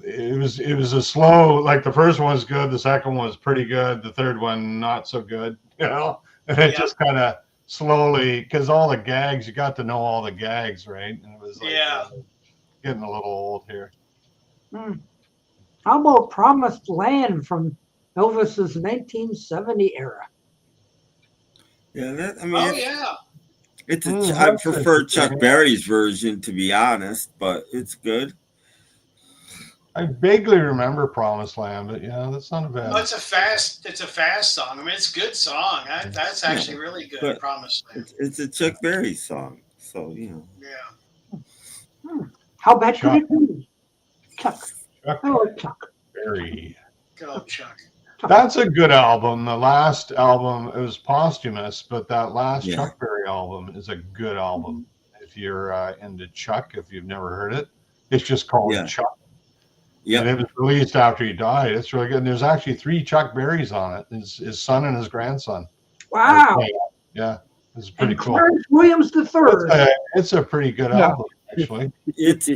it was a slow. Like the first one was good, the second one was pretty good, the third one not so good. And it just kind of slowly, because all the gags, you got to know all the gags, right? And it was like getting a little old here. How about Promised Land from Elvis's 1970 era? Yeah, yeah. I prefer Chuck Berry's version, to be honest, but it's good. I vaguely remember Promised Land, but yeah, that's not a bad. Well, it's a fast song. I mean, it's a good song. That's actually really good. Promised Land. It's a Chuck Berry song, so Yeah. How bad could it be? Chuck. Chuck Berry. Go, Chuck. That's a good album. The last album, it was posthumous, but that last Chuck Berry album is a good album. If you're into Chuck, if you've never heard it, it's just called Chuck. Yeah, and it was released after he died. It's really good. And there's actually 3 Chuck Berrys on it. His son and his grandson. Wow. Yeah, it's pretty cool. Clarence Williams III. It's a pretty good album, actually. It's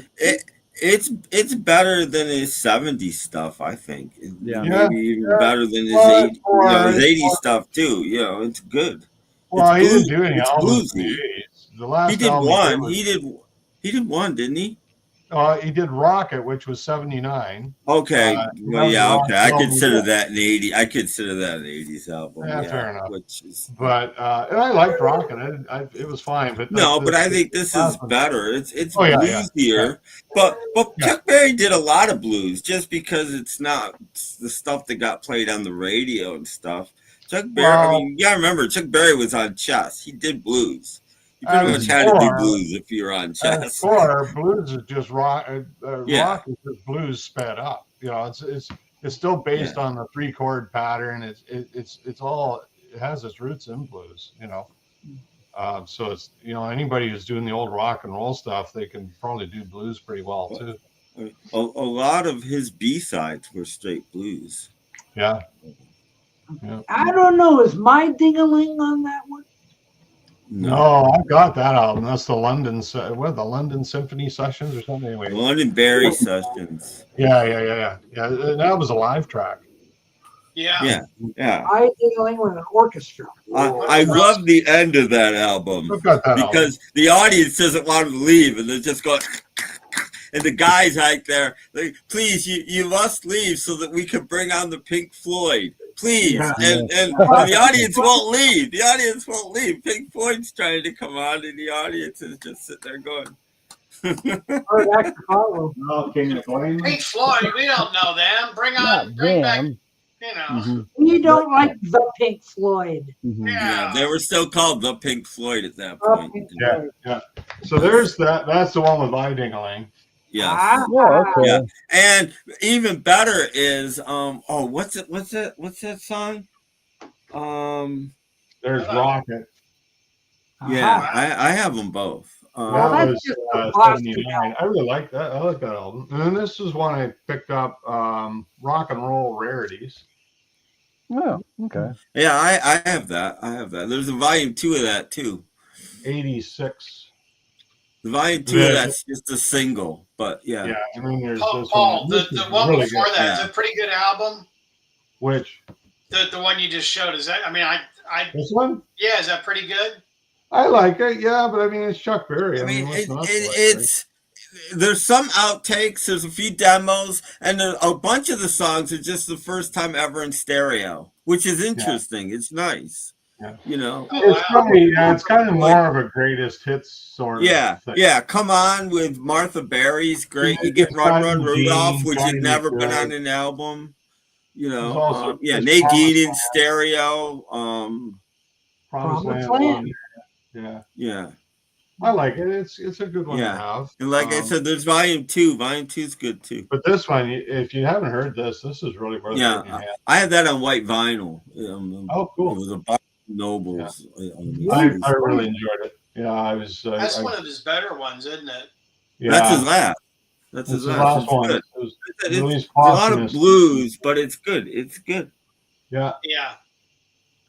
better than his 70s stuff, I think. Maybe even better than his 80s stuff too. It's good. Well, he didn't do any albums. He did one. He did one, didn't he? He did Rocket, which was 79. Okay. I consider that an 80s. I consider that an 80s album. Yeah, fair enough. But and I liked Rocket. It was fine. But but I think this is better. It's bluesier. But Chuck Berry did a lot of blues just because it's not the stuff that got played on the radio and stuff. Chuck Berry, you gotta remember, Chuck Berry was on Chess. He did blues. You pretty much had to do blues if you're on Chess. Or blues is just rock. Rock is just blues sped up. It's still based on the 3-chord pattern. It's all, it has its roots in blues. So it's anybody who's doing the old rock and roll stuff, they can probably do blues pretty well too. A lot of his B-sides were straight blues. Yeah. I don't know. Is my ding-a-ling on that one? No, I got that album. That's the London Symphony Sessions or something. Anyway, London Berry Sessions. Yeah. That was a live track. Yeah. I Ding-a-ling with an orchestra. I love the end of that album because the audience doesn't want to leave, and they're just going. And the guys out there, like, please, you must leave so that we can bring on the Pink Floyd, please. Yeah. And the audience won't leave. The audience won't leave. Pink Floyd's trying to come on, and the audience is just sitting there going. Pink Floyd, we don't know them. Bring back, you know. We don't like the Pink Floyd. Yeah, they were still called the Pink Floyd at that point. Yeah. So there's that. That's the one with My Ding-a-ling. Yes. Yeah. And even better is what's that song? There's Rocket. Yeah, I have them both. That was 79. I really like that. I like that album. And then this is one I picked up, Rock and Roll Rarities. Oh, okay. Yeah, I have that. There's a volume 2 of that too. 86. The volume 2 of that's just a single, but yeah. Yeah, and then there's this Paul, one. the one really before good. that is a pretty good album. Which? The one you just showed, is that? I mean, this one? Yeah, is that pretty good? I like it, yeah, but I mean, it's Chuck Berry. I mean, there's some outtakes, there's a few demos, and a bunch of the songs are just the first time ever in stereo, which is interesting. It's nice. Yeah. You know, it's kind of more of a greatest hits sort of thing. Yeah. Come On with Martha Berry's great. You get Run Run Rudolph, which had never been on an album. You know, Nadine in stereo. Promised Land. Yeah. I like it. It's a good one to have. And like I said, there's volume 2. Volume 2 is good too. But this one, if you haven't heard this is really worth it. Yeah, I had that on white vinyl. Oh, cool. It was a Barnes Nobles. Yeah. I really enjoyed it. Yeah, I was. That's one of his better ones, isn't it? Yeah. That's his last. That's his last one. Good. It's a lot of blues, but it's good. It's good. Yeah. Yeah.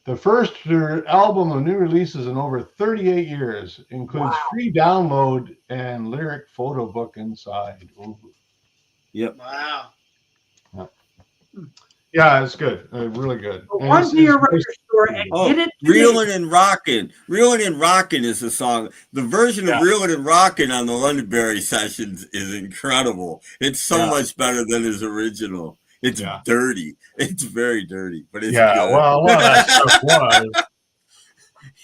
The first album of new releases in over 38 years includes free download and lyric photo book inside. Ooh. Yep. Wow. Yeah, it's good. Really good. Run to your record store and get it. Reelin' and Rockin'. Reelin' and Rockin' is the song. The version of Reelin' and Rockin' on the Londonderry sessions is incredible. It's so much better than his original. It's dirty. It's very dirty, but it's good. Well, a lot of that stuff was.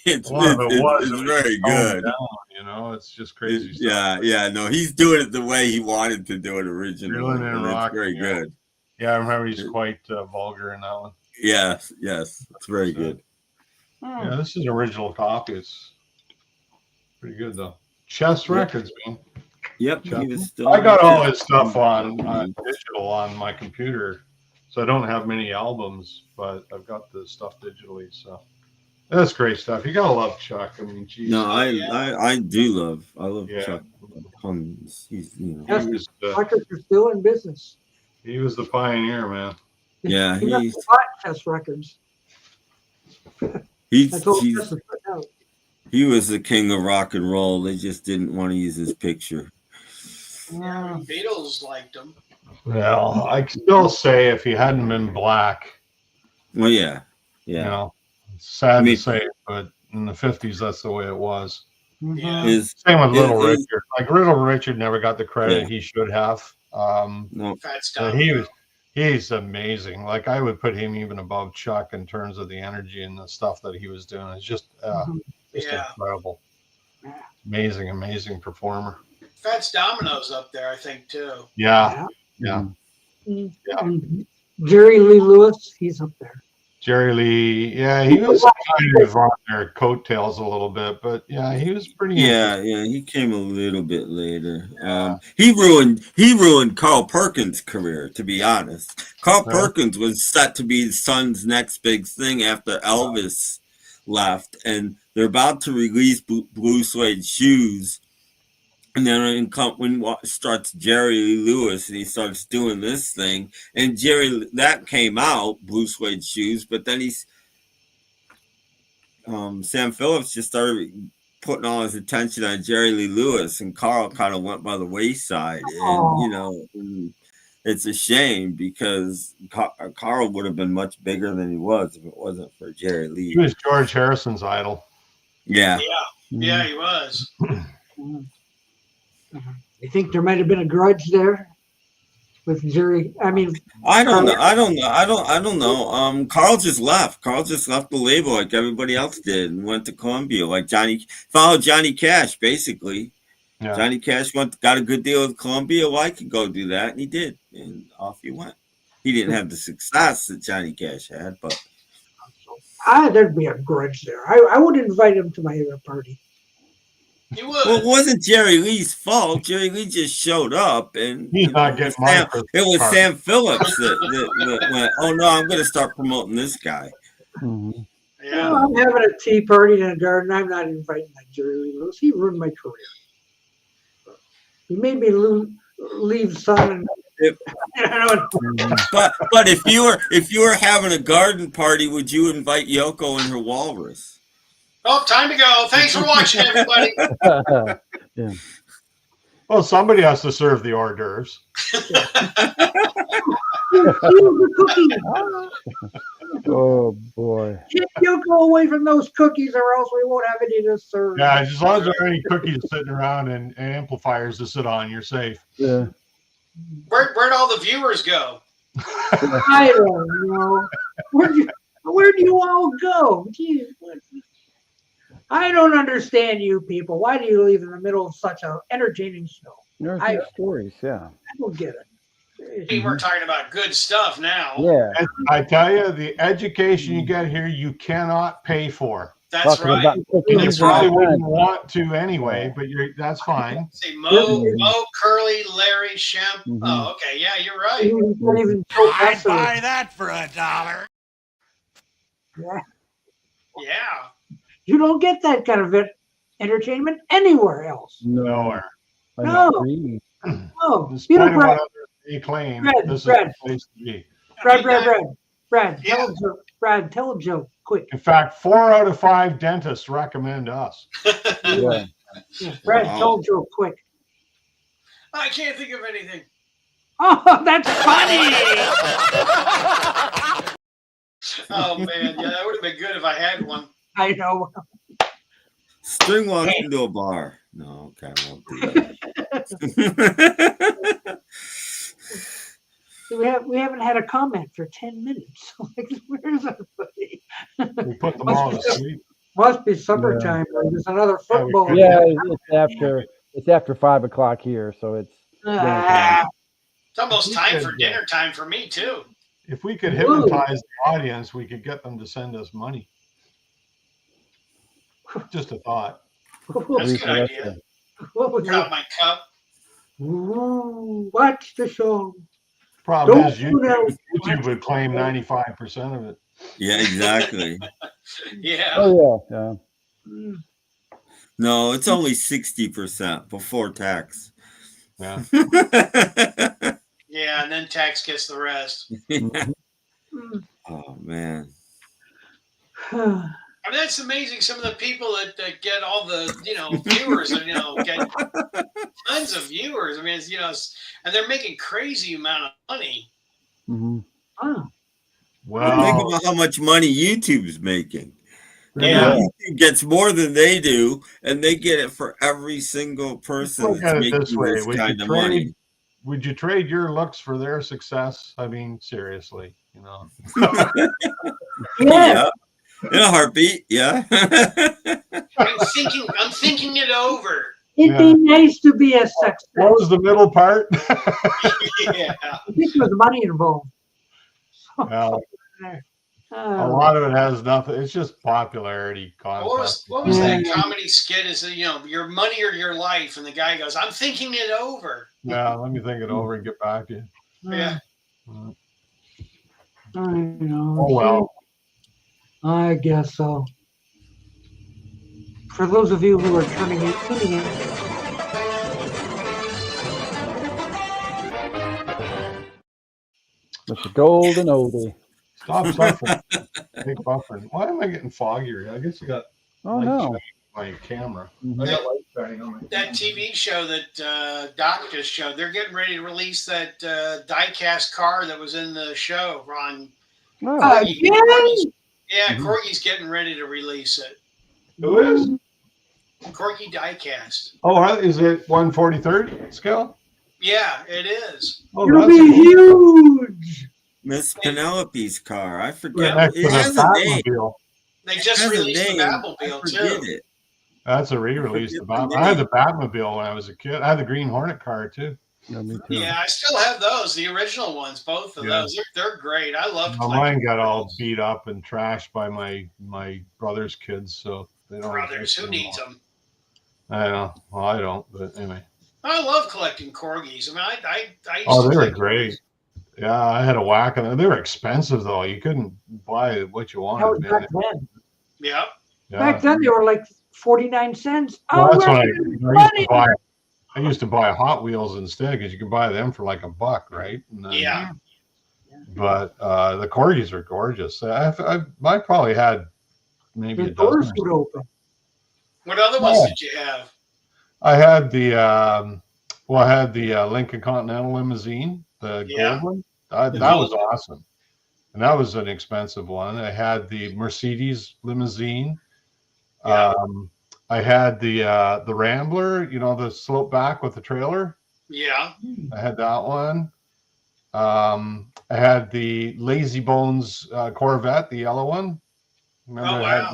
It's very good. Down, you know, it's just crazy stuff. Yeah. No, he's doing it the way he wanted to do it originally. Reelin' and It's very good. Yeah, I remember he's quite vulgar in that one. Yes, it's very good. Yeah, this is an original copy. It's pretty good though. Chess Records, man. Yep, I got all his stuff on digital on my computer, so I don't have many albums, but I've got the stuff digitally. So that's great stuff. You gotta love Chuck. I mean, geez. No, I do love Chuck. He's Records are still in business. He was the pioneer, man. Yeah, he's Chess Records. He was the king of rock and roll. They just didn't want to use his picture. Yeah, Beatles liked him. Well, I still say if he hadn't been black. Well, yeah. You know, it's sad to say, but in the 50s, that's the way it was. Yeah. Same with Little Richard. Like Little Richard never got the credit he should have. He's amazing. Like I would put him even above Chuck in terms of the energy and the stuff that he was doing. It's just incredible. Amazing performer. Fats Domino's up there, I think, too. Yeah. Jerry Lee Lewis, he's up there. Jerry Lee, he was kind of on their coattails a little bit, but he was pretty. Yeah, he came a little bit later. He ruined Carl Perkins' career, to be honest. Carl Perkins was set to be his son's next big thing after Elvis left, and they're about to release Blue Suede Shoes. And then when starts Jerry Lee Lewis, and he starts doing this thing, and that came out, Blue Suede Shoes, but then Sam Phillips just started putting all his attention on Jerry Lee Lewis, and Carl kind of went by the wayside, and it's a shame because Carl would have been much bigger than he was if it wasn't for Jerry Lee. He was George Harrison's idol. Yeah. Yeah, he was. You think there might have been a grudge there with Jerry? I mean, I don't know. Carl just left. Carl just left the label like everybody else did and went to Columbia. Like followed Johnny Cash, basically. Yeah. Johnny Cash got a good deal with Columbia. Well, I could go do that, and he did, and off he went. He didn't have the success that Johnny Cash had, but there'd be a grudge there. I would invite him to my party. You would. Well, it wasn't Jerry Lee's fault. Jerry Lee just showed up, and he's not getting money. It was Sam Phillips that went, "Oh no, I'm going to start promoting this guy." Mm-hmm. Yeah, I'm having a tea party in a garden. I'm not inviting that Jerry Lee Lewis. He ruined my career. He made me leave Son. But if you were having a garden party, would you invite Yoko and her walrus? Oh, time to go. Thanks for watching, everybody. Yeah. Well, somebody has to serve the hors d'oeuvres. Oh boy! Get Yoko away from those cookies, or else we won't have any to serve. Yeah, as long as there aren't any cookies sitting around and amplifiers to sit on, you're safe. Yeah. Where'd all the viewers go? I don't know. Where do you all go? Jeez, I don't understand you people. Why do you leave in the middle of such an entertaining show? There's stories, yeah. I don't get it. Hey, we're talking about good stuff now. Yeah. And I tell you, the education you get here, you cannot pay for. That's right. You probably wouldn't want to anyway, but that's fine. See, Mo, Curly, Larry, Shemp. Mm-hmm. Oh, okay. Yeah, you're right. I'd buy that for $1. Yeah. Yeah. You don't get that kind of entertainment anywhere else. Nowhere. No. No. Despite what others may claim, this is the place to be. Brad, tell a joke, quick. In fact, 4 out of 5 dentists recommend us. Yeah. Brad, tell a joke, quick. I can't think of anything. Oh, that's funny. Oh, man. Yeah, that would have been good if I had one. I know. String walks into a bar. No, okay, I won't do that. We haven't had a comment for 10 minutes. Like, where's everybody? We put them all to sleep. Must be supper time. There's another football. Yeah, it's after 5 o'clock here, so it's. It's almost time for dinner time for me too. If we could hypnotize the audience, we could get them to send us money. Just a thought. That's a good idea. Got my cup. Ooh, watch the show. Problem is, YouTube would claim 95% of it. Yeah, exactly. Yeah. Oh yeah. No, it's only 60% before tax. Yeah. Yeah, and then tax gets the rest. Oh man. I mean, that's amazing. Some of the people that get all the, viewers and, get tons of viewers. I mean, it's, and they're making crazy amount of money. Mm-hmm. Oh. Well, think about how much money YouTube's making. Yeah. YouTube gets more than they do, and they get it for every single person that's making this kind of money. Would you trade your looks for their success? I mean, seriously, Yeah. In a heartbeat, yeah. I'm thinking it over. It'd be nice to be a success. What was the middle part? Yeah. I think there was money involved. Well, a lot of it has nothing. It's just popularity contest. What was that comedy skit? Is your money or your life? And the guy goes, "I'm thinking it over." Yeah, let me think it over and get back to you. Yeah. I know. Oh well. I guess so. For those of you who are tuning in, It's a golden oldie. Stop suffering. Big buffering. Why am I getting foggier? I guess you got. Oh no. my camera. Mhm. I got light shining on my That TV show that Doc just showed, they're getting ready to release that die-cast car that was in the show, Ron. Again? Yeah, Corky's getting ready to release it. Who is? Corky diecast. Oh, is it 1/43rd scale? Yeah, it is. Oh, It'll that's be cool. huge. Miss Penelope's car. I forget. Next to It the has a name. Batmobile. They just It has a released the name. I Batmobile forget too. it. That's a re-release. The forget the I had name. the Batmobile when I was a kid. I had the Green Hornet car too. Yeah, me too. Yeah, I still have those, the original ones, both of Yeah. those. They're great. I love Well, collecting mine got all beat up and trashed by my brother's kids, so they don't. brothers. exist Who anymore. needs them? I know. Well, I don't, but anyway. I love collecting corgis. I mean, I used Oh, to they were collect- great. Yeah, I had a whack on them. They were expensive though. You couldn't buy what you That was wanted. back Man. then. Yeah. Yeah. Back then they were like 49 cents. Well, Oh, that's we're when getting I money. used to buy Hot Wheels instead because you could buy them for like $1, right? And then, Yeah. But the corgis are gorgeous. I probably had maybe The a doors dozen. would open. What other ones Oh. did you have? I had the Lincoln Continental limousine, the Yeah. gold one. That was awesome, and that was an expensive one. I had the Mercedes limousine. Yeah. I had the Rambler, the slope back with the trailer. Yeah. I had that one. I had the Lazy Bones Corvette, the yellow one. Remember, Oh, I had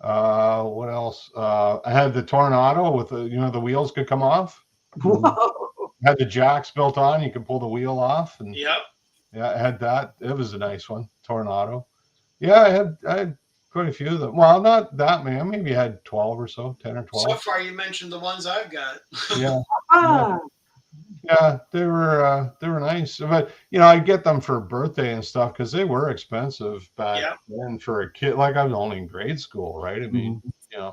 wow. what else? I had the Tornado with the wheels could come off. Whoa. Had the jacks built on. You could pull the wheel off, and Yep. yeah, I had that. It was a nice one, Tornado. Yeah, I had quite a few of them. Well, not that many. I maybe had 12 or so, 10 or 12. So far, you mentioned the ones I've got. Yeah. Ah, Yeah, they were nice, but I get them for birthday and stuff because they were expensive back Yeah. then for a kid. Like I was only in grade school, right? I mean, I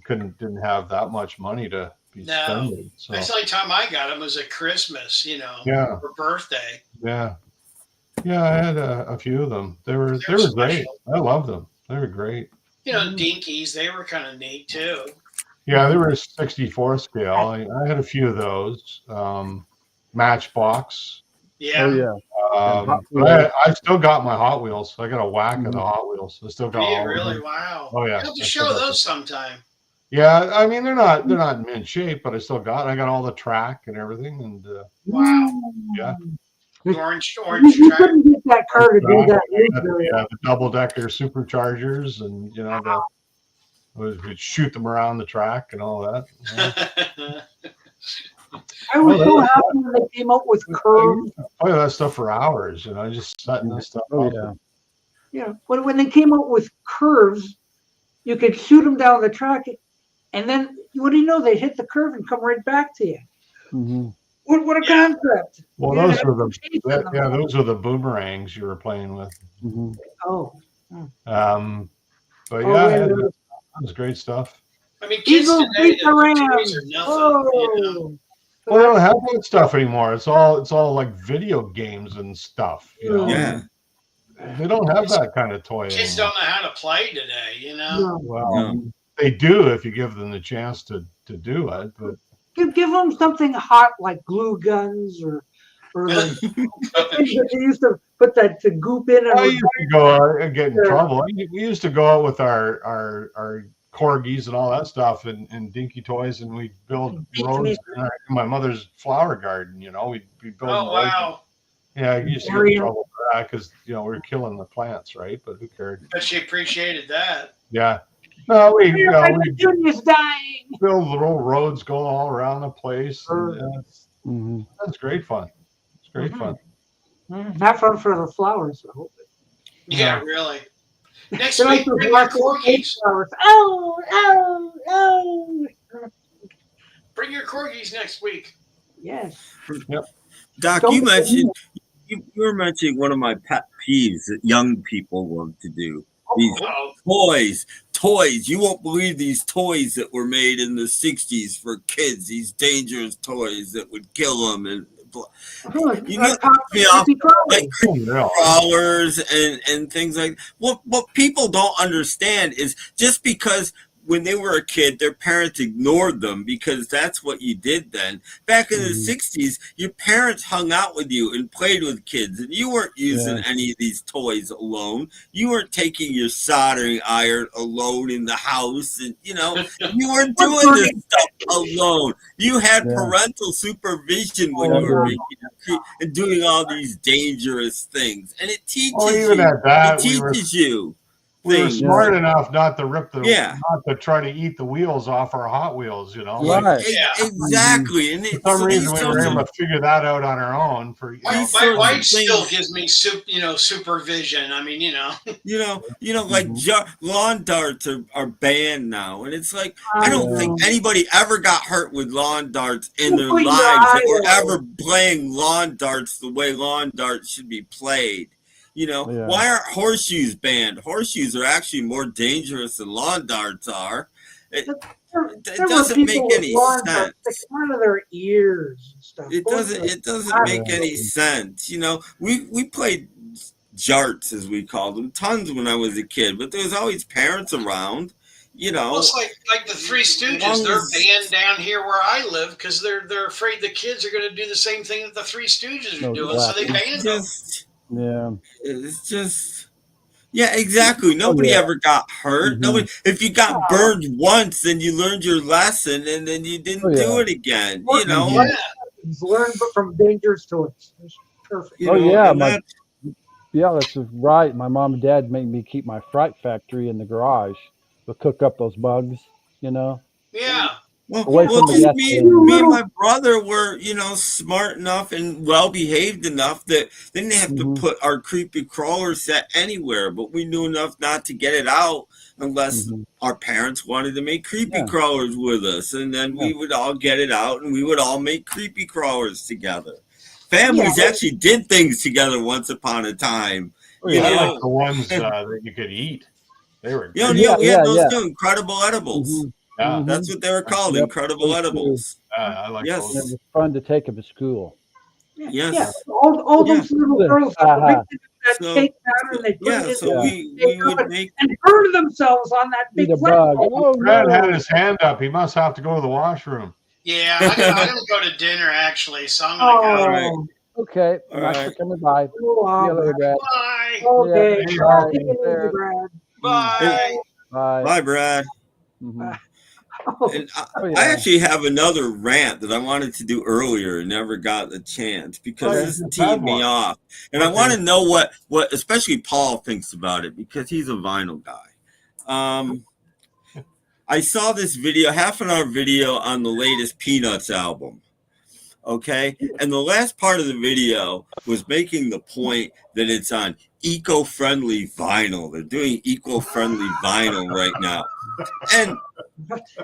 didn't have that much money to be No. spending. So That's the only time I got them was at Christmas, Yeah. for birthday. yeah, I had a few of them. They were They're great. special. I loved them. They were great. Dinkies, they were kind of neat too. Yeah, they were 64 scale. I had a few of those. Matchbox. Yeah. Oh yeah. Hot But I still got my Hot Wheels. I got a whack of the Hot Wheels. I still got all of Really? them. Wow. Oh, yeah. You have to I show still got those sometime. Yeah, I mean they're not in mint shape, but I still got. I got all the track and everything, and Wow. yeah. Orange you track. couldn't get that car to do that. Yeah, the double decker superchargers, and we'd shoot them around the track and all that. Yeah. I was so happy when they came out with curves. Play that stuff for hours, just setting this stuff Oh up. yeah. Yeah, when they came out with curves, you could shoot them down the track, and then what do you know? They hit the curve and come right back to you. Mm-hmm. What a concept! Well, Yeah, those were the chase in them. those were the boomerangs you were playing with. Mm-hmm. Oh, But Oh, yeah, yeah, that was great stuff. I mean, kids Eagles today, beat the Rams. toys are nothing. Oh, Well, they don't have that stuff anymore. It's all like video games and stuff. Yeah. They don't have that kind of toy Kids anymore. don't know how to play today, no. Well, they do if you give them the chance to do it. But Give them something hot like glue guns or like things that they used to put that to goop in. I And used to go out and get in trouble. We used to go out with our corgis and all that stuff and dinky toys, and we'd build roads in my mother's flower garden. We'd be building. Oh, wow. Yeah, I used to get in trouble for that because we were killing the plants, right? But who cared? But she appreciated that. Yeah. No, we Junior's dying. build little roads going all around the place. And, that's great fun. It's great fun. Not fun for the flowers, I hope. Yeah, really. Next They're like week, those bring your black corgis. flowers. Oh. Bring your corgis next week. Yes. Yep. Doc, Don't you forget- mentioned you were mentioning one of my pet peeves that young people love to do. These toys. You won't believe these toys that were made in the 60s for kids. These dangerous toys that would kill them and like crawlers and things like what people don't understand is just because when they were a kid, their parents ignored them because that's what you did then. Back in the 60s, your parents hung out with you and played with kids, and you weren't using any of these toys alone. You weren't taking your soldering iron alone in the house, and you weren't doing this stuff alone. You had parental supervision when you were making and doing all these dangerous things, and it teaches even you. at that, It teaches you. We were things. smart enough not to rip the, not to try to eat the wheels off our Hot Wheels, Right. Exactly. And for some reason we were able to figure that out on our own. My wife still gives me supervision. I mean, like lawn darts are banned now, and it's like I don't think anybody ever got hurt with lawn darts in their lives or ever playing lawn darts the way lawn darts should be played. Why aren't horseshoes banned? Horseshoes are actually more dangerous than lawn darts are. It doesn't make any sense. Out of their ears and stuff. It doesn't make any sense. We played jarts, as we called them, tons when I was a kid, but there was always parents around. Well, it's like the Three Stooges. They're banned down here where I live because they're afraid the kids are going to do the same thing that the Three Stooges are doing, so they banned them. Yeah, it's just exactly. Nobody ever got hurt. Nobody. If you got burned once, then you learned your lesson, and then you didn't do it again. Learn from dangerous toys. Perfect. That's right. My mom and dad made me keep my Fright Factory in the garage to cook up those bugs. Yeah. Well, me and my brother were, smart enough and well-behaved enough that they didn't have to put our creepy crawler set anywhere, but we knew enough not to get it out unless our parents wanted to make creepy crawlers with us, and then we would all get it out, and we would all make creepy crawlers together. Families actually did things together once upon a time. I like the ones that you could eat. They were we had those too, incredible edibles. Yeah, that's what they were called, incredible edibles. I like those. It was fun to take them to school. Yes. Yeah. All those little girls that cake down and they put it we would make and burn themselves on that big Brad had his hand up. He must have to go to the washroom. Yeah, I don't go to dinner actually, so I'm gonna go. Right. Okay. Thanks for coming by. See you later, Brad. Bye. Okay. Bye. Bye. Bye, Brad. And I actually have another rant that I wanted to do earlier and never got the chance because this teed me off. And I want to know what especially Paul thinks about it because he's a vinyl guy. I saw this video, half-an-hour video on the latest Peanuts album. Okay? And the last part of the video was making the point that it's on eco-friendly vinyl. They're doing eco-friendly vinyl right now. And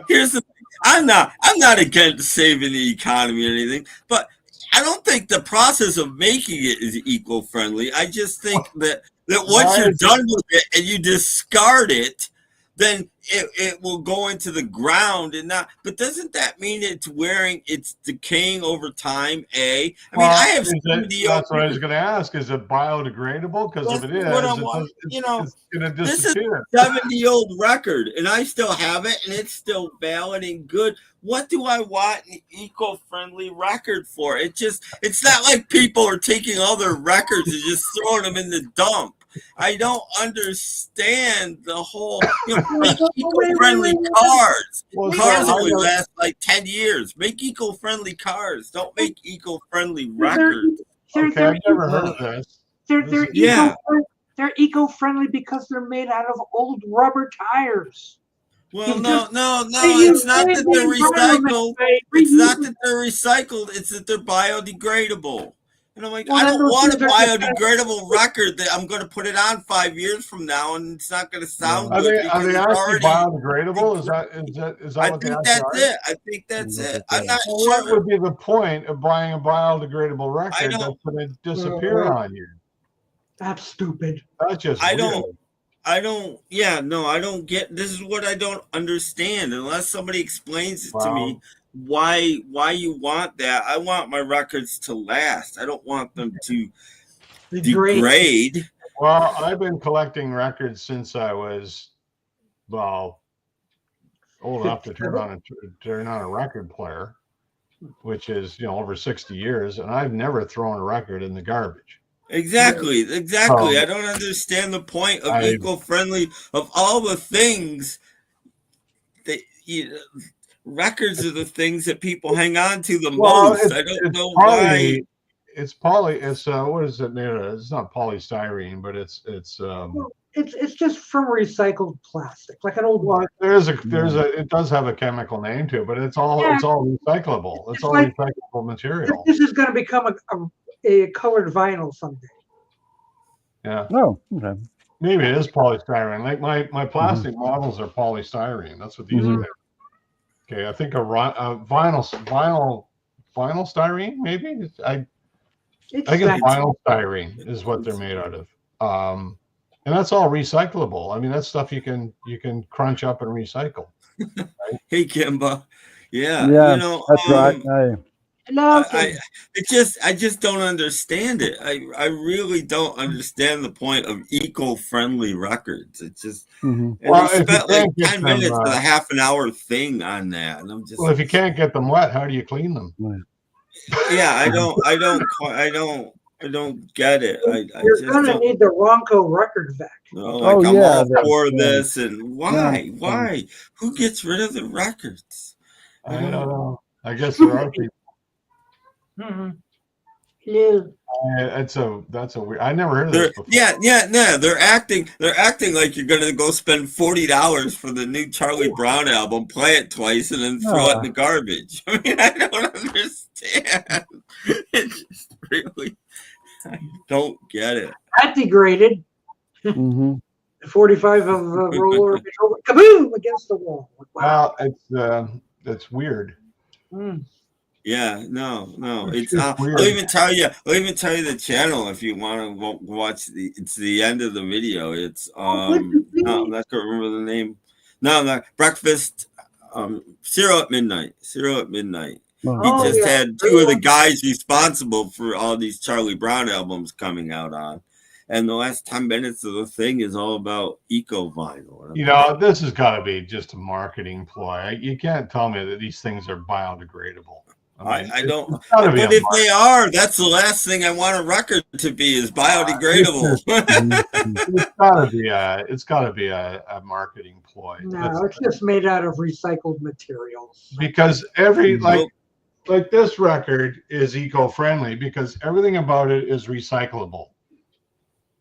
here's the thing. I'm not against saving the economy or anything, but I don't think the process of making it is eco-friendly. I just think that once you're done with it and you discard it, then it will go into the ground and not. But doesn't that mean it's decaying over time? I have that's what I was going to ask. Is it biodegradable? Because if it is, it's going to disappear. This is a 70-year-old record, and I still have it, and it's still valid and good. What do I want an eco-friendly record for? It's not like people are taking all their records and just throwing them in the dump. I don't understand the whole make eco-friendly cars. Cars only last like 10 years. Make eco-friendly cars. Don't make eco-friendly records. Okay, I've never heard of this. They're eco-friendly because they're made out of old rubber tires. Well, no. It's not that they're recycled. It's not that they're recycled. It's that they're biodegradable. And I'm like, I don't want a biodegradable record that I'm going to put it on 5 years from now, and it's not going to sound good. Are they actually biodegradable? Is that I what think they that's are? it. I think that's it. I'm not Well, sure. what would be the point of buying a biodegradable record that's going to disappear on you? That's stupid. That's just I don't get. This is what I don't understand. Unless somebody explains it to me, why you want that. I want my records to last. I don't want them to degrade. Well, I've been collecting records since I was, old enough to turn on a record player, which is over 60 years, and I've never thrown a record in the garbage. Exactly. I don't understand the point of eco-friendly of all the things that records are the things that people hang on to the most. I don't know why. It's poly. It's what is it made of? It's not polystyrene, but it's just from recycled plastic, like an old. Well, it does have a chemical name to it, but it's all recyclable. It's all like, recyclable material. This is going to become a colored vinyl someday. Yeah. Oh, okay. Maybe it is polystyrene. Like my plastic models are polystyrene. That's what these are. Okay, I think a vinyl styrene, maybe. I think it's vinyl styrene is what they're made out of. And that's all recyclable. I mean, that's stuff you can crunch up and recycle. Right? Hey, Kimba. Yeah, that's right. I just don't understand it. I really don't understand the point of eco-friendly records. It's just and they spent like 10 minutes with a half an hour thing on that, and I'm just. Well, if you can't get them wet, how do you clean them? Yeah, I don't get it. You're gonna need the Ronco record vac. I'm all for this, and why? Why? Who gets rid of the records? I don't know. I guess there are people. Yeah. That's a weird. I never heard of this before. Yeah. They're acting like you're gonna go spend $40 for the new Charlie Brown album, play it twice, and then throw it in the garbage. I mean, I don't understand. It's just really, I don't get it. That degraded. 45 of roller kaboom against the wall. Wow, it's weird. Yeah, no. It's I'll even tell you the channel if you want to watch it's the end of the video. It's no, I'm not gonna remember the name. No, not breakfast. Cereal at midnight. He just had two of the guys responsible for all these Charlie Brown albums coming out on. And the last 10 minutes of the thing is all about eco vinyl. This has got to be just a marketing ploy. You can't tell me that these things are biodegradable. I don't. But if they are, that's the last thing I want a record to be is biodegradable. It's got to be a marketing ploy. No, it's just made out of recycled materials. Because like this record is eco-friendly because everything about it is recyclable.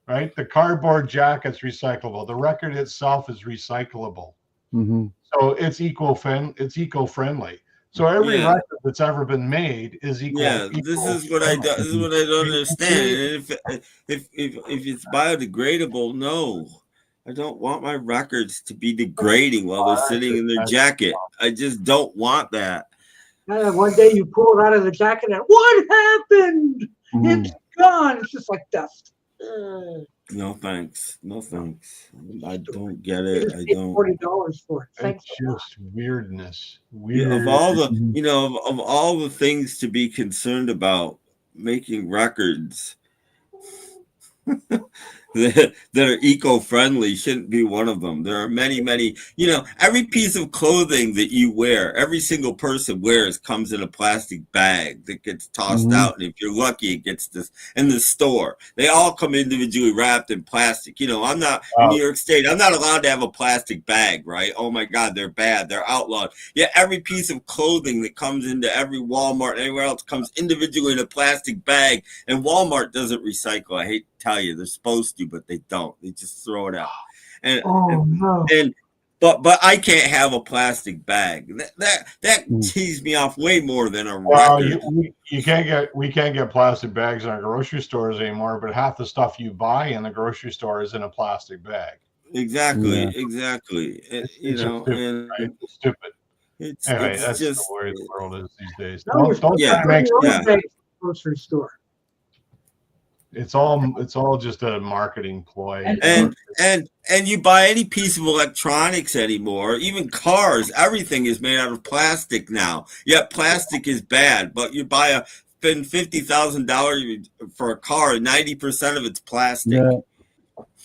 Right, the cardboard jacket's recyclable. The record itself is recyclable. So it's eco-friendly. So every record that's ever been made is equal. Yeah, this is what I don't understand. If it's biodegradable, no, I don't want my records to be degrading while they're sitting in their jacket. I just don't want that. One day you pull it out of the jacket and what happened? It's gone. It's just like dust. No thanks. I don't get it. I don't. $40 for it. Thanks. It's just weirdness. Of all the of all the things to be concerned about making records that are eco-friendly shouldn't be one of them. There are many, every piece of clothing that you wear, every single person wears comes in a plastic bag that gets tossed out. And if you're lucky, it gets this in the store. They all come individually wrapped in plastic. I'm not in New York State. I'm not allowed to have a plastic bag, right? Oh my God, they're bad. They're outlawed. Yeah, every piece of clothing that comes into every Walmart and anywhere else comes individually in a plastic bag. And Walmart doesn't recycle. I hate to tell you, they're supposed to, but they don't. They just throw it out. But I can't have a plastic bag. That teased me off way more than a record. We can't get plastic bags in our grocery stores anymore, but half the stuff you buy in the grocery store is in a plastic bag. Exactly. It's stupid. Anyway, that's just the way the world is these days. Don't try to make grocery store. It's all just a marketing ploy. And you buy any piece of electronics anymore, even cars, everything is made out of plastic now. Yet plastic is bad, but you spend $50,000 for a car, and 90% of it's plastic. Yeah.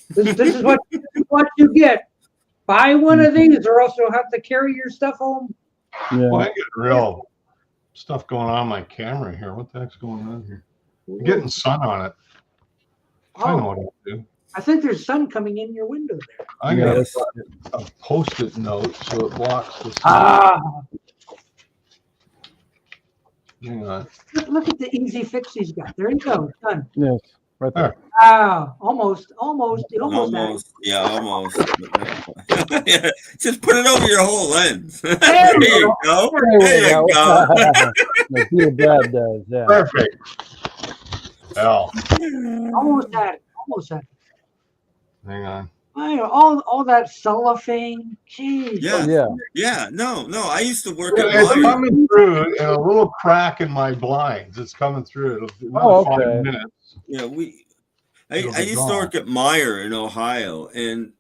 This is what you get. Buy one of these, or else you'll have to carry your stuff home. Yeah. Well, I get real stuff going on my camera here. What the heck's going on here? I'm getting sun on it. I know what I'll do. I think there's sun coming in your window there. I got a post-it note so it blocks the sun. Ah. Hang on. Look at the easy fix he's got. There you go. Done. Yes, right there. Ah, almost. You almost had it. Yeah, almost. Yeah, just put it over your whole lens. There you go. There you go. Beatle Brad does. Yeah. Perfect. Hell. Almost had it. Almost had it. Hang on. All that cellophane. Jeez. Yeah. No. I used to work It's at coming through in a little crack in my blinds. It's coming through. Another 5 minutes. Yeah, I used to work at Meyer in Ohio, and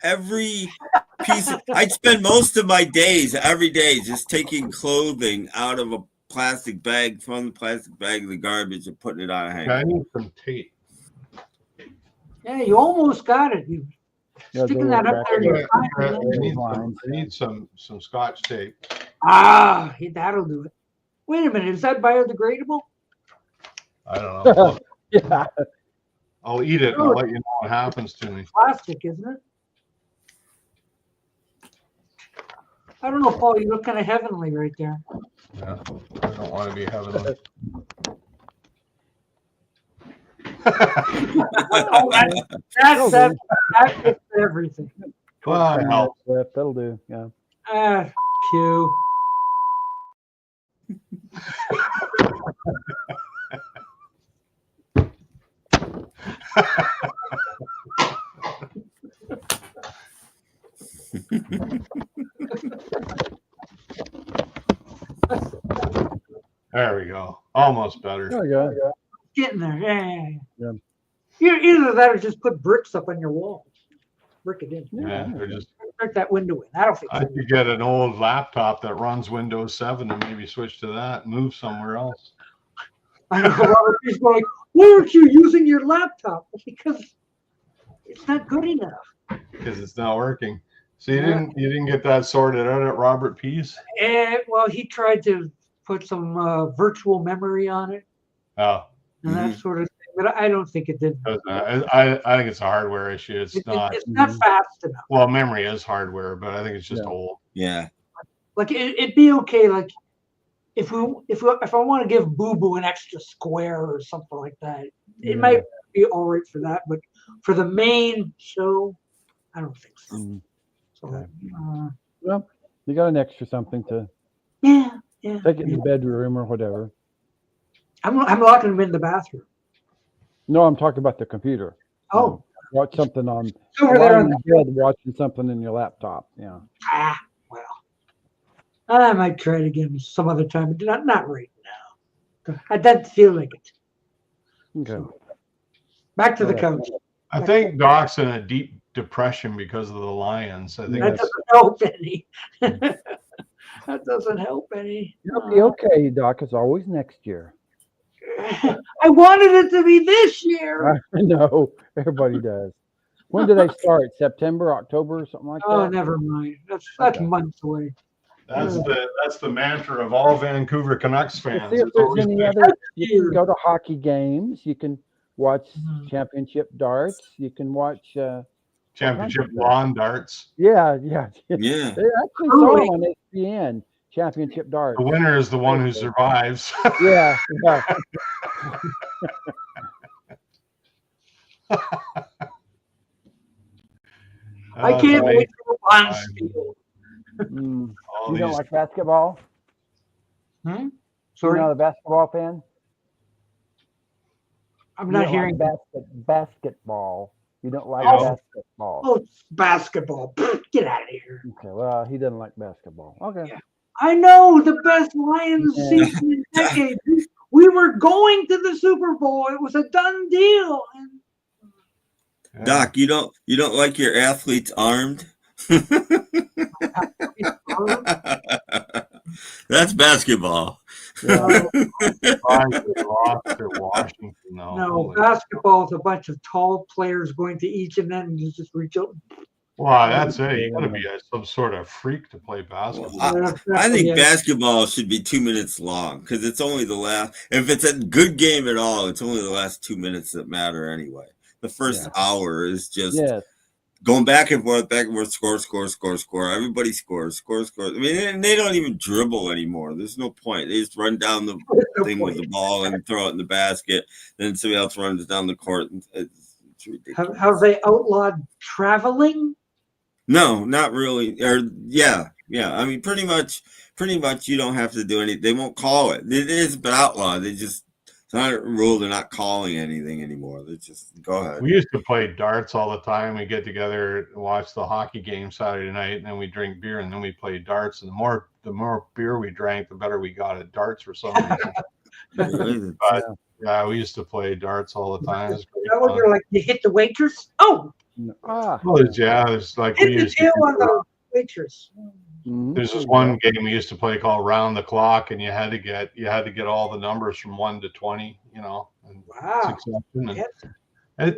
every piece of, I'd spend most of my days every day just taking clothing out of a plastic bag, throwing the plastic bag in the garbage and putting it on a hanger. I need some tape. Yeah, you almost got it. You sticking that up there. I need some Scotch tape. Ah, that'll do it. Wait a minute, is that biodegradable? I don't know. Yeah. I'll eat it and I'll let you know what happens to me. Plastic, isn't it? I don't know, Paul. You look kind of heavenly right there. Yeah, I don't want to be heavenly. That fits everything. Wow. That'll do. Yeah. Q. There we go. Almost better. There we go. Getting there. Yeah. Either that or just put bricks up on your wall. Brick it in. Yeah, they're just. Brick that window in. That'll fix I it. could get an old laptop that runs Windows 7 and maybe switch to that and move somewhere else. I know Robert is going, why aren't you using your laptop? Because it's not good enough. Because it's not working. So you didn't get that sorted out at Robert Pease? Well, he tried to put some virtual memory on it Oh. and that sort of thing, but I don't think it did. I think it's a hardware issue. It's not fast enough. Well, memory is hardware, but I think it's just old. Yeah. Like it'd be okay. Like if I want to give Boo Boo an extra square or something like that, it might be all right for that. But for the main show, I don't think so. So, well, you got an extra something to take it in the bedroom or whatever. I'm locking them in the bathroom. No, I'm talking about the computer. Oh, watch something on over there on the bed, watching something in your laptop. Yeah. Well, I might try it again some other time, but not right now. I don't feel like it. Okay. So, back to the couch. I think Doc's in a deep depression because of the Lions. I think That doesn't help any. That doesn't help any. It'll be okay, Doc. It's always next year. I wanted it to be this year. I know. Everybody does. When do they start? September, October, something like that? Oh, never mind. That's months away. That's the mantra of all Vancouver Canucks fans. See if there's any other. You can go to hockey games. You can watch championship darts. You can watch championship lawn darts. Yeah. Yeah. They actually saw on ESPN championship darts. The winner is the one who survives. Yeah. I can't wait for Bonspiel. You don't like basketball? Sorry? You're not a basketball fan? I'm not hearing basketball. You don't like basketball. Oh, it's basketball. Get out of here. Okay, well, he doesn't like basketball. Okay. Yeah. I know, the best Lions season in decades. We were going to the Super Bowl. It was a done deal. Doc, you don't like your athletes armed? That's basketball. No, basketball is a bunch of tall players going to each and then you just reach out and Wow, that's it. You got to be some sort of freak to play basketball. I think basketball should be 2 minutes long because it's only the last. If it's a good game at all, it's only the last 2 minutes that matter anyway. The first hour is just going back and forth, score. Everybody scores. I mean, they don't even dribble anymore. There's no point. They just run down the thing with the ball and throw it in the basket. Then somebody else runs down the court. It's ridiculous. Have they outlawed traveling? No, not really. Or yeah. I mean, pretty much. You don't have to do anything. They won't call it. It is been outlawed. It's not a rule. They're not calling anything anymore. They just go ahead. We used to play darts all the time. We get together and watch the hockey game Saturday night, and then we drink beer, and then we play darts. And the more beer we drank, the better we got at darts for some reason. But yeah, we used to play darts all the time. It was great that was like you hit the waitress. Oh, it's like hit the tail on the waitress. There's this one game we used to play called Round the Clock, and you had to get all the numbers from 1 to 20, And wow. And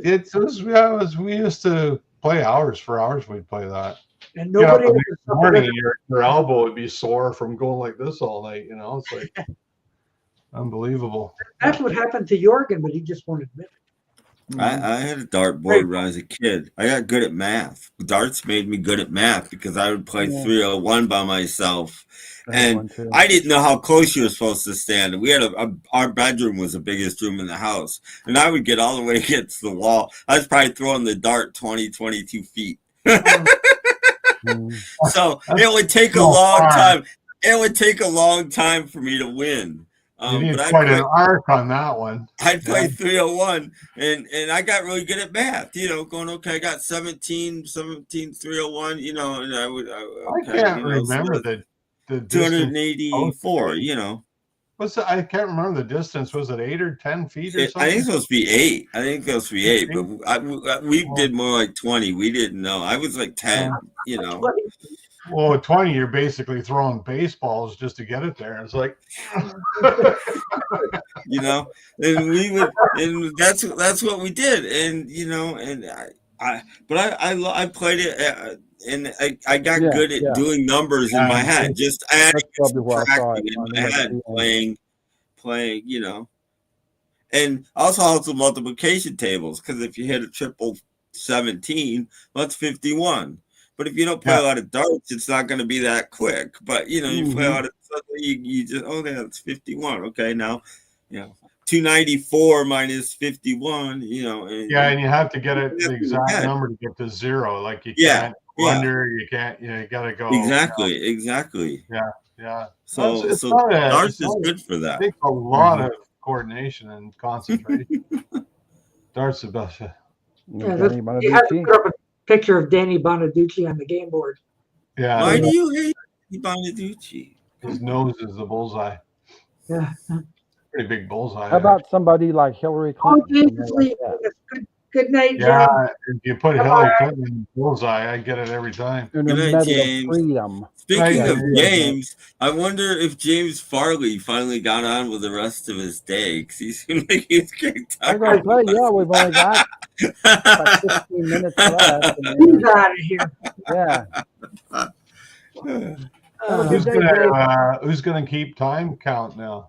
we used to play hours for hours. We'd play that. And nobody the next morning, your elbow would be sore from going like this all night. It's like unbelievable. That's what happened to Jorgen, but he just won't admit it. I had a dartboard when I was a kid. I got good at math. Darts made me good at math because I would play 301 by myself. And I didn't know how close you were supposed to stand. We had our bedroom was the biggest room in the house. And I would get all the way against the wall. I was probably throwing the dart 22 feet. So it would take a long time. It would take a long time for me to win. You need quite an arc on that one. I'd play 301, and I got really good at math. Going I got 17, 301. And I would. I can't remember the 284. I can't remember the distance. Was it 8 or 10 feet or something? I think it's supposed to be 8. But we did more like 20. We didn't know. I was like 10. Well, at 20, you're basically throwing baseballs just to get it there. It's like, and we would, and that's what we did, and I played it, and I got good at doing numbers in my head. Just adding, subtracting in my head, playing, and also also multiplication tables because if you hit a triple 17, that's 51. But if you don't play a lot of darts, it's not going to be that quick. But you play a lot of you just it's 51. Okay, now 294 minus 51. And you have to get it the exact number to get to 0. Like you can't wonder, you can't. You got to go exactly. Yeah. So darts is good for that. It takes a lot of coordination and concentration. Darts is the best. You have to put up a picture of Danny Bonaducci on the game board. Yeah. Why do you hate Bonaducci? His nose is the bullseye. Yeah. Pretty big bullseye. How about somebody like Hillary Clinton? Good night, yeah, John. if you put Hillary Clinton in the bullseye, I get it every time. Good night, James. Speaking of James, I wonder if James Farley finally got on with the rest of his day because he seemed like he was getting tired. I'm going to play. Yeah, we've only got like 15 minutes left. He's out of here. Yeah. Who's gonna keep time count now?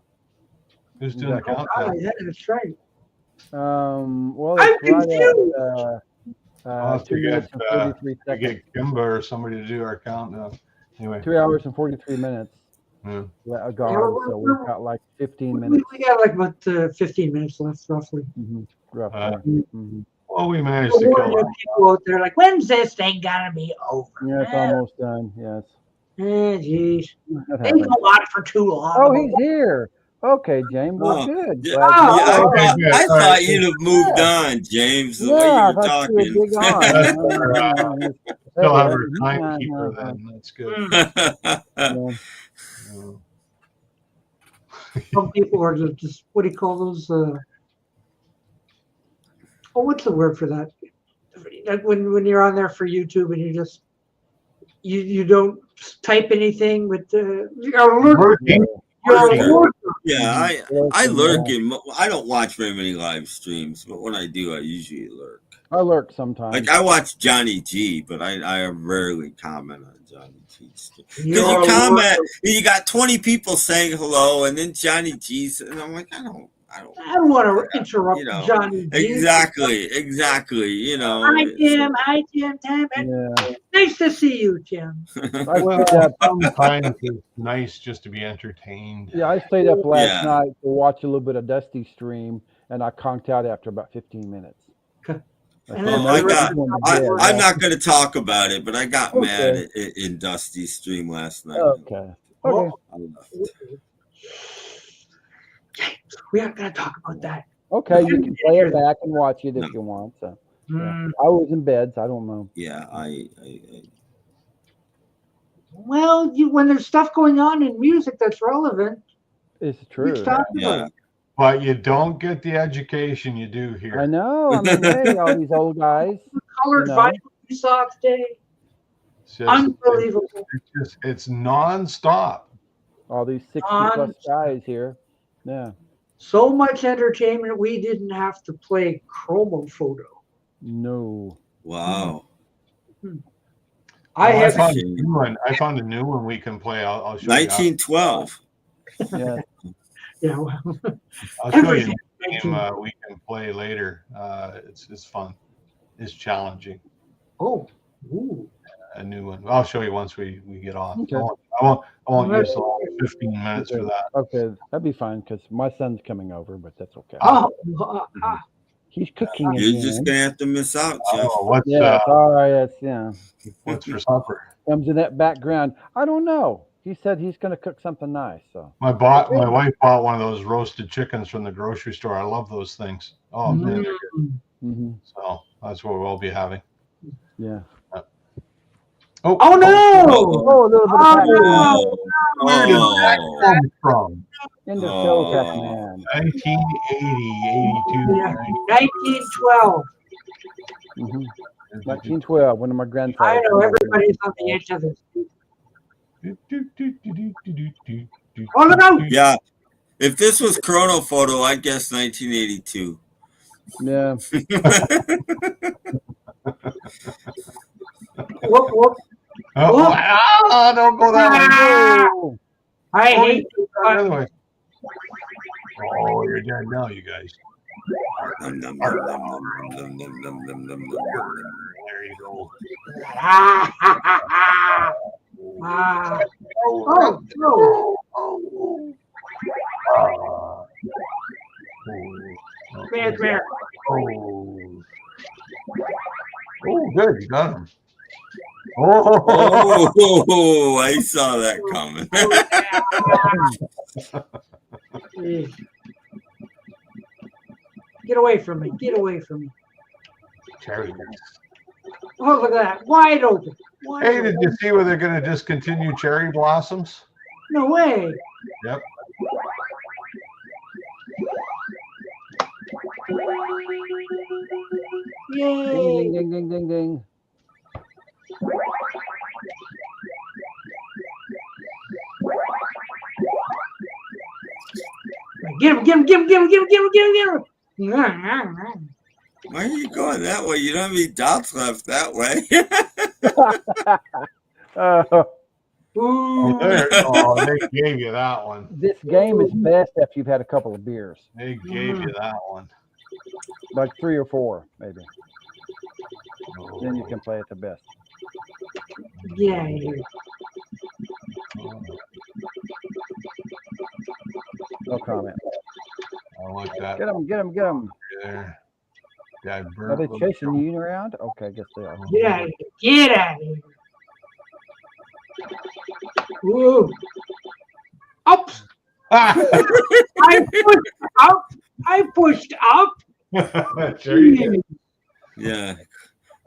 Who's doing the countdown? Yeah, that's right. Well, I'm it's right confused. at 2 minutes and 43 seconds. Get Kimba or somebody to do our countdown. Anyway, 3 hours and 43 minutes. Yeah. So we've got like 15 minutes. We got like about 15 minutes left, roughly. Roughly. Well, we managed to kill people out there like, when's this thing gonna be over? Yeah, it's almost done. Yes. Jeez. They go on for too long. Oh, he's here. Okay, James, well, good. I thought you'd have moved on, James, the way you were talking. Still have our timekeeper then. That's good. Some people are just, what do you call those? What's the word for that? Like when you're on there for YouTube and you just, you don't type anything with you're lurking. Yeah, I lurk in. I don't watch very many live streams, but when I do, I usually lurk. I lurk sometimes. Like I watch Johnny G, but I rarely comment on Johnny G. Because You're you a comment, lurker. you got 20 people saying hello, and then Johnny G's, and I'm like, I don't want to interrupt you know, Johnny G. exactly. You know, Hi, Tim. Hi, Tim. Nice to see you, Tim. Well, sometimes it's nice just to be entertained. Yeah, I stayed up last night to watch a little bit of Dusty stream, and I conked out after about 15 minutes. I'm not going to talk about it, but I got mad in Dusty's stream last night. Okay. We aren't going to talk about that. Okay, you can play it back and watch it if you want. So, I was in bed, so I don't know. Yeah, Well, when there's stuff going on in music that's relevant, it's true. About it. But you don't get the education you do here. I know. I mean, hey, all these old guys. Colored vinyl soft day. Unbelievable. It's nonstop. All these 60+ guys here. Yeah. So much entertainment, we didn't have to play chromo photo. No. Wow. I found a new one we can play. I'll show 1912. Yeah. Yeah. Well, I'll show you a game we can play later. It's fun. It's challenging. Oh. Ooh. A new one. I'll show you once we get off. Okay. I won't use the whole 15 minutes for that. Okay, that'd be fine because my son's coming over, but that's okay. He's cooking. You're just gonna have to miss out, Jeff. What's for supper? Comes in that background. I don't know. He said he's going to cook something nice. So my wife bought one of those roasted chickens from the grocery store. I love those things. Oh man, they're good. So that's what we'll be having. Yeah. Oh no! Oh, a little bit of Where did that come from? In the Phil man. 1980, 82, 1912, one of my grandfathers. I know everybody's on the edge of this. Oh, look out! Yeah. If this was Chrono Photo, I'd guess 1982. Yeah. Whoop. Don't go that way. I hate you. Oh, you're dead now, you guys. There you go. Bad bear. Oh, good, you got him. Oh, I saw that coming. Get away from me. Get away from me. Cherry. Oh, look at that. Wide open. Hey, did you see where they're going to discontinue cherry blossoms? No way. Yep. Yay. Ding, ding, ding, ding, ding. Get him. Why are you going that way? You don't have any dots left that way. They gave you that one. This game is best after you've had a couple of beers. They gave you that one. Like 3 or 4, maybe. Then you can play it the best. Yeah. No comment. I like that. Get him. There. Yeah, Are they chasing you around? Okay, I guess they are. Get out of here. Woo. Up. I pushed up. Sure you did. Yeah.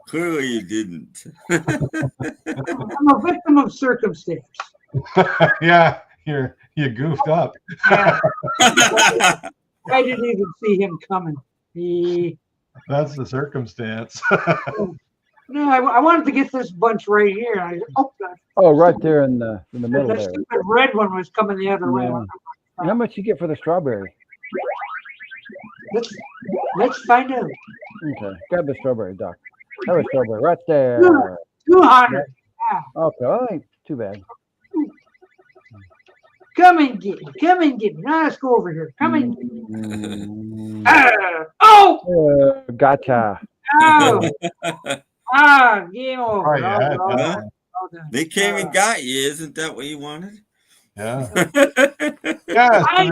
Clearly you didn't. I'm a victim of circumstance. Yeah, you goofed up. Yeah. I didn't even see him coming. That's the circumstance. No, I wanted to get this bunch right here. Right there in the middle that there. stupid red one was coming the other way. How much you get for the strawberry? Let's find out. Okay. Grab the strawberry, Doc. Have a strawberry right there. 200. Okay, well, ain't too bad. Come and get me. Come and get me. Now let's go over here. Come and get me. Gotcha. Oh. Game over. Oh, yeah, They came and got you. Isn't that what you wanted? Yeah. Yes, I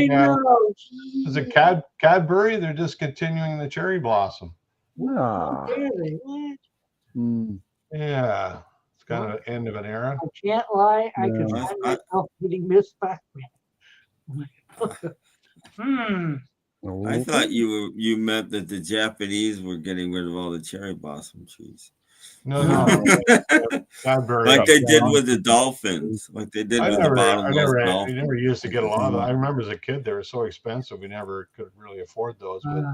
know. Is it Cadbury? They're discontinuing the cherry blossom. Ah. Yeah. It's kind of an end of an era. I can't lie. I can find myself getting Miss Pac-Man. I thought you meant that the Japanese were getting rid of all the cherry blossom trees. No. Like they did with the dolphins. Like they did with the bottlenose dolphins. I never used to get a lot of them. I remember as a kid, they were so expensive. We never could really afford those. But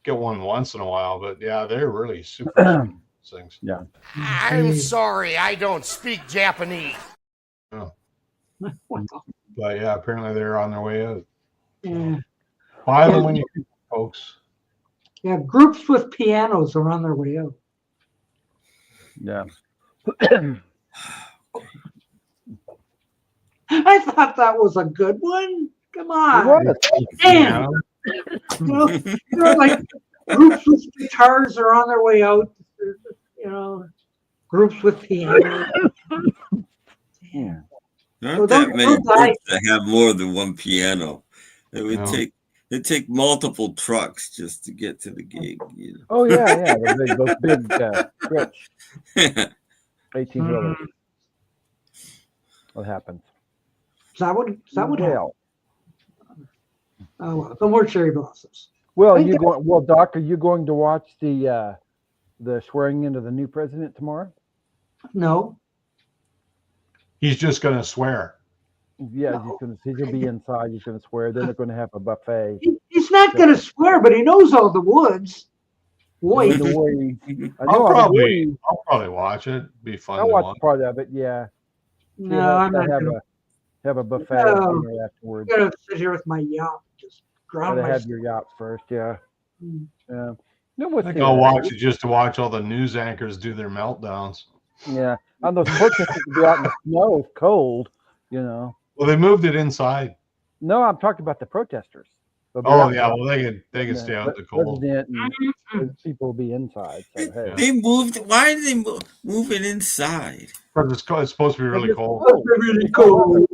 get one once in a while. But yeah, they're really super things. Yeah. I'm sorry, I don't speak Japanese. Oh. But yeah, apparently they're on their way out. Yeah. Buy them when you can, folks. Yeah, groups with pianos are on their way out. Yeah. I thought that was a good one. Come on. Damn. Like groups with guitars are on their way out. Groups with pianos. Damn. There aren't that many groups that have more than one piano. It would take multiple trucks just to get to the gig. You know? Oh yeah. Those big stretch 18 wheelers. What happens? Is that what happened? Oh, well, no more cherry blossoms. Well, Doc, are you going to watch the swearing in of the new president tomorrow? No. He's just going to swear. Yeah, he's going to be inside. He's going to swear. Then they're going to have a buffet. He's not going to swear, but he knows all the woods. Boy, I'll probably watch it. Be fun. I'll watch part of it. Yeah. No, I'm not have a buffet dinner afterwards. I'm gonna sit here with my yacht, just ground myself. Have your yacht first. Yeah. Yeah. No, I think I'll watch it just to watch all the news anchors do their meltdowns. Yeah, on those protesters to be out in the snow, it's cold. Well, they moved it inside. No, I'm talking about the protesters. Oh yeah, well they can stay out in the cold. And people will be inside. So, hey. They moved. Why did they move it inside? Because it's supposed to be really cold. Really cold.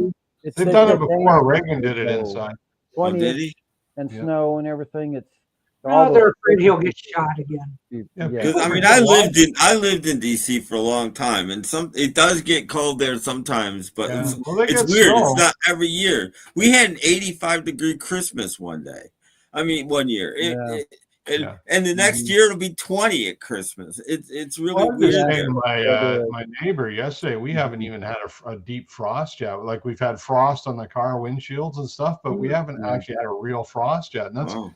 They've done it before. Reagan did it inside. Did he? And snow and everything. It's they're afraid he'll get shot again. Because I mean, I lived in DC for a long time, and it does get cold there sometimes, but it's weird. Snow. It's not every year. We had an 85-degree Christmas one year. And the next year it'll be 20 at Christmas. It's really weird. My neighbor yesterday, we haven't even had a deep frost yet. Like we've had frost on the car windshields and stuff, but we haven't actually had a real frost yet. And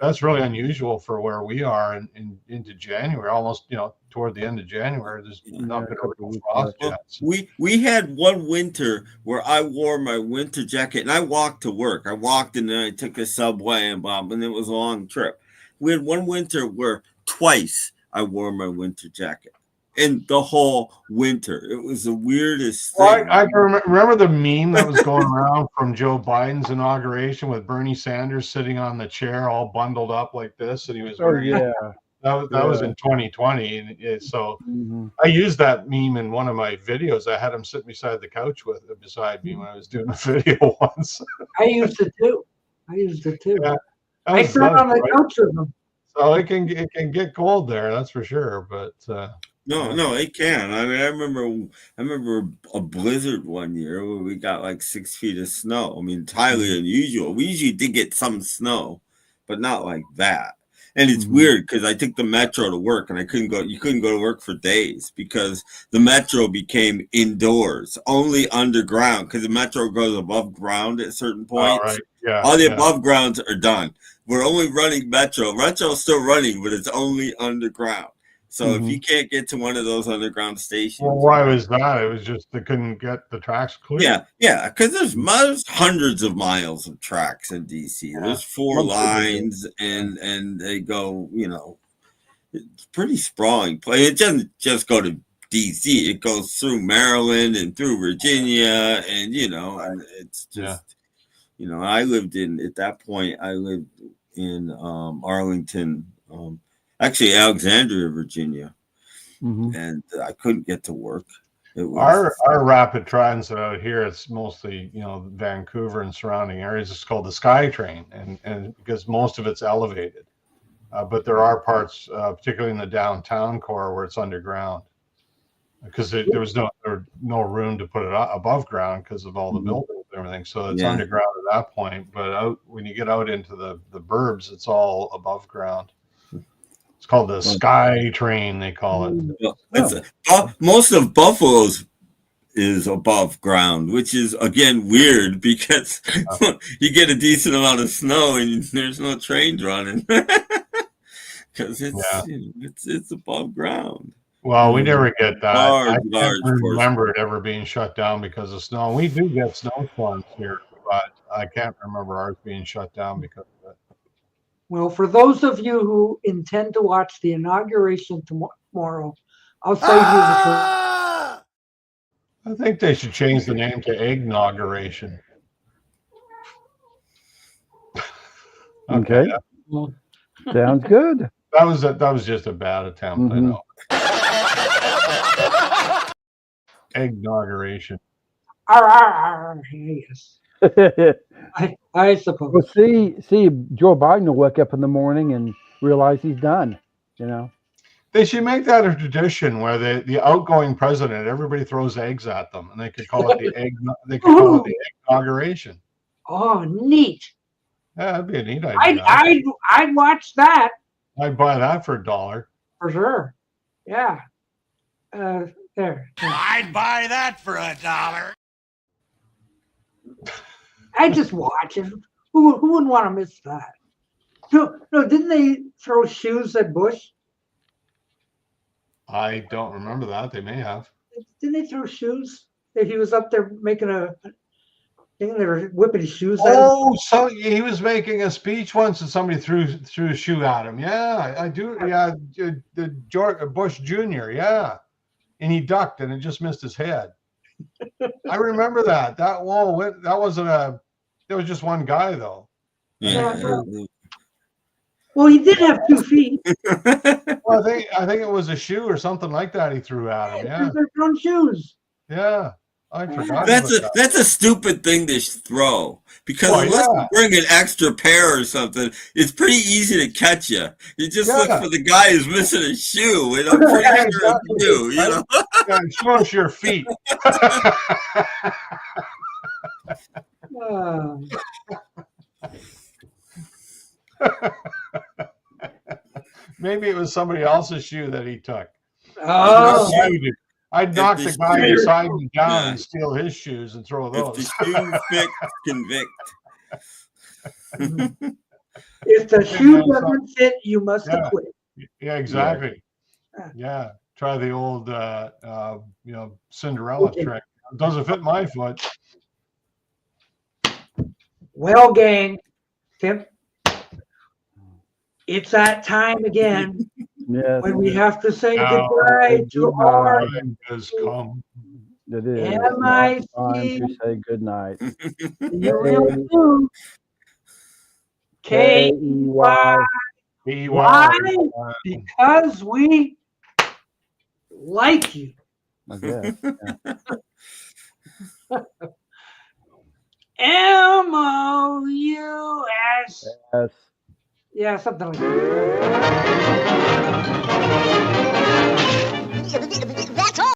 that's really unusual for where we are into January, almost toward the end of January. There's not been a real frost yet. So. We had one winter where I wore my winter jacket and I walked to work. I walked and then I took the subway and it was a long trip. We had one winter where twice I wore my winter jacket. And the whole winter. It was the weirdest thing. Well, I remember the meme that was going around from Joe Biden's inauguration with Bernie Sanders sitting on the chair all bundled up like this. And he was wearing that was in 2020. And so I used that meme in one of my videos. I had him sit beside the couch beside me when I was doing a video once. I used it too. Yeah. I sat on the couch with them. So it can get cold there, that's for sure. But no, it can. I mean, I remember a blizzard one year where we got like 6 feet of snow. I mean, it's highly unusual. We usually did get some snow, but not like that. And it's weird because I took the metro to work and you couldn't go to work for days because the metro became indoors, only underground, because the metro goes above ground at certain points. Right. Yeah, all the above grounds are done. We're only running metro. Metro's still running, but it's only underground. So if you can't get to one of those underground stations, Well, why was that? It was just they couldn't get the tracks clear. Yeah, because there's hundreds of miles of tracks in DC. There's 4 lines, and they go, it's pretty sprawling. It doesn't just go to DC. It goes through Maryland and through Virginia, and and it's just, I lived at that point. I lived in Arlington, actually Alexandria, Virginia, and I couldn't get to work. It was Our rapid transit out here, it's mostly Vancouver and surrounding areas. It's called the SkyTrain, and because most of it's elevated, but there are parts, particularly in the downtown core, where it's underground, because there was no room to put it above ground because of all the buildings and everything. So it's underground at that point. But when you get out into the burbs, it's all above ground. It's called the SkyTrain, they call it. Most of Buffalo's is above ground, which is again weird because you get a decent amount of snow and there's no trains running because it's above ground. Well, we never get that. I Large can't remember it ever being shut down because of snow. We do get snowstorms here, but I can't remember ours being shut down because of it. Well, for those of you who intend to watch the inauguration tomorrow, I'll save you the. I think they should change the name to Eggnauguration. Okay. Sounds good. That was just a bad attempt, I know. Eggnauguration. Yes. I suppose. Well, see, Joe Biden will wake up in the morning and realize he's done. They should make that a tradition where the outgoing president, everybody throws eggs at them, and they could call it the egg. They could call it the inauguration. Oh, neat! Yeah, that'd be a neat idea. I'd watch that. I'd buy that for $1 for sure. Yeah. There. I'd buy that for $1. I just watch it. Who wouldn't want to miss that? No, didn't they throw shoes at Bush? I don't remember that. They may have. Didn't they throw shoes? If he was up there making a thing, they were whipping his shoes at him. Oh, so he was making a speech once and somebody threw a shoe at him. Yeah, I do. Yeah, the Bush Jr., yeah. And he ducked and it just missed his head. I remember that. That wasn't there was just one guy though. Yeah. Well, he did have 2 feet. Well, I think it was a shoe or something like that he threw at him. Yeah. They're throwing shoes. Yeah. I forgot. That's a stupid thing to throw because unless you bring an extra pair or something, it's pretty easy to catch you. You just look for the guy who's missing a shoe, and I'm pretty sure it's you. Yeah, show us your feet. Maybe it was somebody else's shoe that he took. Oh. I'd knock the guy beside me down and steal his shoes and throw those. If the shoe fits, convict. If the shoe doesn't fit, you must quit. Yeah, exactly. Yeah. Try the old Cinderella trick. It doesn't fit my foot. Well, gang, Tim, it's that time again. Yes. When we have to say goodbye to our has come. It is M-I-C. time to say good night. K-E-Y. Because we like you. I guess. M-O-U-S. Yes. Yeah, something like that.